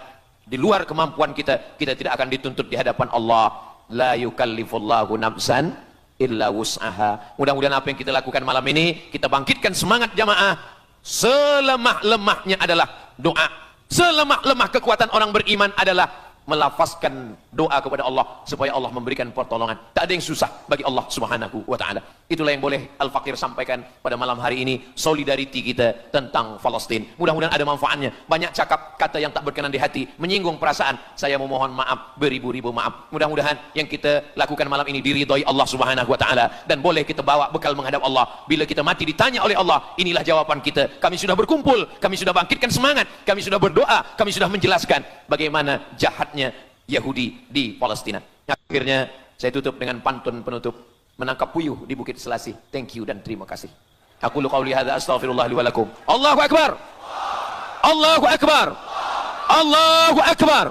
di luar kemampuan kita, kita tidak akan dituntut di hadapan Allah. La yukallifullahu nafsan illa wus'aha. Mudah-mudahan apa yang kita lakukan malam ini, kita bangkitkan semangat jamaah. Selemah-lemahnya adalah doa. Selemah-lemah kekuatan orang beriman adalah melafazkan doa kepada Allah supaya Allah memberikan pertolongan. Tak ada yang susah bagi Allah Subhanahu wa taala. Itulah yang boleh Al-Fakir sampaikan pada malam hari ini, solidariti kita tentang Palestina. Mudah-mudahan ada manfaatnya. Banyak cakap kata yang tak berkenan di hati, menyinggung perasaan. Saya memohon maaf, beribu-ribu maaf. Mudah-mudahan yang kita lakukan malam ini diridhai Allah Subhanahu wa taala dan boleh kita bawa bekal menghadap Allah. Bila kita mati ditanya oleh Allah, inilah jawaban kita. Kami sudah berkumpul, kami sudah bangkitkan semangat, kami sudah berdoa, kami sudah menjelaskan bagaimana jahatnya Yahudi di Palestina. Akhirnya saya tutup dengan pantun penutup, menangkap puyuh di Bukit Selasi. Thank you dan terima kasih. Aku qauli hadza astaghfirullah li wa lakum. Allahu akbar. Allahu akbar. Allahu akbar.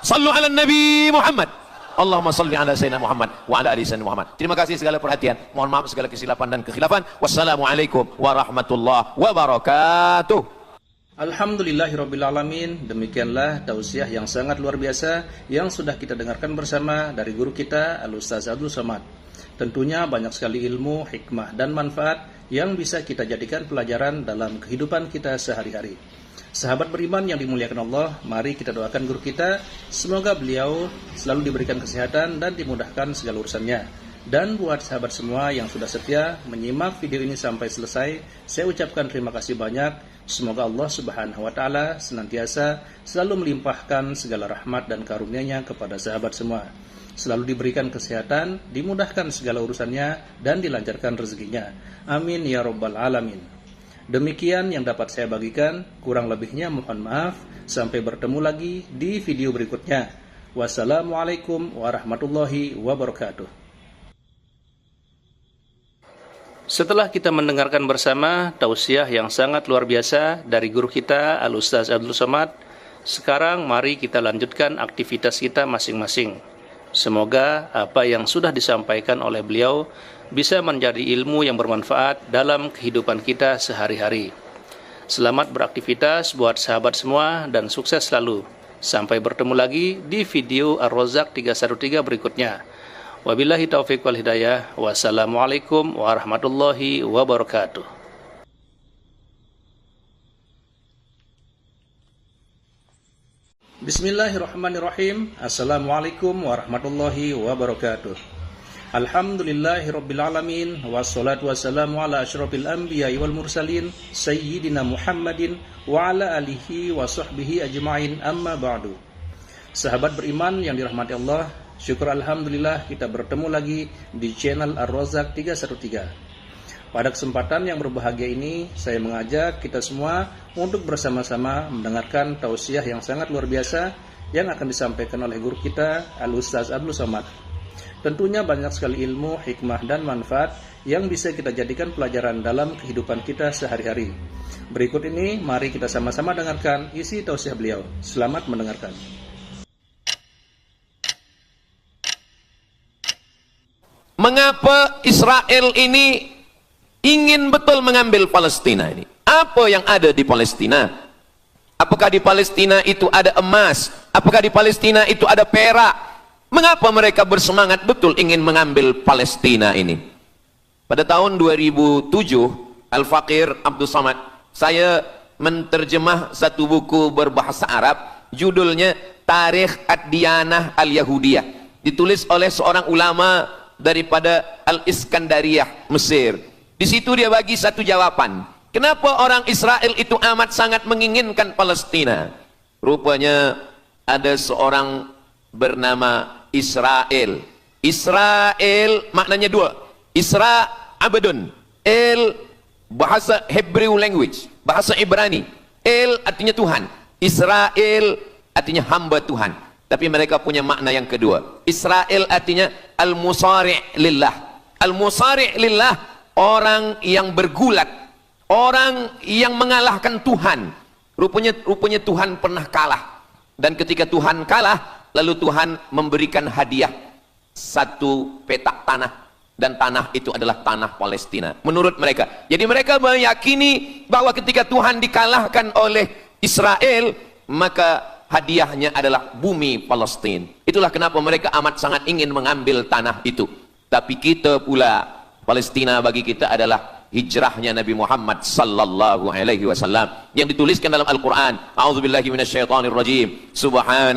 Sallu ala Nabi Muhammad. Allahumma salli ala Sayyidina Muhammad wa ala ali Sayyidina Muhammad. Terima kasih segala perhatian. Mohon maaf segala kesilapan dan kekhilafan. Wassalamualaikum warahmatullahi wabarakatuh. Alhamdulillahirrabbilalamin. Demikianlah tausiah yang sangat luar biasa yang sudah kita dengarkan bersama dari guru kita Al-Ustaz Abdul Somad. Tentunya banyak sekali ilmu, hikmah dan manfaat yang bisa kita jadikan pelajaran dalam kehidupan kita sehari-hari. Sahabat beriman yang dimuliakan Allah, mari kita doakan guru kita, semoga beliau selalu diberikan kesehatan dan dimudahkan segala urusannya. Dan buat sahabat semua yang sudah setia menyimak video ini sampai selesai, saya ucapkan terima kasih banyak. Semoga Allah Subhanahu wa taala senantiasa selalu melimpahkan segala rahmat dan karunia-Nya kepada sahabat semua. Selalu diberikan kesehatan, dimudahkan segala urusannya dan dilancarkan rezekinya. Amin ya rabbal alamin. Demikian yang dapat saya bagikan, kurang lebihnya mohon maaf. Sampai bertemu lagi di video berikutnya. Wassalamualaikum warahmatullahi wabarakatuh. Setelah kita mendengarkan bersama tausiah yang sangat luar biasa dari guru kita Al-Ustaz Abdul Somad, sekarang mari kita lanjutkan aktivitas kita masing-masing. Semoga apa yang sudah disampaikan oleh beliau bisa menjadi ilmu yang bermanfaat dalam kehidupan kita sehari-hari. Selamat beraktivitas buat sahabat semua dan sukses selalu. Sampai bertemu lagi di video Ar-Razzaq 313 berikutnya. Wabillahi taufiq wal hidayah. Wassalamualaikum warahmatullahi wabarakatuh. Bismillahirrahmanirrahim. Assalamualaikum warahmatullahi wabarakatuh. Alhamdulillahirabbil alamin wassalatu wassalamu ala asyrafil anbiya'i wal mursalin sayyidina Muhammadin wa ala alihi wa sahbihi ajma'in, amma ba'du. Sahabat beriman yang dirahmati Allah, syukur alhamdulillah kita bertemu lagi di channel Ar-Razzaq 313. Pada kesempatan yang berbahagia ini, saya mengajak kita semua untuk bersama-sama mendengarkan tausiah yang sangat luar biasa yang akan disampaikan oleh guru kita Al-Ustaz Abdul Somad. Tentunya banyak sekali ilmu, hikmah, dan manfaat yang bisa kita jadikan pelajaran dalam kehidupan kita sehari-hari. Berikut ini, mari kita sama-sama dengarkan isi tausiah beliau. Selamat mendengarkan. Mengapa Israel ini ingin betul mengambil Palestina ini? Apa yang ada di Palestina? Apakah di Palestina itu ada emas? Apakah di Palestina itu ada perak? Mengapa mereka bersemangat betul ingin mengambil Palestina ini? Pada tahun 2007, Al-Faqir Abdul Samad, saya menterjemah satu buku berbahasa Arab, judulnya Tarikh Ad-Diyanah Al-Yahudiyah, ditulis oleh seorang ulama daripada Al-Iskandariyah, Mesir. Di situ dia bagi satu jawaban. Kenapa orang Israel itu amat sangat menginginkan Palestina? Rupanya ada seorang bernama Israel. Israel maknanya dua. Isra abdun. El bahasa Hebrew language, bahasa Ibrani. El artinya Tuhan. Israel artinya hamba Tuhan. Tapi mereka punya makna yang kedua. Israel artinya al-musari' lillah. Al-musari' lillah, orang yang bergulat, orang yang mengalahkan Tuhan. Rupanya Tuhan pernah kalah. Dan ketika Tuhan kalah, lalu Tuhan memberikan hadiah satu petak tanah, dan tanah itu adalah tanah Palestina menurut mereka. Jadi mereka meyakini bahwa ketika Tuhan dikalahkan oleh Israel, maka hadiahnya adalah bumi Palestina. Itulah kenapa mereka amat sangat ingin mengambil tanah itu. Tapi kita pula, Palestina bagi kita adalah hijrahnya Nabi Muhammad sallallahu alaihi wasallam yang dituliskan dalam Al-Qur'an. A'udzubillahi minasyaitonirrajim. Subhan